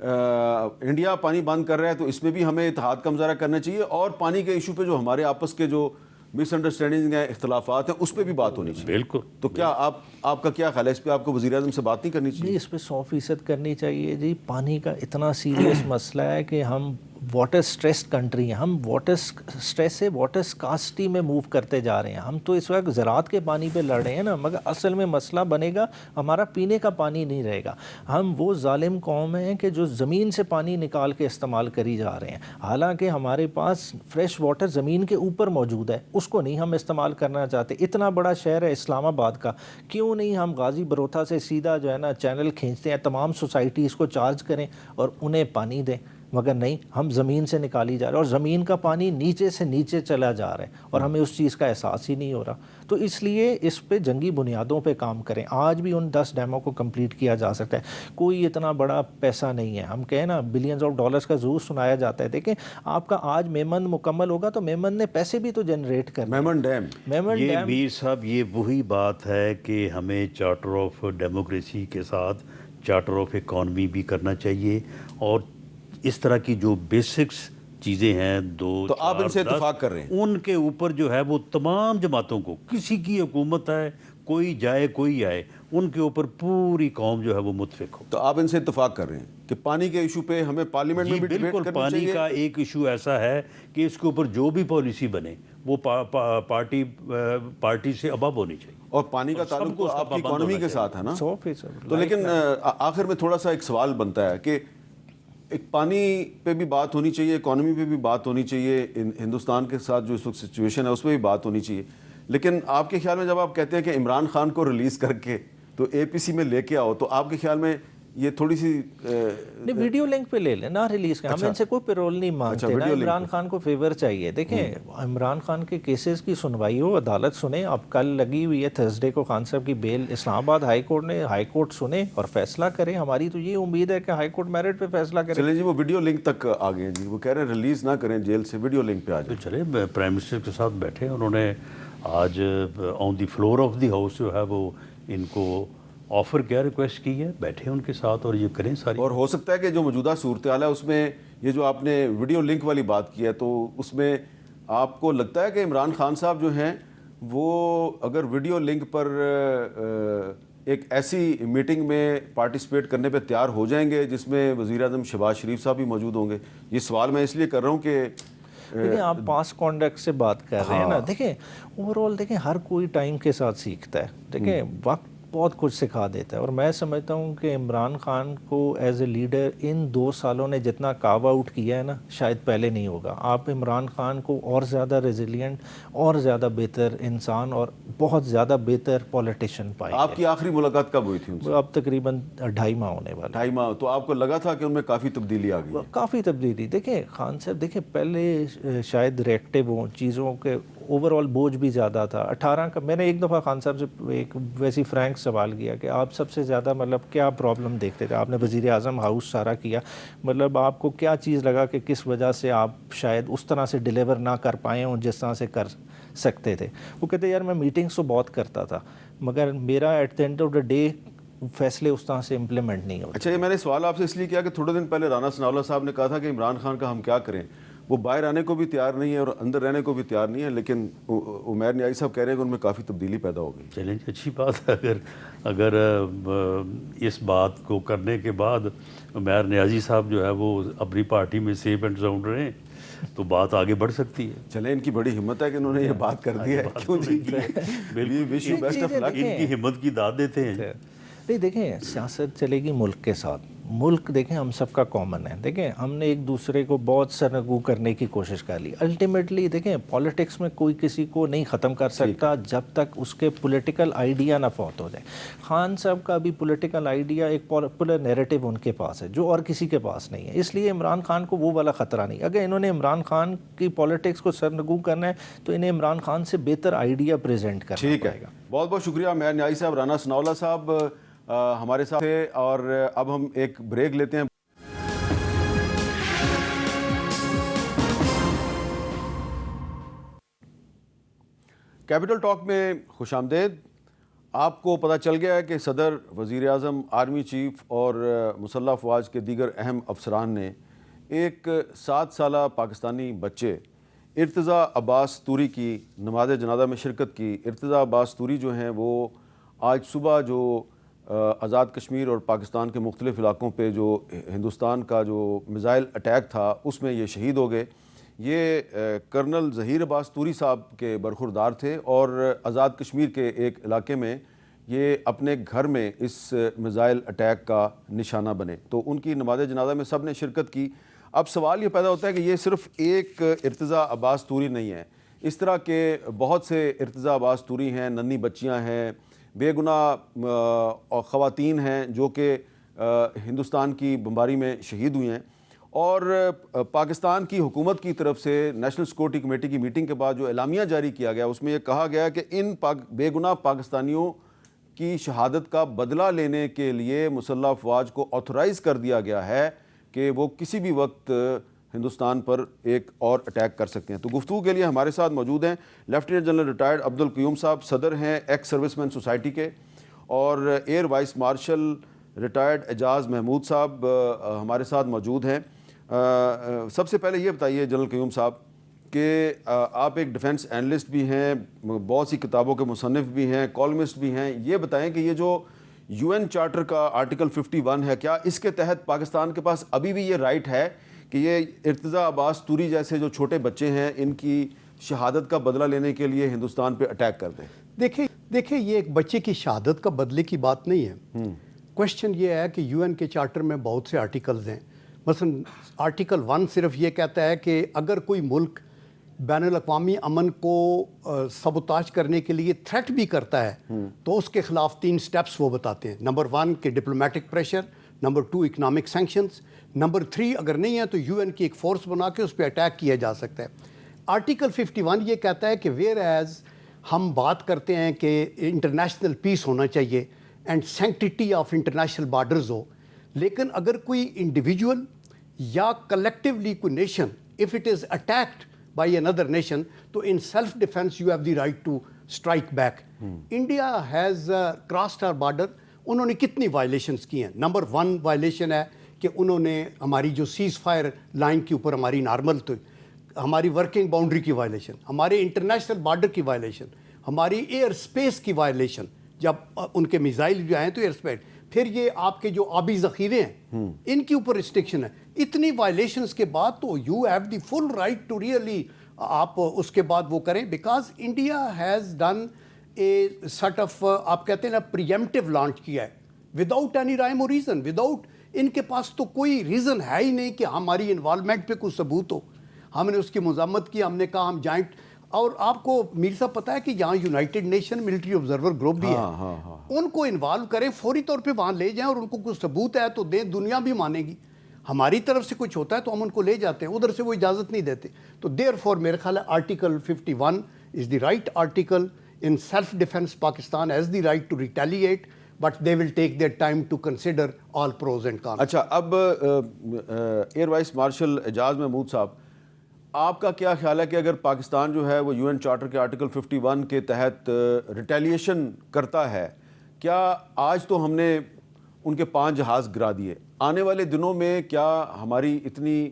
انڈیا پانی بند کر رہا ہے تو اس میں بھی ہمیں اتحاد کا مظاہرہ کرنا چاہیے, اور پانی کے ایشو پہ جو ہمارے آپس کے جو مس انڈرسٹینڈنگ ہیں, اختلافات ہیں, اس پہ بھی بات ہونی چاہیے. بالکل. تو کیا آپ کا کیا خیال ہے اس پہ؟ آپ کو وزیر اعظم سے بات نہیں کرنی چاہیے؟ جی اس پہ 100% کرنی چاہیے. جی پانی کا اتنا سیریس مسئلہ ہے کہ ہم واٹر سٹریسڈ کنٹری ہیں, ہم واٹر سٹریس سے واٹر سکاسٹی میں موو کرتے جا رہے ہیں. ہم تو اس وقت زراعت کے پانی پہ لڑ رہے ہیں نا, مگر اصل میں مسئلہ بنے گا ہمارا پینے کا پانی نہیں رہے گا. ہم وہ ظالم قوم ہیں کہ جو زمین سے پانی نکال کے استعمال کری جا رہے ہیں, حالانکہ ہمارے پاس فریش واٹر زمین کے اوپر موجود ہے, اس کو نہیں ہم استعمال کرنا چاہتے. اتنا بڑا شہر ہے اسلام آباد کا, کیوں نہیں ہم غازی بروتھا سے سیدھا جو ہے نا چینل کھینچتے ہیں, تمام سوسائٹیز کو چارج کریں اور انہیں پانی دیں, مگر نہیں, ہم زمین سے نکالی جا رہے ہیں اور زمین کا پانی نیچے سے نیچے چلا جا رہا ہے اور ہمیں اس چیز کا احساس ہی نہیں ہو رہا. تو اس لیے اس پہ جنگی بنیادوں پہ کام کریں. آج بھی ان 10 ڈیموں کو کمپلیٹ کیا جا سکتا ہے, کوئی اتنا بڑا پیسہ نہیں ہے. ہم کہیں نا بلینز آف ڈالرز کا ضرور سنایا جاتا ہے, دیکھیں آپ کا آج میمن مکمل ہوگا تو میمن نے پیسے بھی تو جنریٹ کرنے. میمن ڈیم, یہ میر صاحب یہ وہی بات ہے کہ ہمیں چارٹر آف ڈیموکریسی کے ساتھ چارٹر آف اکانومی بھی کرنا چاہیے, اور اس طرح کی جو بیسکس چیزیں ہیں تو آپ ان سے اتفاق کر رہے ہیں, ان کے اوپر جو ہے وہ تمام جماعتوں کو, کسی کی حکومت ہے, کوئی جائے کوئی آئے, ان کے اوپر پوری قوم جو ہے وہ متفق ہو. تو آپ ان سے اتفاق کر رہے ہیں کہ پانی کے ایشو پہ ہمیں پارلیمنٹ میں بھی ڈیبیٹ کرنی چاہیے. پانی کا ایک ایشو ایسا ہے کہ اس کے اوپر جو بھی پالیسی بنے وہ پارٹی سے اباب ہونی چاہیے, اور پانی کا تعلق تو آپ کی اکانومی کے ساتھ ہے نا. 100%. تو لیکن آخر میں تھوڑا سا ایک سوال بنتا ہے کہ ایک پانی پہ بھی بات ہونی چاہیے, اکانومی پہ بھی بات ہونی چاہیے, ہندوستان کے ساتھ جو اس وقت سچویشن ہے اس پہ بھی بات ہونی چاہیے. لیکن آپ کے خیال میں جب آپ کہتے ہیں کہ عمران خان کو ریلیز کر کے تو اے پی سی میں لے کے آؤ, تو آپ کے خیال میں یہ تھوڑی سی نہیں, ویڈیو لنک پہ لے لیں نہ ریلیز کریں. ہم ان سے کوئی پیرول نہیں مانگتے نا, عمران خان کو فیور چاہیے. دیکھیں عمران خان کے کیسز کی سنوائی ہو, عدالت سنے. اب کل لگی ہوئی ہے تھرسڈے کو خان صاحب کی بیل, اسلام آباد ہائی کورٹ نے, ہائی کورٹ سنے اور فیصلہ کرے. ہماری تو یہ امید ہے کہ ہائی کورٹ میرٹ پہ فیصلہ کرے. چلیں جی, وہ ویڈیو لنک تک آ گئے ہیں جی, وہ کہہ رہے ہیں ریلیز نہ کریں جیل سے, ویڈیو لنک پہ آ جائیں. چلے پرائم منسٹر کے ساتھ بیٹھے, انہوں نے آج آن دی فلور آف دی ہاؤس جو ہے وہ ان کو آفر کیا, ریکویسٹ کی ہے, بیٹھے ان کے ساتھ اور یہ کریں ساری. اور ہو سکتا ہے کہ جو موجودہ صورتحال ہے اس میں یہ جو آپ نے ویڈیو لنک والی بات کی ہے, تو اس میں آپ کو لگتا ہے کہ عمران خان صاحب جو ہیں وہ اگر ویڈیو لنک پر ایک ایسی میٹنگ میں پارٹیسپیٹ کرنے پہ تیار ہو جائیں گے جس میں وزیر اعظم شہباز شریف صاحب بھی موجود ہوں گے؟ یہ سوال میں اس لیے کر رہا ہوں کہ دیکھیں آپ پاس کانڈکٹ سے بات کر رہے ہیں نا. دیکھیں اوور آل دیکھیں ہر کوئی ٹائم کے ساتھ سیکھتا ہے. دیکھیں وقت بہت کچھ سکھا دیتا ہے, اور میں سمجھتا ہوں کہ عمران خان کو ایز اے لیڈر ان 2 سالوں نے جتنا کاو آؤٹ کیا ہے نا شاید پہلے نہیں ہوگا. آپ عمران خان کو اور زیادہ ریزیلینٹ, اور زیادہ بہتر انسان اور بہت زیادہ بہتر پولیٹیشین پائیں گے. آپ کی آخری ملاقات کب ہوئی تھی ان سے؟ اب تقریباً 2.5 ماہ ہونے والا. 2.5 ماہ. تو آپ کو لگا تھا کہ ان میں کافی تبدیلی آ گئی؟ کافی تبدیلی. دیکھیں خان صاحب, دیکھیں پہلے شاید ریئیکٹیو ہوں چیزوں کے, اوور آل بوجھ بھی زیادہ تھا. 18 کا میں نے ایک دفعہ خان صاحب سے ایک ویسی فرینک سوال کیا کہ آپ سب سے زیادہ مطلب کیا پرابلم دیکھتے تھے؟ آپ نے وزیر اعظم ہاؤس سارا کیا, مطلب آپ کو کیا چیز لگا کہ کس وجہ سے آپ شاید اس طرح سے ڈیلیور نہ کر پائے ہوں جس طرح سے کر سکتے تھے؟ وہ کہتے یار میں میٹنگس تو بہت کرتا تھا مگر میرا at the end of the day فیصلے اس طرح سے امپلیمنٹ نہیں ہوتے. اچھا, یہ میں نے سوال آپ سے اس لیے کیا کہ تھوڑے دن پہلے رانا ثناءاللہ صاحب نے کہا تھا کہ عمران خان کا ہم کیا کریں, وہ باہر آنے کو بھی تیار نہیں ہے اور اندر رہنے کو بھی تیار نہیں ہے, لیکن عمیر نیازی صاحب کہہ رہے ہیں کہ ان میں کافی تبدیلی پیدا ہو گئی. چلیں اچھی بات ہے. اگر اس بات کو کرنے کے بعد عمیر نیازی صاحب جو ہے وہ اپنی پارٹی میں سیف اینڈ ساؤنڈ رہیں تو بات آگے بڑھ سکتی ہے. چلیں ان کی بڑی ہمت ہے کہ انہوں نے یہ بات کر دی ہے. کیوں جی, وش یو بیسٹ آف لک. ان کی ہمت کی داد دیتے ہیں. نہیں دیکھیں سیاست چلے گی ملک کے ساتھ, ملک دیکھیں ہم سب کا کامن ہے. دیکھیں ہم نے ایک دوسرے کو بہت سرنگو کرنے کی کوشش کر لی. الٹیمیٹلی دیکھیں پالیٹکس میں کوئی کسی کو نہیں ختم کر سکتا جب تک اس کے پولیٹیکل آئیڈیا نہ فوت ہو جائے. خان صاحب کا بھی پولیٹیکل آئیڈیا ایک پاپولر نیریٹو ان کے پاس ہے جو اور کسی کے پاس نہیں ہے, اس لیے عمران خان کو وہ والا خطرہ نہیں. اگر انہوں نے عمران خان کی پالیٹکس کو سرنگو کرنا ہے تو انہیں عمران خان سے بہتر آئیڈیا پریزنٹ کرنا پڑے گا. بہت بہت شکریہ عمیر نیازی صاحب. رانا ثناءاللہ صاحب ہمارے ساتھ تھے, اور اب ہم ایک بریک لیتے ہیں. کیپٹل ٹاک میں خوش آمدید. آپ کو پتہ چل گیا ہے کہ صدر, وزیر اعظم, آرمی چیف اور مسلح افواج کے دیگر اہم افسران نے ایک 7 سالہ پاکستانی بچے ارتضیٰ عباس توری کی نماز جنازہ میں شرکت کی. ارتضیٰ عباس توری جو ہیں وہ آج صبح جو آزاد کشمیر اور پاکستان کے مختلف علاقوں پہ جو ہندوستان کا جو میزائل اٹیک تھا اس میں یہ شہید ہو گئے. یہ کرنل ظہیر عباس توری صاحب کے برخوردار تھے اور آزاد کشمیر کے ایک علاقے میں یہ اپنے گھر میں اس میزائل اٹیک کا نشانہ بنے. تو ان کی نماز جنازہ میں سب نے شرکت کی. اب سوال یہ پیدا ہوتا ہے کہ یہ صرف ایک ارتضیٰ عباس توری نہیں ہے, اس طرح کے بہت سے ارتضیٰ عباس توری ہیں, ننھی بچیاں ہیں, بے گناہ خواتین ہیں جو کہ ہندوستان کی بمباری میں شہید ہوئی ہیں. اور پاکستان کی حکومت کی طرف سے نیشنل سیکورٹی کمیٹی کی میٹنگ کے بعد جو اعلامیہ جاری کیا گیا اس میں یہ کہا گیا کہ ان بے گناہ پاکستانیوں کی شہادت کا بدلہ لینے کے لیے مسلح افواج کو آتھورائز کر دیا گیا ہے کہ وہ کسی بھی وقت ہندوستان پر ایک اور اٹیک کر سکتے ہیں. تو گفتگو کے لیے ہمارے ساتھ موجود ہیں لیفٹیننٹ جنرل ریٹائرڈ عبدالقیوم صاحب, صدر ہیں ایکس سروس مین سوسائٹی کے, اور ایئر وائس مارشل ریٹائرڈ اعجاز محمود صاحب ہمارے ساتھ موجود ہیں. سب سے پہلے یہ بتائیے جنرل قیوم صاحب کہ آپ ایک ڈیفنس اینالسٹ بھی ہیں, بہت سی کتابوں کے مصنف بھی ہیں, کالمسٹ بھی ہیں. یہ بتائیں کہ یہ جو یو این چارٹر کا آرٹیکل 51 ہے, کیا اس کے تحت پاکستان کے پاس ابھی بھی یہ رائٹ ہے کہ یہ ارتضیٰ عباس توری جیسے جو چھوٹے بچے ہیں ان کی شہادت کا بدلہ لینے کے لیے ہندوستان پہ اٹیک کر دیں؟ دیکھیں یہ ایک بچے کی شہادت کا بدلے کی بات نہیں ہے. کوشچن یہ ہے کہ یو این کے چارٹر میں بہت سے آرٹیکلز ہیں, مثلا آرٹیکل 1 صرف یہ کہتا ہے کہ اگر کوئی ملک بین الاقوامی امن کو سبوتاج کرنے کے لیے تھریٹ بھی کرتا ہے تو اس کے خلاف 3 سٹیپس وہ بتاتے ہیں. نمبر 1 کہ diplomatic pressure, number 2 economic sanctions, number 3 اگر نہیں ہے تو UN کی ایک فورس بنا کے اس پہ اٹیک کیا جا سکتا ہے. آرٹیکل 51 یہ کہتا ہے کہ ویئر ایز ہم بات کرتے ہیں کہ انٹرنیشنل پیس ہونا چاہیے and sanctity of international borders ہو, لیکن اگر کوئی انڈیویجول یا کلیکٹیولی کوئی nation if it is attacked by another nation تو in self defence you have the right to strike back. India has crossed our border. انہوں نے کتنی وائلیشنس کی ہیں؟ نمبر 1 وائلیشن ہے کہ انہوں نے ہماری جو سیز فائر لائن کے اوپر ہماری نارمل تو ہماری ورکنگ باؤنڈری کی وائلیشن, ہمارے انٹرنیشنل بارڈر کی وائلیشن, ہماری ایئر اسپیس کی وائلیشن, جب ان کے میزائل جو آئیں تو ایئر اسپیس, پھر یہ آپ کے جو آبی ذخیرے ہیں ان کے اوپر ریسٹرکشن ہے. اتنی وائلیشنس کے بعد تو you have the full right to really آپ اس کے بعد وہ کریں, because India has done a sort of آپ کہتے ہیں نا پریمپٹیو لانچ کیا ہے وداؤٹ اینی رائم اور ریزن, وداؤٹ ان کے پاس تو کوئی ریزن ہے ہی نہیں کہ ہماری انوالومنٹ پہ کوئی ثبوت ہو. ہم نے اس کی مذمت کی, ہم نے کہا ہم جوائنٹ, اور آپ کو میر صاحب پتہ ہے کہ یہاں United nation military observer group بھی ہے, ان کو انوالو کریں, فوری طور پہ وہاں لے جائیں اور ان کو کوئی ثبوت ہے تو دیں, دنیا بھی مانے گی. ہماری طرف سے کچھ ہوتا ہے تو ہم ان کو لے جاتے ہیں, ادھر سے وہ اجازت نہیں دیتے. تو دیر فور میرے خیال ہے article 51 is the right article. In self defence Pakistan has the right to retaliate, but they will take their time to consider all pros and cons. اچھا, اب air vice marshal Ejaz Mahmood صاحب, آپ کا کیا خیال ہے کہ اگر پاکستان جو ہے وہ UN چارٹر کے آرٹیکل 51 کے تحت ریٹیلیشن کرتا ہے, کیا آج تو ہم نے ان کے 5 جہاز گرا دیے, آنے والے دنوں میں کیا ہماری اتنی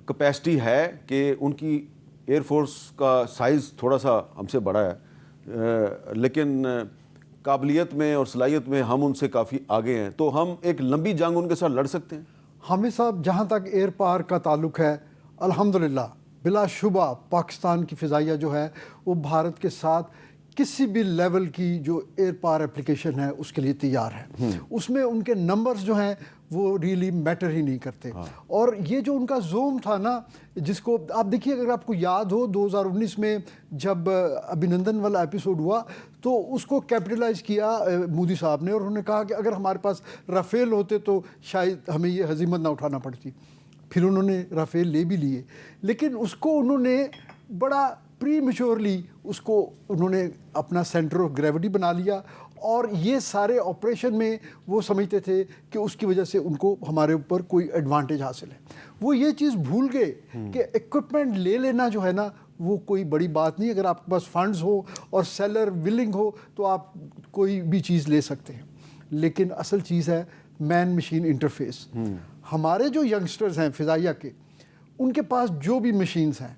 کیپیسٹی ہے کہ ان کی ایئر فورس کا سائز تھوڑا سا ہم سے بڑا ہے لیکن قابلیت میں اور صلاحیت میں ہم ان سے کافی آگے ہیں, تو ہم ایک لمبی جنگ ان کے ساتھ لڑ سکتے ہیں؟ حامد صاحب, جہاں تک ایئر پاور کا تعلق ہے, الحمدللہ بلا شبہ پاکستان کی فضائیہ جو ہے وہ بھارت کے ساتھ کسی بھی لیول کی جو ایئر پاور اپلیکیشن ہے اس کے لیے تیار ہے. اس میں ان کے نمبرز جو ہیں وہ ریلی میٹر ہی نہیں کرتے. اور یہ جو ان کا زوم تھا نا, جس کو آپ دیکھیے, اگر آپ کو یاد ہو 2019 میں جب ابھینندن والا ایپیسوڈ ہوا تو اس کو کیپٹلائز کیا مودی صاحب نے, اور انہوں نے کہا کہ اگر ہمارے پاس رافیل ہوتے تو شاید ہمیں یہ ہزیمت نہ اٹھانا پڑتی. پھر انہوں نے رافیل لے بھی لیے, لیکن اس کو انہوں نے بڑا پری میچورلی اس کو انہوں نے اپنا سینٹر آف گریوٹی بنا لیا, اور یہ سارے آپریشن میں وہ سمجھتے تھے کہ اس کی وجہ سے ان کو ہمارے اوپر کوئی ایڈوانٹیج حاصل ہے. وہ یہ چیز بھول گئے کہ ایکوپمنٹ لے لینا جو ہے نا وہ کوئی بڑی بات نہیں. اگر آپ کے پاس فنڈز ہو اور سیلر ولنگ ہو تو آپ کوئی بھی چیز لے سکتے ہیں, لیکن اصل چیز ہے مین مشین انٹرفیس. ہمارے جو ینگسٹرز ہیں فضائیہ کے, ان کے پاس جو بھی مشینز ہیں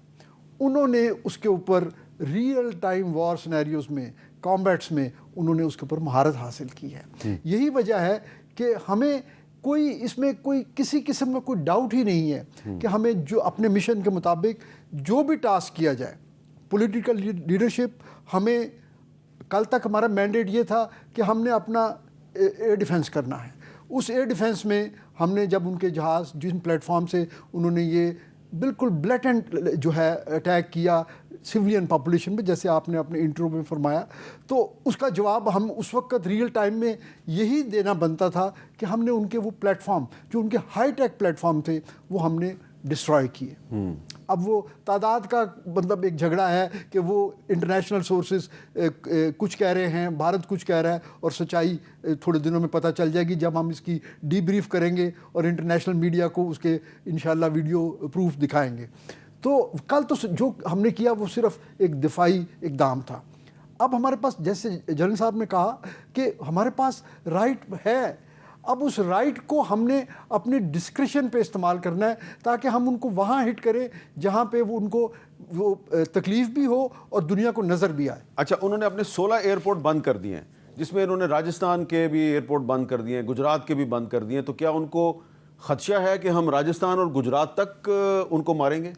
انہوں نے اس کے اوپر ریئل ٹائم وار سینیریوز میں, کامبیٹس میں انہوں نے اس کے اوپر مہارت حاصل کی ہے. یہی وجہ ہے کہ ہمیں کوئی اس میں کوئی کسی قسم کا کوئی ڈاؤٹ ہی نہیں ہے کہ ہمیں جو اپنے مشن کے مطابق جو بھی ٹاسک کیا جائے, پولیٹیکل لیڈرشپ, ہمیں کل تک ہمارا مینڈیٹ یہ تھا کہ ہم نے اپنا ایئر ڈیفنس کرنا ہے. اس ایئر ڈیفنس میں ہم نے جب ان کے جہاز جن پلیٹ فارم سے انہوں نے یہ بالکل بلیٹنٹ جو ہے اٹیک کیا سویلین پاپولیشن پہ, جیسے آپ نے اپنے انٹرو میں فرمایا, تو اس کا جواب ہم اس وقت ریئل ٹائم میں یہی دینا بنتا تھا کہ ہم نے ان کے وہ پلیٹ فارم جو ان کے ہائی ٹیک پلیٹ فارم تھے وہ ہم نے ڈسٹرائے کیے. اب وہ تعداد کا مطلب ایک جھگڑا ہے کہ وہ انٹرنیشنل سورسز کچھ کہہ رہے ہیں, بھارت کچھ کہہ رہا ہے, اور سچائی تھوڑے دنوں میں پتہ چل جائے گی جب ہم اس کی ڈی بریف کریں گے اور انٹرنیشنل میڈیا کو اس کے انشاءاللہ ویڈیو پروف دکھائیں گے. تو کل تو جو ہم نے کیا وہ صرف ایک دفاعی اقدام تھا. اب ہمارے پاس, جیسے جنرل صاحب نے کہا کہ ہمارے پاس رائٹ ہے, اب اس رائٹ کو ہم نے اپنے ڈسکریشن پہ استعمال کرنا ہے تاکہ ہم ان کو وہاں ہٹ کریں جہاں پہ وہ ان کو وہ تکلیف بھی ہو اور دنیا کو نظر بھی آئے. اچھا, انہوں نے اپنے 16 ایئرپورٹ بند کر دیے ہیں, جس میں انہوں نے راجستھان کے بھی ایئرپورٹ بند کر دیے ہیں, گجرات کے بھی بند کر دیے ہیں, تو کیا ان کو خدشہ ہے کہ ہم راجستھان اور گجرات تک ان کو ماریں گے؟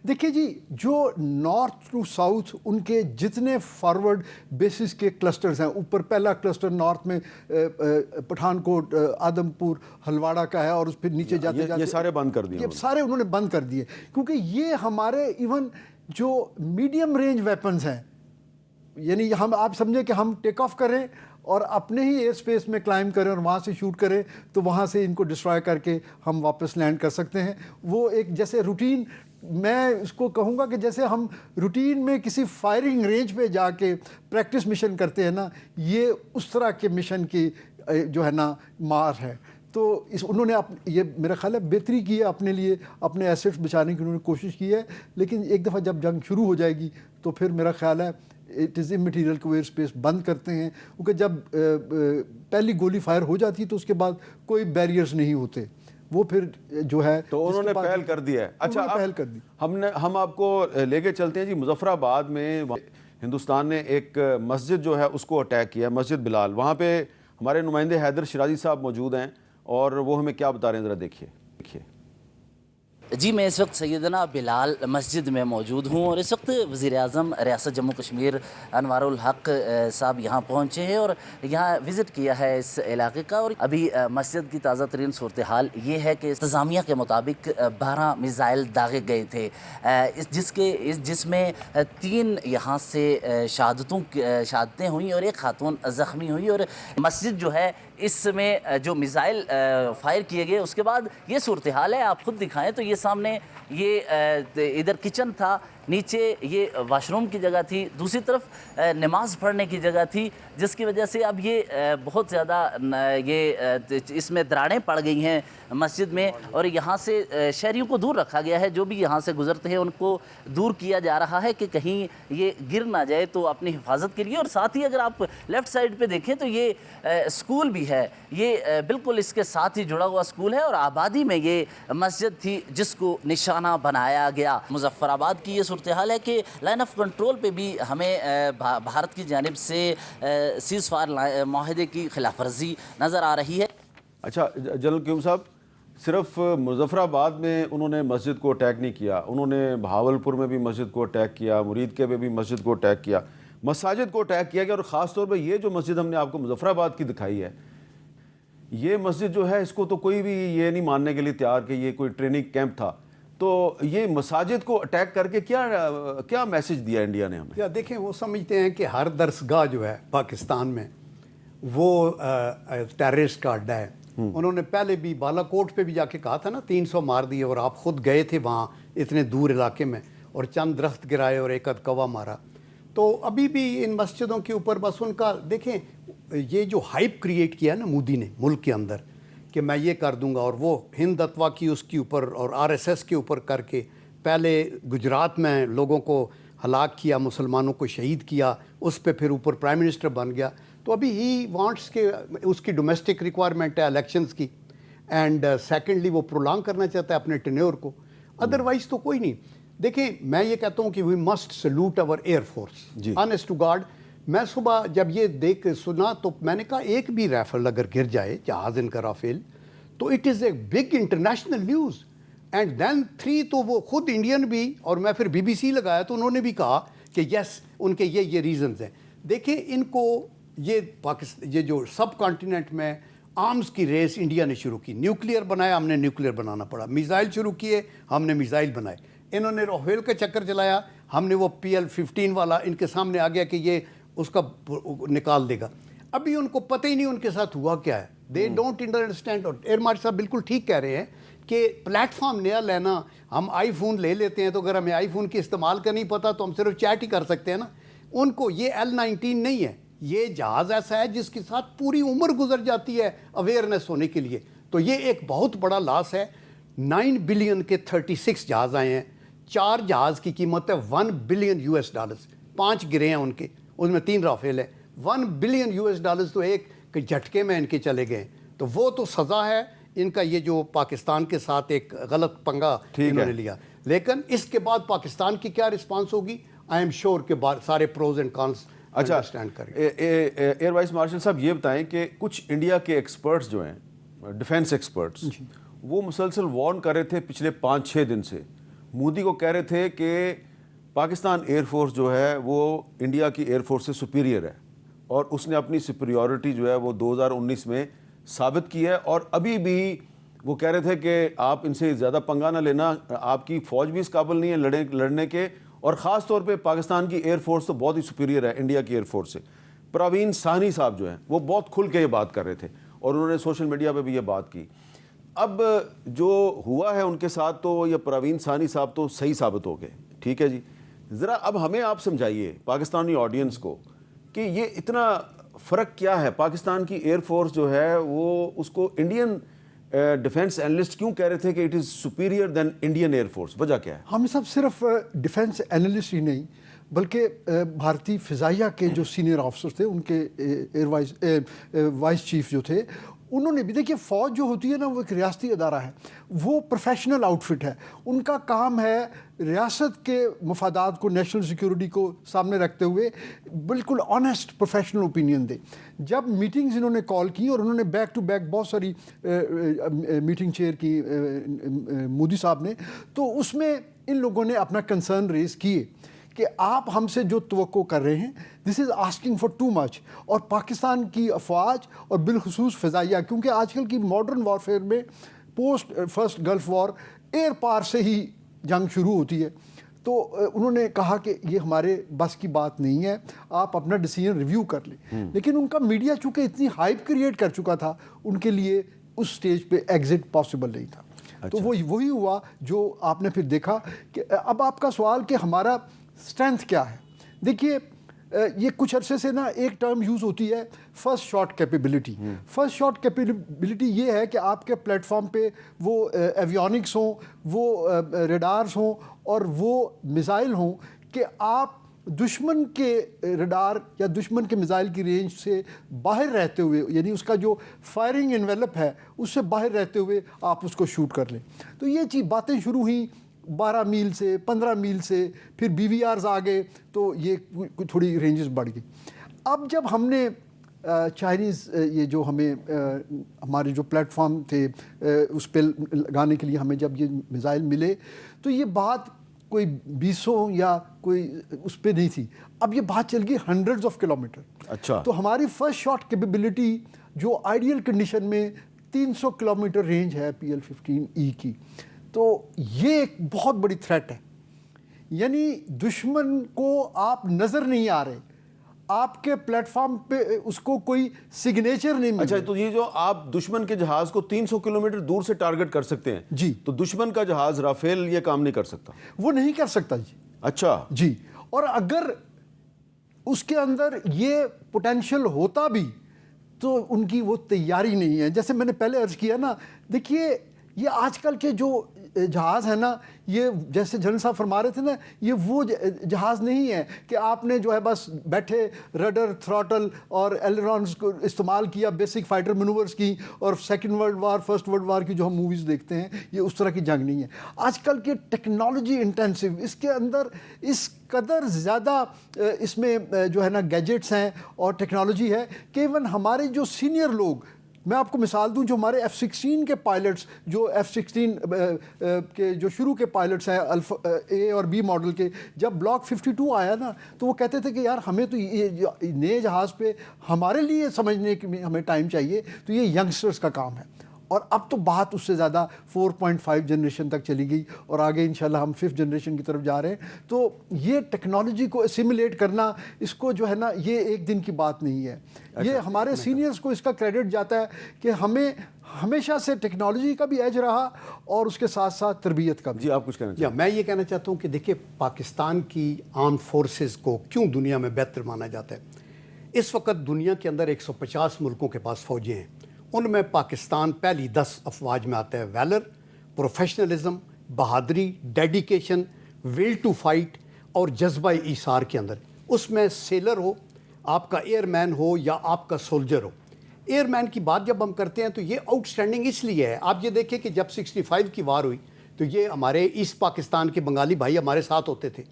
دیکھیے جی، جو نارتھ ٹو ساؤتھ ان کے جتنے فارورڈ بیسز کے کلسٹرز ہیں، اوپر پہلا کلسٹر نارتھ میں پٹھان کوٹ، آدم پور، ہلواڑہ کا ہے، اور اس پھر نیچے جاتے یہ سارے بند کر دیے، یہ سارے انہوں نے بند کر دیے، کیونکہ یہ ہمارے ایون جو میڈیم رینج ویپنز ہیں، یعنی ہم آپ سمجھیں کہ ہم ٹیک آف کریں اور اپنے ہی ایئر اسپیس میں کلائم کریں اور وہاں سے شوٹ کریں تو وہاں سے ان کو ڈسٹرائے کر کے ہم واپس لینڈ کر سکتے ہیں. وہ ایک جیسے روٹین، میں اس کو کہوں گا کہ جیسے ہم روٹین میں کسی فائرنگ رینج پہ جا کے پریکٹس مشن کرتے ہیں نا، یہ اس طرح کے مشن کی جو ہے نا مار ہے. تو انہوں نے یہ میرا خیال ہے بہتری کی ہے اپنے لیے، اپنے ایسٹس بچانے کی انہوں نے کوشش کی ہے، لیکن ایک دفعہ جب جنگ شروع ہو جائے گی تو پھر میرا خیال ہے اٹ از امٹیریل کو ایئر اسپیس بند کرتے ہیں، کیونکہ جب پہلی گولی فائر ہو جاتی تو اس کے بعد کوئی بیریئرز نہیں ہوتے، وہ پھر جو ہے تو انہوں نے پہل کر دیا ہے. اچھا، پہل کر دی. ہم آپ کو لے کے چلتے ہیں جی مظفر آباد میں. ہندوستان نے ایک مسجد جو ہے اس کو اٹیک کیا، مسجد بلال. وہاں پہ ہمارے نمائندے حیدر شیرازی صاحب موجود ہیں اور وہ ہمیں کیا بتا رہے ہیں، ذرا دیکھیے. جی، میں اس وقت سیدنا بلال مسجد میں موجود ہوں اور اس وقت وزیر اعظم ریاست جموں کشمیر انوار الحق صاحب یہاں پہنچے ہیں اور یہاں وزٹ کیا ہے اس علاقے کا. اور ابھی مسجد کی تازہ ترین صورتحال یہ ہے کہ انتظامیہ کے مطابق 12 میزائل داغے گئے تھے، جس میں 3 یہاں سے شہادتیں ہوئیں اور 1 خاتون زخمی ہوئی. اور مسجد جو ہے اس میں جو میزائل فائر کیے گئے اس کے بعد یہ صورتحال ہے. آپ خود دکھائیں تو یہ سامنے یہ ادھر کچن تھا، نیچے یہ واش روم کی جگہ تھی، دوسری طرف نماز پڑھنے کی جگہ تھی، جس کی وجہ سے اب یہ بہت زیادہ یہ اس میں دراڑیں پڑ گئی ہیں مسجد میں. اور یہاں سے شہریوں کو دور رکھا گیا ہے، جو بھی یہاں سے گزرتے ہیں ان کو دور کیا جا رہا ہے کہ کہیں یہ گر نہ جائے، تو اپنی حفاظت کے لیے. اور ساتھ ہی اگر آپ لیفٹ سائڈ پہ دیکھیں تو یہ اسکول بھی ہے، یہ بالکل اس کے ساتھ ہی جڑا ہوا اسکول ہے اور آبادی میں یہ مسجد تھی جس کو نشانہ بنایا گیا. مظفر آباد کی یہ صورتحال ہے کہ لائن آف کنٹرول پہ بھی ہمیں بھارت کی جانب سے سیز فائر معاہدے کی خلاف ورزی نظر آ رہی ہے. اچھا جنرل قیوم صاحب، صرف مظفر آباد میں انہوں نے مسجد کو اٹیک نہیں کیا، انہوں نے بہاولپور میں بھی مسجد کو اٹیک کیا، مرید کے میں بھی مسجد کو اٹیک کیا، مساجد کو اٹیک کیا گیا. اور خاص طور پہ یہ جو مسجد ہم نے آپ کو مظفر آباد کی دکھائی ہے، یہ مسجد جو ہے اس کو تو کوئی بھی یہ نہیں ماننے کے لیے تیار کہ یہ کوئی ٹریننگ کیمپ تھا. تو یہ مساجد کو اٹیک کر کے کیا میسج دیا انڈیا نے ہمیں؟ دیکھیں، وہ سمجھتے ہیں کہ ہر درسگاہ جو ہے پاکستان میں وہ ٹیررسٹ کا اڈا ہے. انہوں نے پہلے بھی بالا کوٹ پہ بھی جا کے کہا تھا نا 300 مار دیے، اور آپ خود گئے تھے وہاں اتنے دور علاقے میں اور چند درخت گرائے اور 1 کوا مارا. تو ابھی بھی ان مسجدوں کے اوپر بس ان کا دیکھیں یہ جو ہائپ کریٹ کیا نا مودی نے ملک کے اندر کہ میں یہ کر دوں گا، اور وہ ہند اتوا کی اس کے اوپر اور RSS کے اوپر کر کے پہلے گجرات میں لوگوں کو ہلاک کیا، مسلمانوں کو شہید کیا، اس پہ پھر اوپر پرائم منسٹر بن گیا. تو ابھی ہی وانٹس کہ اس کی ڈومیسٹک ریکوائرمنٹ ہے الیکشنز کی، اینڈ سیکنڈلی وہ پرولانگ کرنا چاہتا ہے اپنے ٹینیور کو، ادروائز تو کوئی نہیں. دیکھیں، میں یہ کہتا ہوں کہ وی مسٹ سلوٹ اور air force, honest to God. میں صبح جب یہ دیکھ سنا تو میں نے کہا ایک بھی رائفل اگر گر جائے جہاز ان کا رافیل تو it is a big international news. And then 3 تو وہ خود انڈین بھی، اور میں پھر BBC لگایا تو انہوں نے بھی کہا کہ یس ان کے یہ ریزنز ہیں. دیکھیں ان کو یہ جو سب کانٹیننٹ میں آرمز کی ریس انڈیا نے شروع کی، نیوکلیئر بنایا، ہم نے نیوکلیئر بنانا پڑا، میزائل شروع کیے، ہم نے میزائل بنائے. انہوں نے رافیل کا چکر چلایا، ہم نے وہ PL-15 والا ان کے سامنے آ گیا کہ یہ اس کا نکال دے گا. ابھی ان کو پتہ ہی نہیں ان کے ساتھ ہوا کیا ہے. They don't understand. اور ایئر مارشل صاحب بالکل ٹھیک کہہ رہے ہیں کہ پلیٹ فارم نیا لینا، ہم آئی فون لے لیتے ہیں تو اگر ہمیں آئی فون کے استعمال کا نہیں پتہ تو ہم صرف چیٹ ہی کر سکتے ہیں نا. ان کو یہ L-19 نہیں ہے، یہ جہاز ایسا ہے جس کے ساتھ پوری عمر گزر جاتی ہے اویئرنیس ہونے کے لیے. تو یہ ایک بہت بڑا لاس ہے. 9 بلین کے 36 جہاز آئے ہیں، 4 جہاز کی قیمت ہے $1 بلین US. 5 گرے ہیں ان کے، اس میں 3 رافیل ہیں. $1 بلین US تو ایک جھٹکے میں ان کے چلے گئے. تو وہ تو سزا ہے ان کا، یہ جو پاکستان کے ساتھ ایک غلط پنگا انہوں نے لیا. لیکن اس کے بعد پاکستان کی کیا رسپانس ہوگی، آئی ایم شیور کہ سارے پروز اینڈ کانس انڈرسٹینڈ کریں. ایئر وائس مارشل صاحب یہ بتائیں کہ کچھ انڈیا کے ایکسپرٹس جو ہیں ڈیفینس ایکسپرٹس، وہ مسلسل وارن کر رہے تھے پچھلے 5-6 دن سے. مودی کو کہہ رہے تھے کہ پاکستان ایئر فورس جو ہے وہ انڈیا کی ایئر فورس سے سپیریئر ہے, اور اس نے اپنی سپیریورٹی جو ہے وہ 2019 میں ثابت کی ہے. اور ابھی بھی وہ کہہ رہے تھے کہ آپ ان سے زیادہ پنگا نہ لینا, آپ کی فوج بھی اس قابل نہیں ہے لڑنے کے, اور خاص طور پہ پاکستان کی ایئر فورس تو بہت ہی سپیریئر ہے انڈیا کی ایئر فورس سے. پروین ثانی صاحب جو ہیں وہ بہت کھل کے یہ بات کر رہے تھے, اور انہوں نے سوشل میڈیا پہ بھی یہ بات کی. اب جو ہوا ہے ان کے ساتھ, تو یہ پروین ثانی صاحب تو صحیح ثابت ہو گئے, ٹھیک ہے جی. ذرا اب ہمیں آپ سمجھائیے پاکستانی آڈینس کو کہ یہ اتنا فرق کیا ہے. پاکستان کی ایئر فورس جو ہے وہ اس کو انڈین ڈیفنس اینالسٹ کیوں کہہ رہے تھے کہ it is superior than Indian air force, وجہ کیا ہے؟ ہم سب صرف ڈیفنس اینالسٹ ہی نہیں بلکہ بھارتی فضائیہ کے جو سینئر آفیسر تھے, ان کے ایئر وائس چیف جو تھے, انہوں نے بھی, دیکھیے فوج جو ہوتی ہے نا وہ ایک ریاستی ادارہ ہے, وہ پروفیشنل آؤٹ فٹ ہے. ان کا کام ہے ریاست کے مفادات کو, نیشنل سیکیورٹی کو سامنے رکھتے ہوئے بالکل آنیسٹ پروفیشنل اوپینین دے. جب میٹنگز انہوں نے کال کی, اور انہوں نے بیک ٹو بیک بہت ساری میٹنگ چیئر کی مودی صاحب نے, تو اس میں ان لوگوں نے اپنا کنسرن ریز کیے کہ آپ ہم سے جو توقع کر رہے ہیں this is asking for too much. اور پاکستان کی افواج اور بالخصوص فضائیہ, کیونکہ آج کل کی ماڈرن وارفیئر میں post first Gulf war year پار سے ہی جنگ شروع ہوتی ہے, تو انہوں نے کہا کہ یہ ہمارے بس کی بات نہیں ہے, آپ اپنا ڈیسیژن ریویو کر لیں. لیکن ان کا میڈیا چونکہ اتنی ہائپ کریٹ کر چکا تھا, ان کے لیے اس سٹیج پہ ایگزٹ پاسبل نہیں تھا. تو وہی ہوا جو آپ نے پھر دیکھا. کہ اب آپ کا سوال کہ ہمارا اسٹرینتھ کیا ہے, دیکھیے یہ کچھ عرصے سے نا ایک ٹرم یوز ہوتی ہے first shot capability. First shot capability یہ ہے کہ آپ کے پلیٹ فارم پہ وہ ایویونکس ہوں, وہ ریڈارز ہوں, اور وہ میزائل ہوں کہ آپ دشمن کے ریڈار یا دشمن کے میزائل کی رینج سے باہر رہتے ہوئے, یعنی اس کا جو فائرنگ انویلپ ہے اس سے باہر رہتے ہوئے آپ اس کو شوٹ کر لیں. تو یہ باتیں شروع ہوئیں 12 میل سے, 15 میل سے, پھر BVRs آ گئے, تو یہ تھوڑی رینجز بڑھ گئی. اب جب ہم نے چائنیز یہ جو ہمیں ہمارے جو پلیٹ فارم تھے اس پہ لگانے کے لیے ہمیں جب یہ میزائل ملے, تو یہ بات کوئی 200 یا کوئی اس پہ نہیں تھی. اب یہ بات چل گئی ہنڈریڈز آف کلومیٹر. اچھا, تو ہماری فرسٹ شاٹ کیپیبلٹی جو آئیڈیل کنڈیشن میں 300 کلومیٹر رینج ہے PL-15E کی, تو یہ ایک بہت بڑی تھریٹ ہے. یعنی دشمن کو آپ نظر نہیں آ رہے, آپ کے پلیٹ فارم پہ اس کو کوئی سگنیچر نہیں مل. اچھا, تو یہ جو آپ دشمن کے جہاز کو 300 کلومیٹر دور سے ٹارگٹ کر سکتے ہیں جی, تو دشمن کا جہاز رافیل یہ کام نہیں کر سکتا؟ وہ نہیں کر سکتا جی. اچھا جی, اور اگر اس کے اندر یہ پوٹینشیل ہوتا بھی تو ان کی وہ تیاری نہیں ہے. جیسے میں نے پہلے عرض کیا نا, دیکھیے یہ آج کل کے جو جہاز ہے نا, یہ جیسے جنرل صاحب فرما رہے تھے نا, یہ وہ جہاز نہیں ہے کہ آپ نے جو ہے بس بیٹھے رڈر تھراٹل اور ایلرونز کو استعمال کیا, بیسک فائٹر مینوورز کی, اور second world war first world war کی جو ہم موویز دیکھتے ہیں, یہ اس طرح کی جنگ نہیں ہے. آج کل کے ٹیکنالوجی انٹینسو, اس کے اندر اس قدر زیادہ اس میں جو ہے نا گیجٹس ہیں اور ٹیکنالوجی ہے کہ ایون ہمارے جو سینئر لوگ, میں آپ کو مثال دوں, جو ہمارے F-16 کے پائلٹس, جو F-16 کے جو شروع کے پائلٹس ہیں A اور B ماڈل کے, جب بلاک 52 آیا نا تو وہ کہتے تھے کہ یار ہمیں تو یہ نئے جہاز پہ ہمارے لیے سمجھنے کے ہمیں ٹائم چاہیے, تو یہ ینگسٹرز کا کام ہے. اور اب تو بات اس سے زیادہ 4.5 جنریشن تک چلی گئی, اور آگے انشاءاللہ ہم 5th جنریشن کی طرف جا رہے ہیں. تو یہ ٹیکنالوجی کو اسیمولیٹ کرنا, اس کو جو ہے نا یہ ایک دن کی بات نہیں ہے. یہ ہمارے سینئرز کو اس کا کریڈٹ جاتا ہے کہ ہمیں ہمیشہ سے ٹیکنالوجی کا بھی ایج رہا اور اس کے ساتھ ساتھ تربیت کا بھی. جی, آپ کچھ کہنا چاہتے ہیں؟ میں یہ کہنا چاہتا ہوں کہ دیکھیے پاکستان کی آرم فورسز کو کیوں دنیا میں بہتر مانا جاتا ہے. اس وقت دنیا کے اندر 150 ملکوں کے پاس فوجیں ہیں, ان میں پاکستان پہلی 10 افواج میں آتا ہے. ویلر, پروفیشنلزم, بہادری, ڈیڈیکیشن, ول ٹو فائٹ اور جذبہ ایثار کے اندر. اس میں سیلر ہو, آپ کا ایئر مین ہو یا آپ کا سولجر ہو. ایئر مین کی بات جب ہم کرتے ہیں تو یہ آؤٹ اسٹینڈنگ اس لیے ہے, آپ یہ دیکھیں کہ جب 65 کی وار ہوئی تو یہ ہمارے ایسٹ پاکستان کے بنگالی بھائی ہمارے ساتھ ہوتے تھے.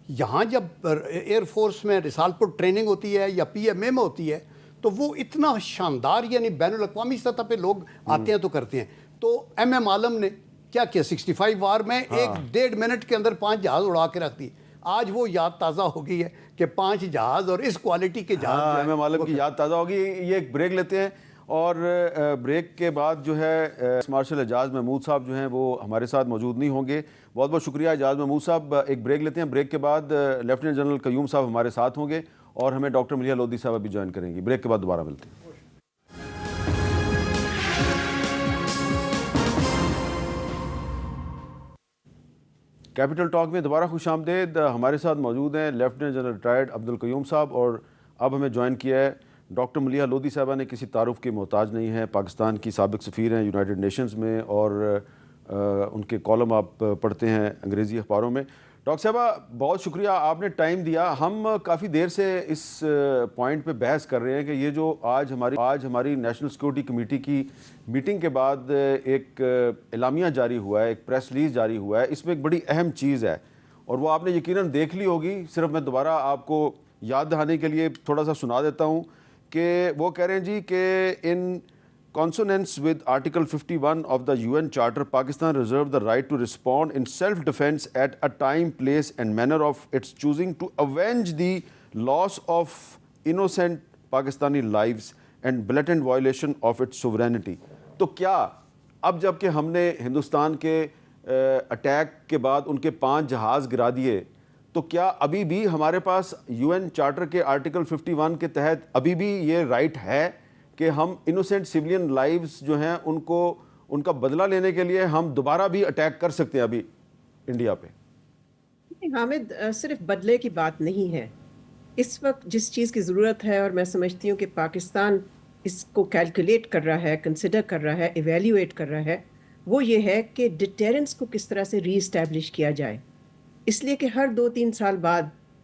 یہاں جب ایئر فورس میں رسال پور ٹریننگ ہوتی ہے یا PMA میں ہوتی ہے تو وہ اتنا شاندار, یعنی بین الاقوامی سطح پہ لوگ آتے ہیں تو کرتے ہیں. تو ایم ایم عالم نے کیا کیا 65 وار میں 1.5 منٹ کے اندر 5 جہاز اڑا کے رکھ دی. آج وہ یاد تازہ ہو گئی ہے کہ 5 جہاز اور اس کوالٹی کے جہاز ایم ایم عالم کی یاد تازہ ہوگی. یہ ایک بریک لیتے ہیں اور بریک کے بعد جو ہے مارشل اعجاز محمود صاحب جو ہیں وہ ہمارے ساتھ موجود نہیں ہوں گے. بہت بہت شکریہ اعجاز محمود صاحب. ایک بریک لیتے ہیں, بریک کے بعد لیفٹیننٹ جنرل قیوم صاحب ہمارے ساتھ ہوں گے اور ہمیں ڈاکٹر ملیحہ لودھی صاحب بھی جوائن کریں گی. بریک کے بعد دوبارہ ملتے ہیں. کیپٹل ٹاک میں دوبارہ خوش آمدید. ہمارے ساتھ موجود ہیں لیفٹیننٹ جنرل ریٹائرڈ عبدالقیوم صاحب اور اب ہمیں جوائن کیا ہے ڈاکٹر ملیحہ لودھی صاحبہ نے. کسی تعارف کی محتاج نہیں ہے, پاکستان کی سابق سفیر ہیں یونائٹڈ نیشنز میں اور ان کے کالم آپ پڑھتے ہیں انگریزی اخباروں میں. ڈاکٹر صاحبہ بہت شکریہ, آپ نے ٹائم دیا. ہم کافی دیر سے اس پوائنٹ پہ بحث کر رہے ہیں کہ یہ جو آج ہماری نیشنل سیکورٹی کمیٹی کی میٹنگ کے بعد ایک اعلامیہ جاری ہوا ہے, ایک پریس ریلیز جاری ہوا ہے, اس میں ایک بڑی اہم چیز ہے اور وہ آپ نے یقیناً دیکھ لی ہوگی. صرف میں دوبارہ آپ کو یاد دہانے کے لیے تھوڑا سا سنا دیتا ہوں کہ وہ کہہ رہے ہیں جی کہ ان consonance with Article 51 of the UN Charter, Pakistan reserves the right to respond in self-defense at a time, place and manner of its choosing to avenge the loss of innocent Pakistani lives and blatant violation of its sovereignty. تو کیا اب جب کہ ہم نے ہندوستان کے attack کے بعد ان کے 5 جہاز گرا دیے, تو کیا ابھی بھی ہمارے پاس UN چارٹر کے آرٹیکل 51 کے تحت ابھی بھی یہ رائٹ ہے کہ ہم انوسینٹ سویلین لائیوز جو ہیں ان کا بدلہ لینے کے لیے ہم دوبارہ بھی اٹیک کر سکتے ہیں ابھی انڈیا پہ؟ حامد, صرف بدلے کی بات نہیں ہے. اس وقت جس چیز کی ضرورت ہے اور میں سمجھتی ہوں کہ پاکستان اس کو کیلکولیٹ کر رہا ہے, کنسیڈر کر رہا ہے, ایویلیویٹ کر رہا ہے, وہ یہ ہے کہ ڈیٹیرنس کو کس طرح سے ری اسٹیبلش کیا جائے. اس لیے کہ ہر 2-3 سال بعد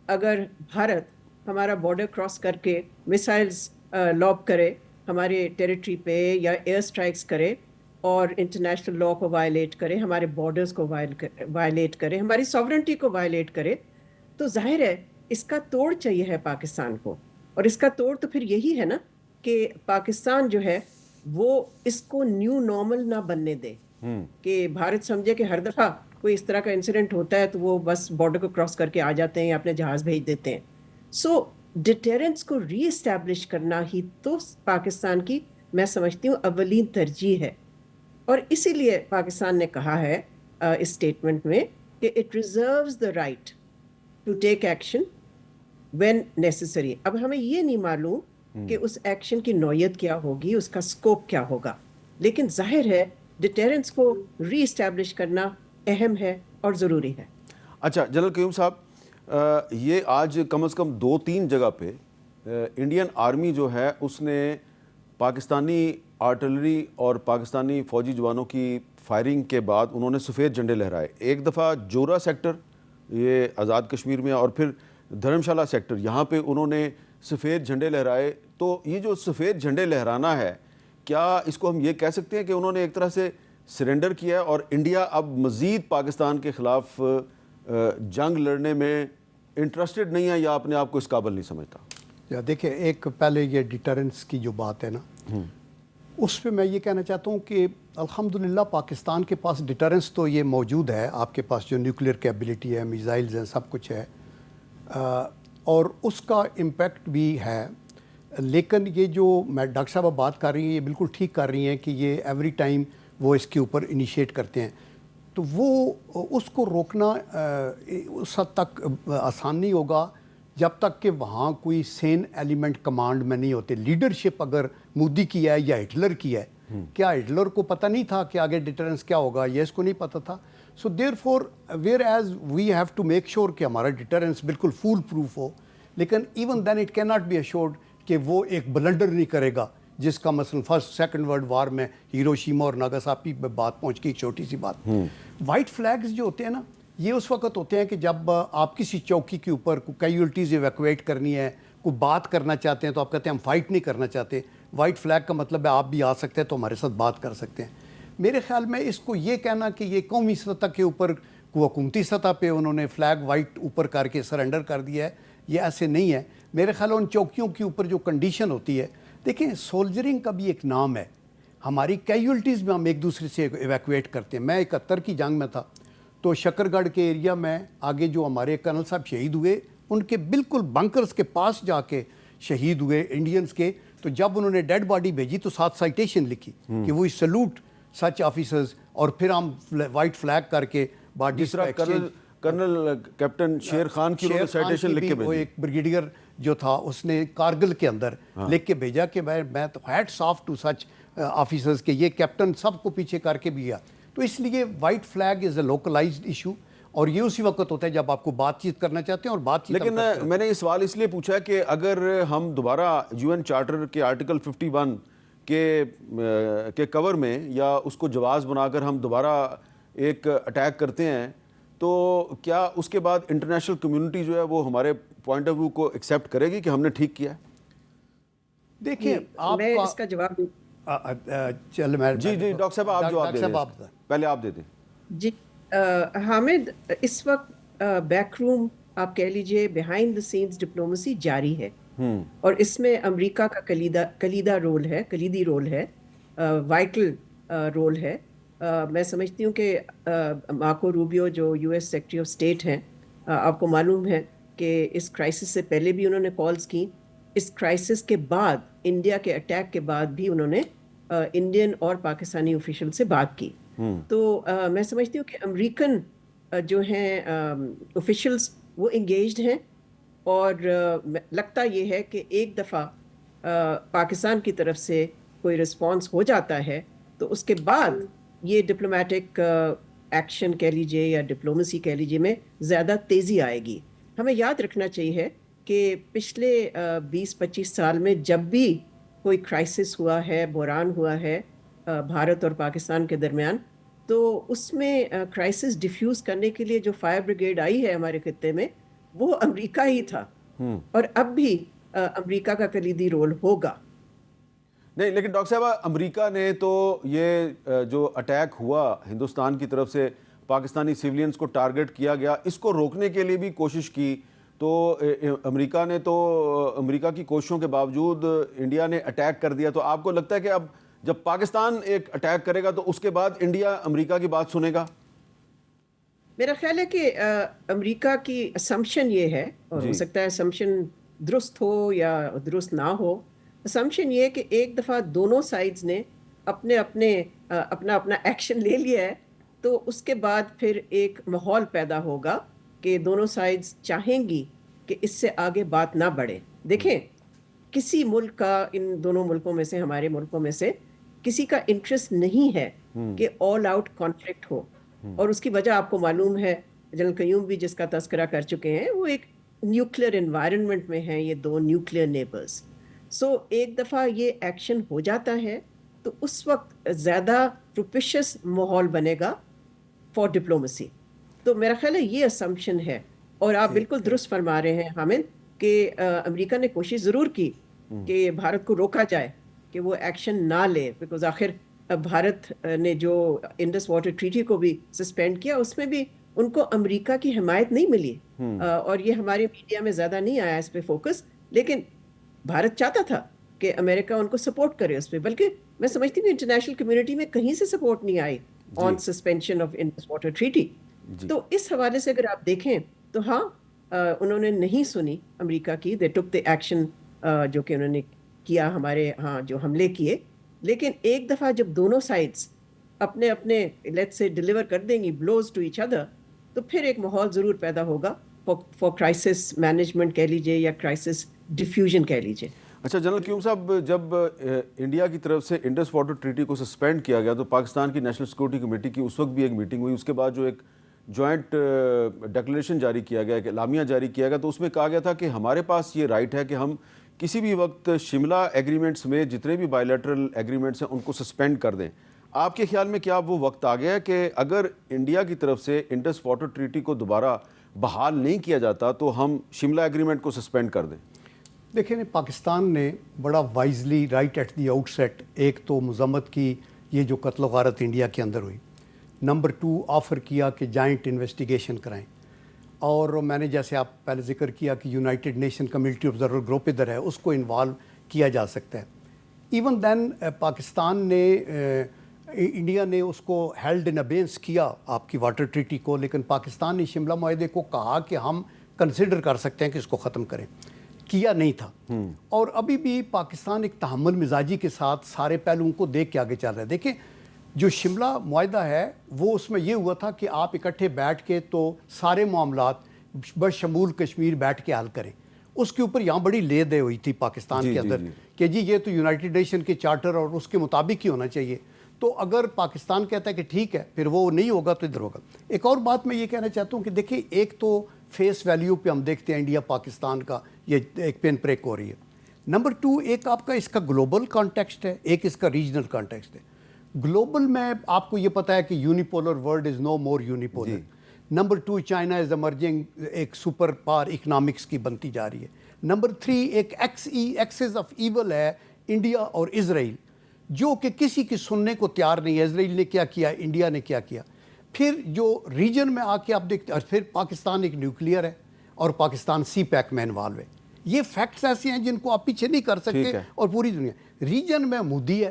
اگر بھارت ہمارا بارڈر کراس کر کے میسائلز لاب کرے ہمارے ٹیریٹری پہ یا ایئر سٹرائکس کرے اور انٹرنیشنل لا کو وائلیٹ کرے, ہمارے بارڈرز کو وائلیٹ کرے, ہماری ساورنٹی کو وائلیٹ کرے, تو ظاہر ہے اس کا توڑ چاہیے ہے پاکستان کو. اور اس کا توڑ تو پھر یہی ہے نا کہ پاکستان جو ہے وہ اس کو نیو نارمل نہ بننے دے کہ بھارت سمجھے کہ ہر دفعہ کوئی اس طرح کا انسیڈنٹ ہوتا ہے تو وہ بس بارڈر کو کراس کر کے آ جاتے ہیں یا اپنے جہاز بھیج دیتے ہیں. سو ڈیٹیرنس کو ری اسٹیبلش کرنا ہی تو پاکستان کی میں سمجھتی ہوں اولین ترجیح ہے. اور اسی لیے پاکستان نے کہا ہے اس اسٹیٹمنٹ میں کہ it reserves the right to take action when necessary. اب ہمیں یہ نہیں معلوم کہ اس ایکشن کی نوعیت کیا ہوگی, اس کا اسکوپ کیا ہوگا, لیکن ظاہر ہے ڈیٹیرنس کو ری اسٹیبلش کرنا اہم ہے اور ضروری ہے. اچھا جنرل قیوم صاحب, یہ آج کم از کم 2-3 جگہ پہ انڈین آرمی جو ہے اس نے پاکستانی آرٹلری اور پاکستانی فوجی جوانوں کی فائرنگ کے بعد انہوں نے سفید جھنڈے لہرائے. ایک دفعہ جورا سیکٹر یہ آزاد کشمیر میں اور پھر دھرم شالہ سیکٹر, یہاں پہ انہوں نے سفید جھنڈے لہرائے. تو یہ جو سفید جھنڈے لہرانا ہے, کیا اس کو ہم یہ کہہ سکتے ہیں کہ انہوں نے ایک طرح سے سرنڈر کیا ہے اور انڈیا اب مزید پاکستان کے خلاف جنگ لڑنے میں انٹرسٹڈ نہیں ہے یا اپنے آپ کو اس قابل نہیں سمجھتا؟ یا دیکھیں, ایک پہلے یہ ڈیٹرنس کی جو بات ہے نا, اس پہ میں یہ کہنا چاہتا ہوں کہ الحمدللہ پاکستان کے پاس ڈیٹرنس تو یہ موجود ہے. آپ کے پاس جو نیوکلیئر کیپبلٹی ہے, میزائلز ہیں, سب کچھ ہے اور اس کا امپیکٹ بھی ہے. لیکن یہ جو میں ڈاکٹر صاحب بات کر رہی ہیں یہ بالکل ٹھیک کر رہی ہیں کہ یہ ایوری ٹائم وہ اس کے اوپر انیشیٹ کرتے ہیں, تو وہ اس کو روکنا اس حد تک آسان نہیں ہوگا جب تک کہ وہاں کوئی سین ایلیمنٹ کمانڈ میں نہیں ہوتے. لیڈرشپ اگر مودی کی ہے یا ہٹلر کی ہے, کیا ہٹلر کو پتہ نہیں تھا کہ آگے ڈیٹرنس کیا ہوگا؟ یہ اس کو نہیں پتہ تھا. So therefore whereas we have to make sure کہ ہمارا ڈیٹرنس بالکل فول پروف ہو, لیکن even then it can not be assured کہ وہ ایک بلنڈر نہیں کرے گا جس کا مثلا فرسٹ سیکنڈ ورلڈ وار میں ہیروشیما اور ناگاساکی پہ بات پہنچ گئی. چھوٹی سی بات, وائٹ فلیگز جو ہوتے ہیں نا, یہ اس وقت ہوتے ہیں کہ جب آپ کسی چوکی کے اوپر کوئی کیجولٹیز ایویکویٹ کرنی ہے, کوئی بات کرنا چاہتے ہیں, تو آپ کہتے ہیں ہم فائٹ نہیں کرنا چاہتے. وائٹ فلیگ کا مطلب ہے آپ بھی آ سکتے ہیں تو ہمارے ساتھ بات کر سکتے ہیں. میرے خیال میں اس کو یہ کہنا کہ یہ قومی سطح کے اوپر حکومتی سطح پہ انہوں نے فلیگ وائٹ اوپر کر کے سرنڈر کر دیا ہے, یہ ایسے نہیں ہے. میرے خیال ان چوکیوں کے اوپر جو کنڈیشن ہوتی ہے, دیکھیں سولجرنگ کا بھی ایک نام ہے. ہماری کیجولٹیز میں ہم ایک دوسرے سے ایویکویٹ کرتے ہیں. میں 71 کی جنگ میں تھا تو شکر گڑھ کے ایریا میں آگے جو ہمارے کرنل صاحب شہید ہوئے ان کے بالکل بنکرز کے پاس جا کے شہید ہوئے انڈینز کے. تو جب انہوں نے ڈیڈ باڈی بھیجی تو ساتھ سائٹیشن لکھی کہ وی سلوٹ سچ آفیسرز, اور پھر ہم وائٹ فلیگ کر کے باڈیز کا کرنل کیپٹن شیر خان کی سائٹیشن لکھ کے وہ ایک بریگیڈیئر جو تھا اس نے کارگل کے اندر لکھ کے بھیجا کہ میں تو hats off to such officers کے یہ کیپٹن سب کو پیچھے کر کے بھی گیا. تو اس لیے white flag is a localised issue, اور یہ اسی وقت ہوتا ہے جب آپ کو بات چیت کرنا چاہتے ہیں اور بات چیت. لیکن میں نے یہ سوال اس لیے پوچھا کہ اگر ہم دوبارہ UN چارٹر کے آرٹیکل 51 کے کور میں یا اس کو جواز بنا کر ہم دوبارہ ایک اٹیک کرتے ہیں تو کیا اس کے بعد انٹرنیشنل کمیونٹی جو ہے وہ ہمارے پوائنٹ آف ویو کو ایکسیپٹ کرے گی کہ ہم نے ٹھیک کیا ہے؟ دیکھیں آپ میں اس کا جواب چل میں جی ڈاکٹر صاحب آپ جواب دے دیں, پہلے آپ دے دیں. جی حامد, اس وقت بیک روم آپ کہہ لیجئے بیہائنڈ دا سینز ڈپلومسی جاری ہے, اور اس میں امریکہ کا کلیدی رول ہے, وائٹل رول ہے. میں سمجھتی ہوں کہ مارکو روبیو جو US سیکرٹری آف اسٹیٹ ہیں, آپ کو معلوم ہے کہ اس کرائسس سے پہلے بھی انہوں نے کالز کی, اس کرائسس کے بعد انڈیا کے اٹیک کے بعد بھی انہوں نے انڈین اور پاکستانی اوفیشل سے بات کی. تو میں سمجھتی ہوں کہ امریکن جو ہیں اوفیشلز وہ انگیجڈ ہیں, اور لگتا یہ ہے کہ ایک دفعہ پاکستان کی طرف سے کوئی رسپانس ہو جاتا ہے تو اس کے بعد یہ ڈپلومیٹک ایکشن کہہ لیجئے یا ڈپلومسی کہہ لیجئے میں زیادہ تیزی آئے گی. ہمیں یاد رکھنا چاہیے کہ پچھلے 20-25 سال میں جب بھی کوئی کرائسس ہوا ہے, بحران ہوا ہے بھارت اور پاکستان کے درمیان, تو اس میں کرائسس ڈیفیوز کرنے کے لیے جو فائر بریگیڈ آئی ہے ہمارے خطے میں وہ امریکہ ہی تھا, اور اب بھی امریکہ کا کلیدی رول ہوگا. نہیں لیکن ڈاکٹر صاحبہ, امریکہ نے تو یہ جو اٹیک ہوا ہندوستان کی طرف سے پاکستانی سیولینز کو ٹارگٹ کیا گیا, اس کو روکنے کے لیے بھی کوشش کی, تو امریکہ نے تو امریکہ کی کوششوں کے باوجود انڈیا نے اٹیک کر دیا. تو آپ کو لگتا ہے کہ اب جب پاکستان ایک اٹیک کرے گا تو اس کے بعد انڈیا امریکہ کی بات سنے گا؟ میرا خیال ہے کہ امریکہ کی اسمپشن یہ ہے, اور ہو سکتا ہے اسمپشن درست ہو یا درست نہ ہو, اسمپشن یہ ہے کہ ایک دفعہ دونوں سائڈز نے اپنا ایکشن لے لیا ہے, تو اس کے بعد پھر ایک ماحول پیدا ہوگا کہ دونوں سائڈز چاہیں گی کہ اس سے آگے بات نہ بڑھے. دیکھیں, کسی ملک کا, ان دونوں ملکوں میں سے, ہمارے ملکوں میں سے کسی کا انٹرسٹ نہیں ہے کہ آل آؤٹ کانفلکٹ ہو, اور اس کی وجہ آپ کو معلوم ہے, جنرل قیوم بھی جس کا تذکرہ کر چکے ہیں, وہ ایک نیوکلیئر انوائرمنٹ میں ہیں یہ دو نیوکلیئر نیبرز. سو ایک دفعہ یہ ایکشن ہو جاتا ہے تو اس وقت زیادہ پروپیشس ماحول بنے گا فار ڈپلومسی. تو میرا خیال ہے یہ اسمپشن ہے, اور آپ بالکل درست فرما رہے ہیں حامد کہ امریکہ نے کوشش ضرور کی کہ بھارت کو روکا جائے کہ وہ ایکشن نہ لے, بیکاز آخر بھارت نے جو انڈس واٹر ٹریٹی کو بھی سسپینڈ کیا اس میں بھی ان کو امریکہ کی حمایت نہیں ملی, اور یہ ہمارے میڈیا میں زیادہ نہیں آیا اس پہ فوکس, لیکن بھارت چاہتا تھا کہ امریکہ ان کو سپورٹ کرے اس پہ, بلکہ میں سمجھتی ہوں انٹرنیشنل کمیونٹی میں کہیں سے سپورٹ نہیں آئی on suspension of Indus water treaty. تو اس حوالے سے اگر آپ دیکھیں تو ہاں انہوں نے نہیں سنی امریکہ کی, دے ٹک دی ایکشن جو کہ انہوں نے کیا ہمارے ہاں جو حملے کیے, لیکن ایک دفعہ جب دونوں سائڈس اپنے لیٹ سے ڈیلیور کر دیں گی بلوز ٹو ایچ ادر, تو پھر ایک ماحول ضرور پیدا ہوگا فار کرائسس مینجمنٹ کہہ لیجیے یا کرائسس ڈیفیوژن کہہ لیجیے. اچھا جنرل قیوم صاحب, جب انڈیا کی طرف سے انڈس واٹر ٹریٹی کو سسپینڈ کیا گیا تو پاکستان کی نیشنل سیکورٹی کمیٹی کی اس وقت بھی ایک میٹنگ ہوئی, اس کے بعد جو ایک جوائنٹ ڈکلیریشن جاری کیا گیا, ایک اعلامیہ جاری کیا گیا, تو اس میں کہا گیا تھا کہ ہمارے پاس یہ رائٹ ہے کہ ہم کسی بھی وقت شملہ ایگریمنٹس میں جتنے بھی بائیلیٹرل ایگریمنٹس ہیں ان کو سسپینڈ کر دیں. آپ کے خیال میں کیا وہ وقت آ گیا ہے کہ اگر انڈیا کی طرف سے انڈس واٹر ٹریٹی کو دوبارہ بحال نہیں کیا جاتا تو ہم شملہ ایگریمنٹ کو سسپینڈ کر دیں؟ دیکھیں پاکستان نے بڑا wisely right at the outset ایک تو مذمت کی یہ جو قتل و غارت انڈیا کے اندر ہوئی, نمبر 2 آفر کیا کہ جائنٹ انویسٹیگیشن کرائیں, اور میں نے جیسے آپ پہلے ذکر کیا کہ United nation community observer group ادھر ہے, اس کو انوالو کیا جا سکتا ہے. ایون دین پاکستان نے انڈیا نے اس کو ہیلڈ ان ابینس کیا آپ کی واٹر ٹریٹی کو, لیکن پاکستان نے شملہ معاہدے کو کہا کہ ہم کنسیڈر کر سکتے ہیں کہ اس کو ختم کریں, کیا نہیں تھا. اور ابھی بھی پاکستان ایک تحمل مزاجی کے ساتھ سارے پہلوؤں کو دیکھ کے آگے چل رہا ہے. دیکھیں جو شملہ معاہدہ ہے وہ اس میں یہ ہوا تھا کہ آپ اکٹھے بیٹھ کے تو سارے معاملات بشمول کشمیر بیٹھ کے حل کریں. اس کے اوپر یہاں بڑی لے دے ہوئی تھی پاکستان کے اندر کہ جی یہ تو یونائٹڈ نیشن کے چارٹر اور اس کے مطابق ہی ہونا چاہیے. تو اگر پاکستان کہتا ہے کہ ٹھیک ہے پھر وہ نہیں ہوگا تو ادھر ہوگا. ایک اور بات میں یہ کہنا چاہتا ہوں کہ دیکھیں ایک تو فیس ویلیو پہ ہم دیکھتے ہیں انڈیا پاکستان کا یہ ایک پین بریک ہو رہی ہے. نمبر 2 ایک آپ کا اس کا گلوبل کانٹیکسٹ ہے, ایک اس کا ریجنل کانٹیکسٹ ہے. گلوبل میں آپ کو یہ پتہ ہے کہ unipolar world is no more unipolar. Number 2 China is emerging ایک سپر پاور اکنامکس کی بنتی جا رہی ہے. نمبر 3 ایک ایکسز آف ایول ہے انڈیا اور اسرائیل جو کہ کسی کی سننے کو تیار نہیں ہے. اسرائیل نے کیا کیا, انڈیا نے کیا کیا. پھر جو ریجن میں آ کے آپ دیکھتے ہیں, اور پھر پاکستان ایک نیوکلیئر ہے اور پاکستان سی پیک میں انوالو ہے. یہ فیکٹس ایسے ہیں جن کو آپ پیچھے نہیں کر سکتے. اور پوری دنیا ریجن میں مودی ہے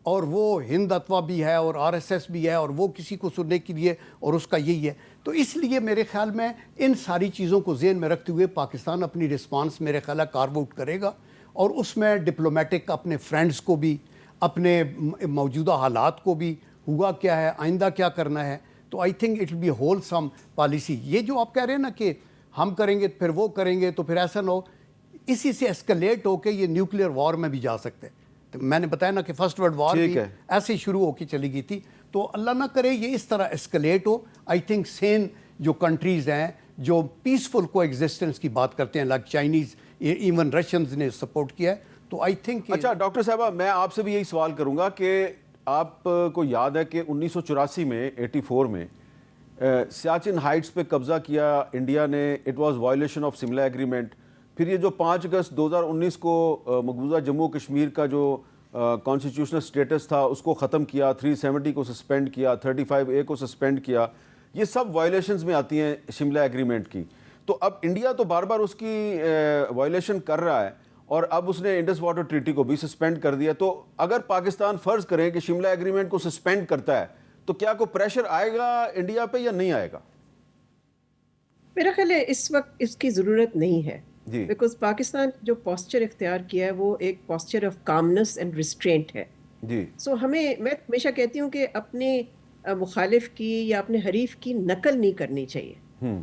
اور وہ ہند اتوا بھی ہے اور RSS بھی ہے اور وہ کسی کو سننے کے لیے اور اس کا یہی ہے. تو اس لیے میرے خیال میں ان ساری چیزوں کو ذہن میں رکھتے ہوئے پاکستان اپنی رسپانس میرے خیال ہے کارو آؤٹ کرے گا اور اس میں ڈپلومیٹک اپنے فرینڈز کو بھی, اپنے موجودہ حالات کو بھی, ہوا کیا ہے, آئندہ کیا کرنا ہے. تو I think it will be wholesome policy. یہ جو آپ کہہ رہے ہیں نا کہ ہم کریں گے پھر وہ کریں گے تو پھر ایسا نہ ہو, اسی سے اسکلیٹ ہو کے یہ نیوکلیئر وار میں بھی جا سکتے ہیں. تو میں نے بتایا نا کہ فرسٹ ورلڈ وار بھی ایسے شروع ہو کے چلی گئی تھی. تو اللہ نہ کرے یہ اس طرح اسکلیٹ ہو. آئی تھنک سین جو کنٹریز ہیں جو پیسفل کو ایگزسٹنس کی بات کرتے ہیں لائک چائنیز, ایون رشینز نے سپورٹ کیا ہے. تو آئی تھنک اچھا ڈاکٹر صاحبہ میں آپ سے بھی یہی سوال کروں گا کہ آپ کو یاد ہے کہ 1984 میں 84 میں سیاچن ہائٹس پہ قبضہ کیا انڈیا نے. It was violation of Simla agreement. پھر یہ جو 5 اگست 2019 کو مقبوضہ جموں کشمیر کا جو کانسٹیٹیوشنل سٹیٹس تھا اس کو ختم کیا, 370 کو سسپینڈ کیا, 35A کو سسپینڈ کیا. یہ سب وائلیشنز میں آتی ہیں شملہ ایگریمنٹ کی. تو اب انڈیا تو بار بار اس کی وائلیشن کر رہا ہے اور اب اس نے انڈس واٹر ٹریٹی کو بھی سسپینڈ کر دیا. تو اگر پاکستان فرض کریں کہ شملہ ایگریمنٹ کو سسپینڈ کرتا ہے تو کیا کوئی پریشر آئے گا انڈیا پہ یا نہیں آئے گا؟ میرا خیال ہے اس وقت اس کی ضرورت نہیں ہے بیکاز پاکستان جو پوسچر اختیار کیا ہے وہ ایک posture of calmness and restraint ہے. سو میں ہمیشہ کہتی ہوں کہ اپنے مخالف کی یا اپنے حریف کی نقل نہیں کرنی چاہیے.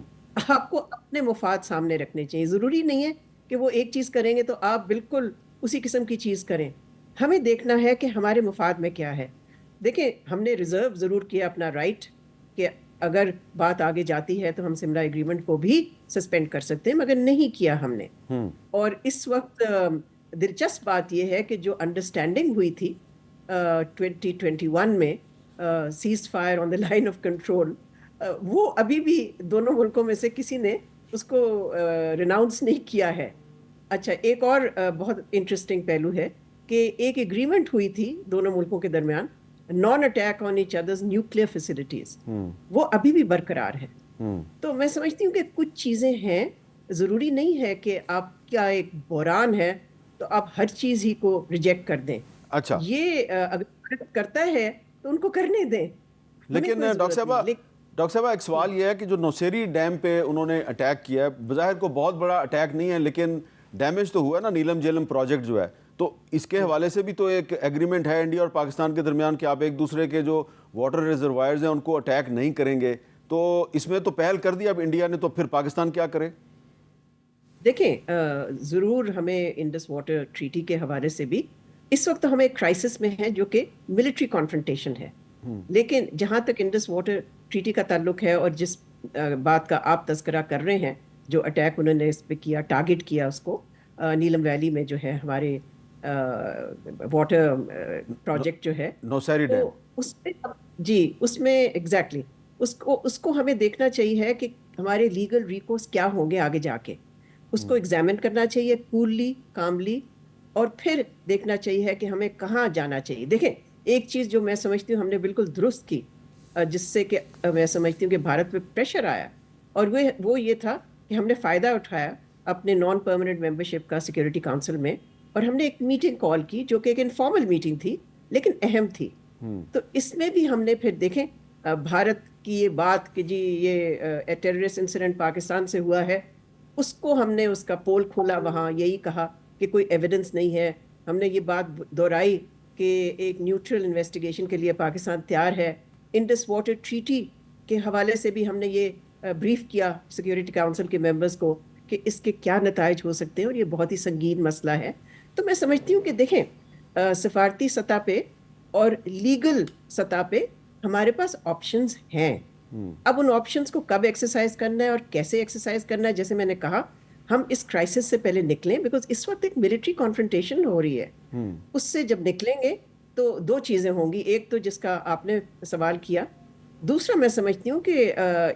آپ کو اپنے مفاد سامنے رکھنے چاہیے. ضروری نہیں ہے کہ وہ ایک چیز کریں گے تو آپ بالکل اسی قسم کی چیز کریں. ہمیں دیکھنا ہے کہ ہمارے مفاد میں کیا ہے. دیکھیں ہم نے ریزرو ضرور کیا اپنا رائٹ کہ اگر بات آگے جاتی ہے تو ہم سملہ ایگریمنٹ کو بھی سسپینڈ کر سکتے ہیں, مگر نہیں کیا ہم نے. اور اس وقت دلچسپ بات یہ ہے کہ جو انڈرسٹینڈنگ ہوئی تھی 2021 میں cease fire on the line of control, وہ ابھی بھی دونوں ملکوں میں سے کسی نے اس کو ریناؤنس نہیں کیا ہے. اچھا ایک اور بہت انٹرسٹنگ پہلو ہے کہ ایک ایگریمنٹ ہوئی تھی دونوں ملکوں کے درمیان, naan attack on each others nuclear facilities, وہ ابھی بھی برقرار ہے. تو میں سمجھتی ہوں کہ کچھ چیزیں ہیں, ضروری نہیں ہے کہ آپ کا ایک بحران ہے تو آپ ہر چیز ہی کو ریجیکٹ کر دیں. اچھا یہ اگر کرتا ہے تو ان کو کرنے دیں. لیکن ڈاکٹر صاحبہ ایک سوال یہ ہے کہ جو نوسیری ڈیم پہ انہوں نے اٹیک کیا ہے, بظاہر کو بہت بڑا اٹیک نہیں ہے لیکن ڈیمیج تو ہوا نا نیلم جیلم پروجیکٹ جو ہے, تو اس کے حوالے سے بھی تو ایک ایگریمنٹ ہے انڈیا اور پاکستان کے درمیان کہ آپ ایک دوسرے کے جو واٹر ریزروائرز ہیں ان کو اٹیک نہیں کریں گے. تو اس میں تو پہل کر دی اب انڈیا نے, تو پھر پاکستان کیا کرے؟ دیکھیں ضرور ہمیں انڈس واٹر ٹریٹی کے حوالے سے بھی اس وقت ہم ایک کرائسس میں ہیں جو کہ ملٹری کانفرنٹیشن ہے. لیکن جہاں تک انڈس واٹر ٹریٹی کا تعلق ہے اور جس بات کا آپ تذکرہ کر رہے ہیں, جو اٹیک انہوں نے اس پہ کیا, ٹارگٹ کیا اس کو نیلم ویلی میں جو ہے ہمارے واٹر پروجیکٹ جو ہے نوسیری ڈیم, اس میں جی اس میں ایگزیکٹلی اس کو ہمیں دیکھنا چاہیے کہ ہمارے لیگل ریکورس کیا ہوں گے آگے جا کے. اس کو ایگزامن کرنا چاہیے کوللی کاملی, اور پھر دیکھنا چاہیے کہ ہمیں کہاں جانا چاہیے. دیکھیں ایک چیز جو میں سمجھتی ہوں ہم نے بالکل درست کی, جس سے کہ میں سمجھتی ہوں کہ بھارت پہ پریشر آیا, اور وہ یہ تھا کہ ہم نے فائدہ اٹھایا اپنے نان پرماننٹ ممبرشپ کا سیکورٹی کونسل میں اور ہم نے ایک میٹنگ کال کی جو کہ ایک انفارمل میٹنگ تھی لیکن اہم تھی. تو اس میں بھی ہم نے پھر دیکھیں بھارت کی یہ بات کہ جی یہ ٹیررسٹ انسیڈنٹ پاکستان سے ہوا ہے, اس کو ہم نے اس کا پول کھولا, وہاں یہی کہا کہ کوئی ایویڈنس نہیں ہے. ہم نے یہ بات دہرائی کہ ایک نیوٹرل انویسٹیگیشن کے لیے پاکستان تیار ہے. انڈس واٹر ٹریٹی کے حوالے سے بھی ہم نے یہ بریف کیا سیکیورٹی کاؤنسل کے ممبرز کو کہ اس کے کیا نتائج ہو سکتے ہیں, اور یہ بہت ہی سنگین مسئلہ ہے. تو میں سمجھتی ہوں کہ دیکھیں سفارتی سطح پہ اور لیگل سطح پہ ہمارے پاس آپشنز ہیں. اب ان آپشنز کو کب ایکسرسائز کرنا ہے اور کیسے ایکسرسائز کرنا ہے, جیسے میں نے کہا ہم اس کرائسس سے پہلے نکلیں, بیکاز اس وقت ایک ملٹری کانفرنٹیشن ہو رہی ہے. اس سے جب نکلیں گے تو دو چیزیں ہوں گی, ایک تو جس کا آپ نے سوال کیا, دوسرا میں سمجھتی ہوں کہ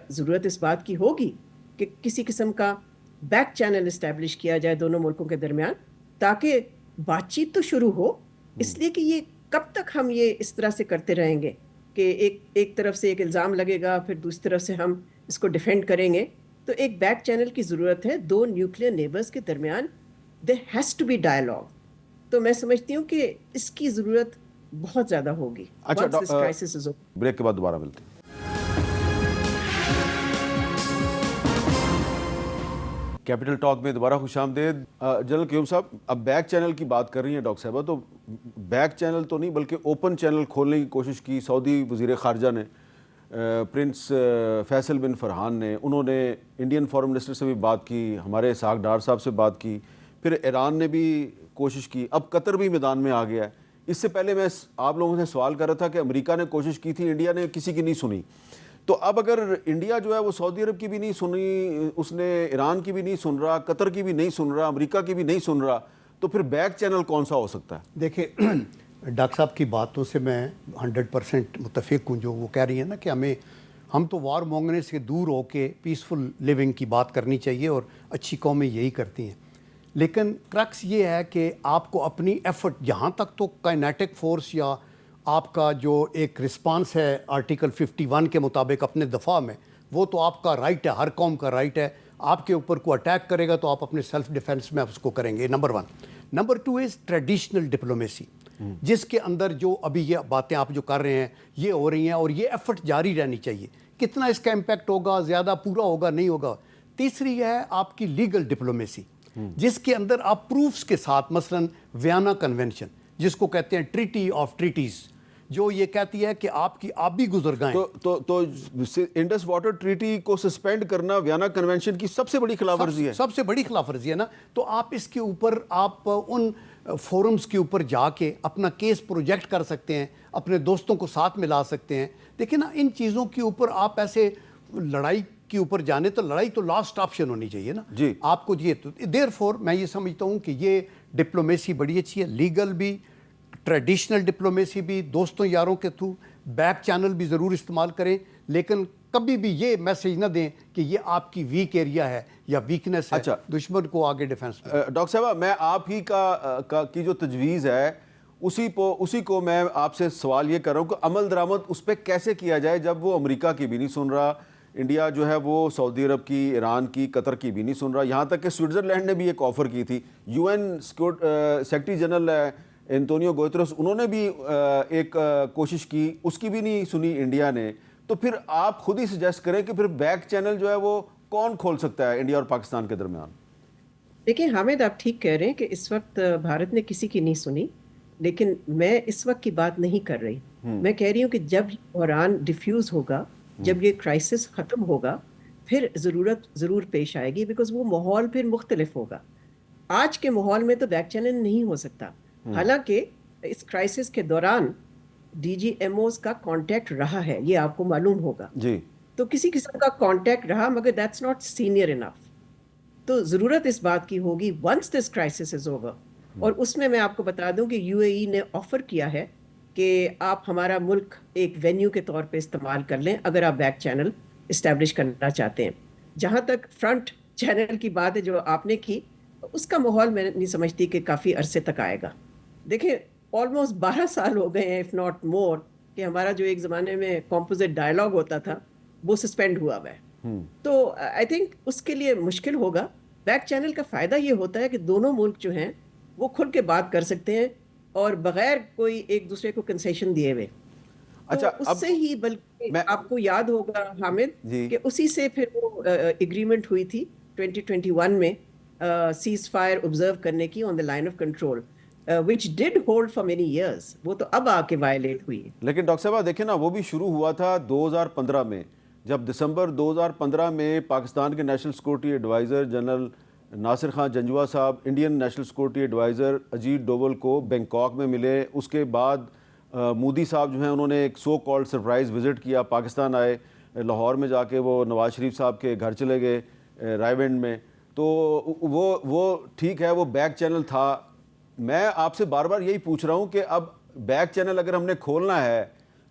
ضرورت اس بات کی ہوگی کہ کسی قسم کا بیک چینل اسٹیبلش کیا جائے دونوں ملکوں کے درمیان, تاکہ بات چیت تو شروع ہو. اس لیے کہ یہ کب تک ہم یہ اس طرح سے کرتے رہیں گے کہ ایک طرف سے ایک الزام لگے گا, پھر دوسری طرف سے ہم اس کو ڈیفینڈ کریں گے. تو ایک بیک چینل کی ضرورت ہے دو نیوکلیئر نیبرز کے درمیان. There has to be dialogue. تو میں سمجھتی ہوں کہ اس کی ضرورت بہت زیادہ ہوگی. اچھا, بریک کے بعد دوبارہ ملتے ہیں. کیپٹل ٹاک میں دوبارہ خوش آمدید. جنرل قیوم صاحب, اب بیک چینل کی بات کر رہی ہیں ڈاکٹر صاحبہ, تو بیک چینل تو نہیں بلکہ اوپن چینل کھولنے کی کوشش کی سعودی وزیر خارجہ نے, پرنس فیصل بن فرحان نے, انہوں نے انڈین فارن منسٹر سے بھی بات کی, ہمارے اسحاق ڈار صاحب سے بات کی, پھر ایران نے بھی کوشش کی, اب قطر بھی میدان میں آ گیا ہے. اس سے پہلے میں آپ لوگوں سے سوال کر رہا تھا کہ امریکہ نے کوشش کی تھی, انڈیا نے کسی کی نہیں سنی. تو اب اگر انڈیا جو ہے وہ سعودی عرب کی بھی نہیں سنی, اس نے ایران کی بھی نہیں سن رہا, قطر کی بھی نہیں سن رہا, امریکہ کی بھی نہیں سن رہا, تو پھر بیک چینل کون سا ہو سکتا ہے؟ دیکھیں ڈاکٹر صاحب کی باتوں سے میں 100% متفق ہوں. جو وہ کہہ رہی ہیں نا کہ ہم تو وار مونگنے سے دور ہو کے پیسفل لیونگ کی بات کرنی چاہیے, اور اچھی قومیں یہی کرتی ہیں. لیکن کرکس یہ ہے کہ آپ کو اپنی ایفرٹ, جہاں تک تو کائنیٹک فورس یا آپ کا جو ایک رسپانس ہے آرٹیکل 51 کے مطابق اپنے دفاع میں, وہ تو آپ کا رائٹ ہے, ہر قوم کا رائٹ ہے. آپ کے اوپر کوئی اٹیک کرے گا تو آپ اپنے سیلف ڈیفینس میں اس کو کریں گے, نمبر 1. نمبر 2 از ٹریڈیشنل ڈپلومیسی, جس کے اندر جو ابھی یہ باتیں آپ جو کر رہے ہیں یہ ہو رہی ہیں, اور یہ ایفرٹ جاری رہنی چاہیے. کتنا اس کا امپیکٹ ہوگا, زیادہ پورا ہوگا, نہیں ہوگا. تیسری ہے آپ کی لیگل ڈپلومیسی, جس کے اندر آپ پروفز کے ساتھ, مثلا ویانا کنونشن جس کو کہتے ہیں ٹریٹی آف ٹریٹیز, جو یہ کہتی ہے کہ آپ کی آبی گزرگاہیں, تو انڈس واٹر ٹریٹی کو سسپینڈ کرنا ویانا کنونشن کی سب سے بڑی خلاف ورزی ہے. سب سے بڑی خلاف ورزی ہے نا. تو آپ اس کے اوپر آپ ان فورمز کے اوپر جا کے اپنا کیس پروجیکٹ کر سکتے ہیں, اپنے دوستوں کو ساتھ ملا سکتے ہیں. دیکھیں نا, ان چیزوں کے اوپر آپ ایسے لڑائی کے اوپر جانے, تو لڑائی تو لاسٹ آپشن ہونی چاہیے نا جی. آپ کو یہ تو دیر فور میں یہ سمجھتا ہوں کہ یہ ڈپلومیسی بڑی اچھی ہے, لیگل بھی, ٹریڈیشنل ڈپلومیسی بھی, دوستوں یاروں کے تھرو, بیک چینل بھی ضرور استعمال کریں, لیکن کبھی بھی یہ میسیج نہ دیں کہ یہ آپ کی ویک ایریا ہے یا ویکنیس ہے. اچھا, دشمن کو آگے ڈیفنس. ڈاکٹر صاحبہ, میں آپ ہی کی جو تجویز ہے اسی کو میں آپ سے سوال یہ کر رہا ہوں کہ عمل درآمد اس پہ کیسے کیا جائے, جب وہ امریکہ کی بھی نہیں سن رہا, انڈیا جو ہے وہ سعودی عرب کی, ایران کی, قطر کی بھی نہیں سن رہا, یہاں تک کہ سوئٹزرلینڈ نے بھی ایک آفر کی تھی, UN سیکرٹری جنرل اینٹونیو گوترس, انہوں نے بھی ایک کوشش کی, اس کی بھی نہیں سنی انڈیا نے. تو پھر آپ خود ہی سجیسٹ کریں کہ پھر بیک چینل جو ہے وہ کون کھول سکتا ہے انڈیا اور پاکستان کے درمیان؟ دیکھیں حامد, آپ ٹھیک کہہ رہے ہیں کہ اس وقت بھارت نے کسی کی نہیں سنی, لیکن میں اس وقت کی بات نہیں کر رہی. میں کہہ رہی ہوں کہ جب بحران ڈیفیوز ہوگا, جب یہ کرائسس ختم ہوگا, پھر ضرورت ضرور پیش آئے گی, بیکاز وہ ماحول پھر مختلف ہوگا. آج کے ماحول میں تو بیک چینل نہیں ہو سکتا. حالانکہ اس کرائسس کے دوران ڈی جی ایم اوز کا کانٹیکٹ رہا ہے, یہ آپ کو معلوم ہوگا جی. تو کسی قسم کا کانٹیکٹ رہا, مگر دیٹس ناٹ سینئر انف. تو ضرورت اس بات کی ہوگی once this crisis is over. اور اس میں آپ کو بتا دوں کہ UAE نے آفر کیا ہے کہ آپ ہمارا ملک ایک وینیو کے طور پہ استعمال کر لیں اگر آپ بیک چینل اسٹیبلش کرنا چاہتے ہیں. جہاں تک فرنٹ چینل کی بات ہے جو آپ نے کی, اس کا ماحول میں نہیں سمجھتی کہ کافی عرصے تک آئے گا. دیکھیں آلموسٹ 12 سال ہو گئے ہیں اف ناٹ مور, کہ ہمارا جو ایک زمانے میں کمپوزٹ ڈائلاگ ہوتا تھا وہ سسپینڈ ہوا ہوا ہے. تو آئی تھنک اس کے لیے مشکل ہوگا. بیک چینل کا فائدہ یہ ہوتا ہے کہ دونوں ملک جو ہیں وہ کھل کے بات کر سکتے ہیں اور بغیر کوئی ایک دوسرے کو کنسیشن دیے ہوئے. اچھا اس سے ہی بلکہ آپ کو یاد ہوگا حامد کہ اسی سے پھر وہ اگریمنٹ ہوئی تھی 2021 میں سیز فائر آبزرو کرنے کی on the line of control which did hold for many years. وہ تو اب آ کے وائلیٹ ہوئی. لیکن ڈاکٹر صاحبہ دیکھیں نا وہ بھی شروع ہوا تھا 2015 میں، جب دسمبر 2015 میں پاکستان کے national security adviser general Nasir Khan Janjua sahib Indian national security adviser Ajit Doval کو بینکاک میں ملے. اس کے بعد مودی صاحب جو ہیں انہوں نے ایک سو کالڈ سرپرائز وزٹ کیا، پاکستان آئے، لاہور میں جا کے وہ نواز شریف صاحب کے گھر چلے گئے رائیونڈ میں. تو وہ ٹھیک ہے وہ بیک چینل تھا. میں آپ سے بار بار یہی پوچھ رہا ہوں کہ اب بیک چینل اگر ہم نے کھولنا ہے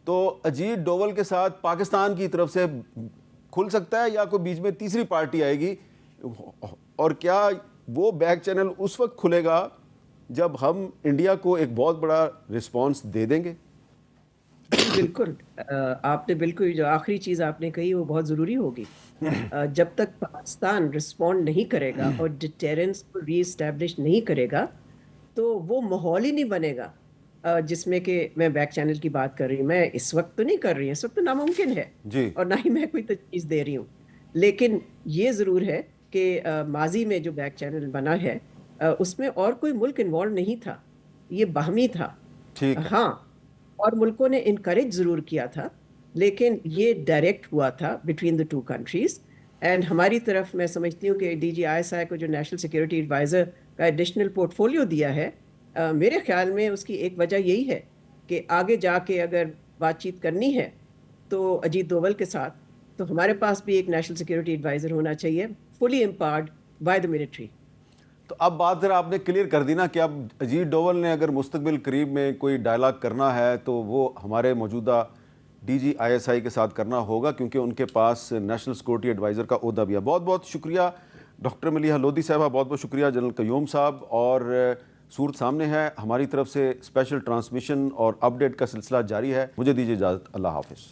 تو اجیت ڈوول کے ساتھ پاکستان کی طرف سے کھل سکتا ہے یا کوئی بیچ میں تیسری پارٹی آئے گی؟ اور کیا وہ بیک چینل اس وقت کھلے گا جب ہم انڈیا کو ایک بہت بڑا رسپانس دے دیں گے؟ بالکل آپ نے بالکل جو آخری چیز آپ نے کہی وہ بہت ضروری ہوگی. جب تک پاکستان رسپونڈ نہیں کرے گا اور ڈیٹیرنس کو ری اسٹیبلش نہیں کرے گا تو وہ ماحول ہی نہیں بنے گا جس میں کہ میں بیک چینل کی بات کر رہی ہوں. میں اس وقت تو نہیں کر رہی ہوں، اس وقت تو ناممکن ہے جی، اور نہ ہی میں کوئی تجویز دے رہی ہوں. لیکن یہ ضرور ہے کہ ماضی میں جو بیک چینل بنا ہے اس میں اور کوئی ملک انوالو نہیں تھا، یہ باہمی تھا. ہاں اور ملکوں نے انکریج ضرور کیا تھا لیکن یہ ڈائریکٹ ہوا تھا between the two countries. And ہماری طرف میں سمجھتی ہوں کہ D G I S I کو جو نیشنل سیکورٹی ایڈوائزر کا ایڈیشنل پورٹ فولیو دیا ہے، میرے خیال میں اس کی ایک وجہ یہی ہے کہ آگے جا کے اگر بات چیت کرنی ہے تو اجیت ڈوول کے ساتھ تو ہمارے پاس بھی ایک نیشنل سیکورٹی ایڈوائزر ہونا چاہیے فلی امپاورڈ بائی دا ملٹری. تو اب بات ذرا آپ نے کلیئر کر دی نا کہ اب اجیت ڈوول نے اگر مستقبل قریب میں کوئی ڈائلاگ کرنا ہے تو وہ ہمارے موجودہ D G I S I کے ساتھ کرنا ہوگا کیونکہ ان کے پاس نیشنل سیکورٹی ایڈوائزر کا عہدہ بھی ہے. بہت بہت شکریہ ڈاکٹر ملیحہ لودھی صاحبہ، بہت بہت شکریہ جنرل قیوم صاحب. اور صورت سامنے ہے، ہماری طرف سے اسپیشل ٹرانسمیشن اور اپڈیٹ کا سلسلہ جاری ہے. مجھے دیجیے اجازت، اللہ حافظ.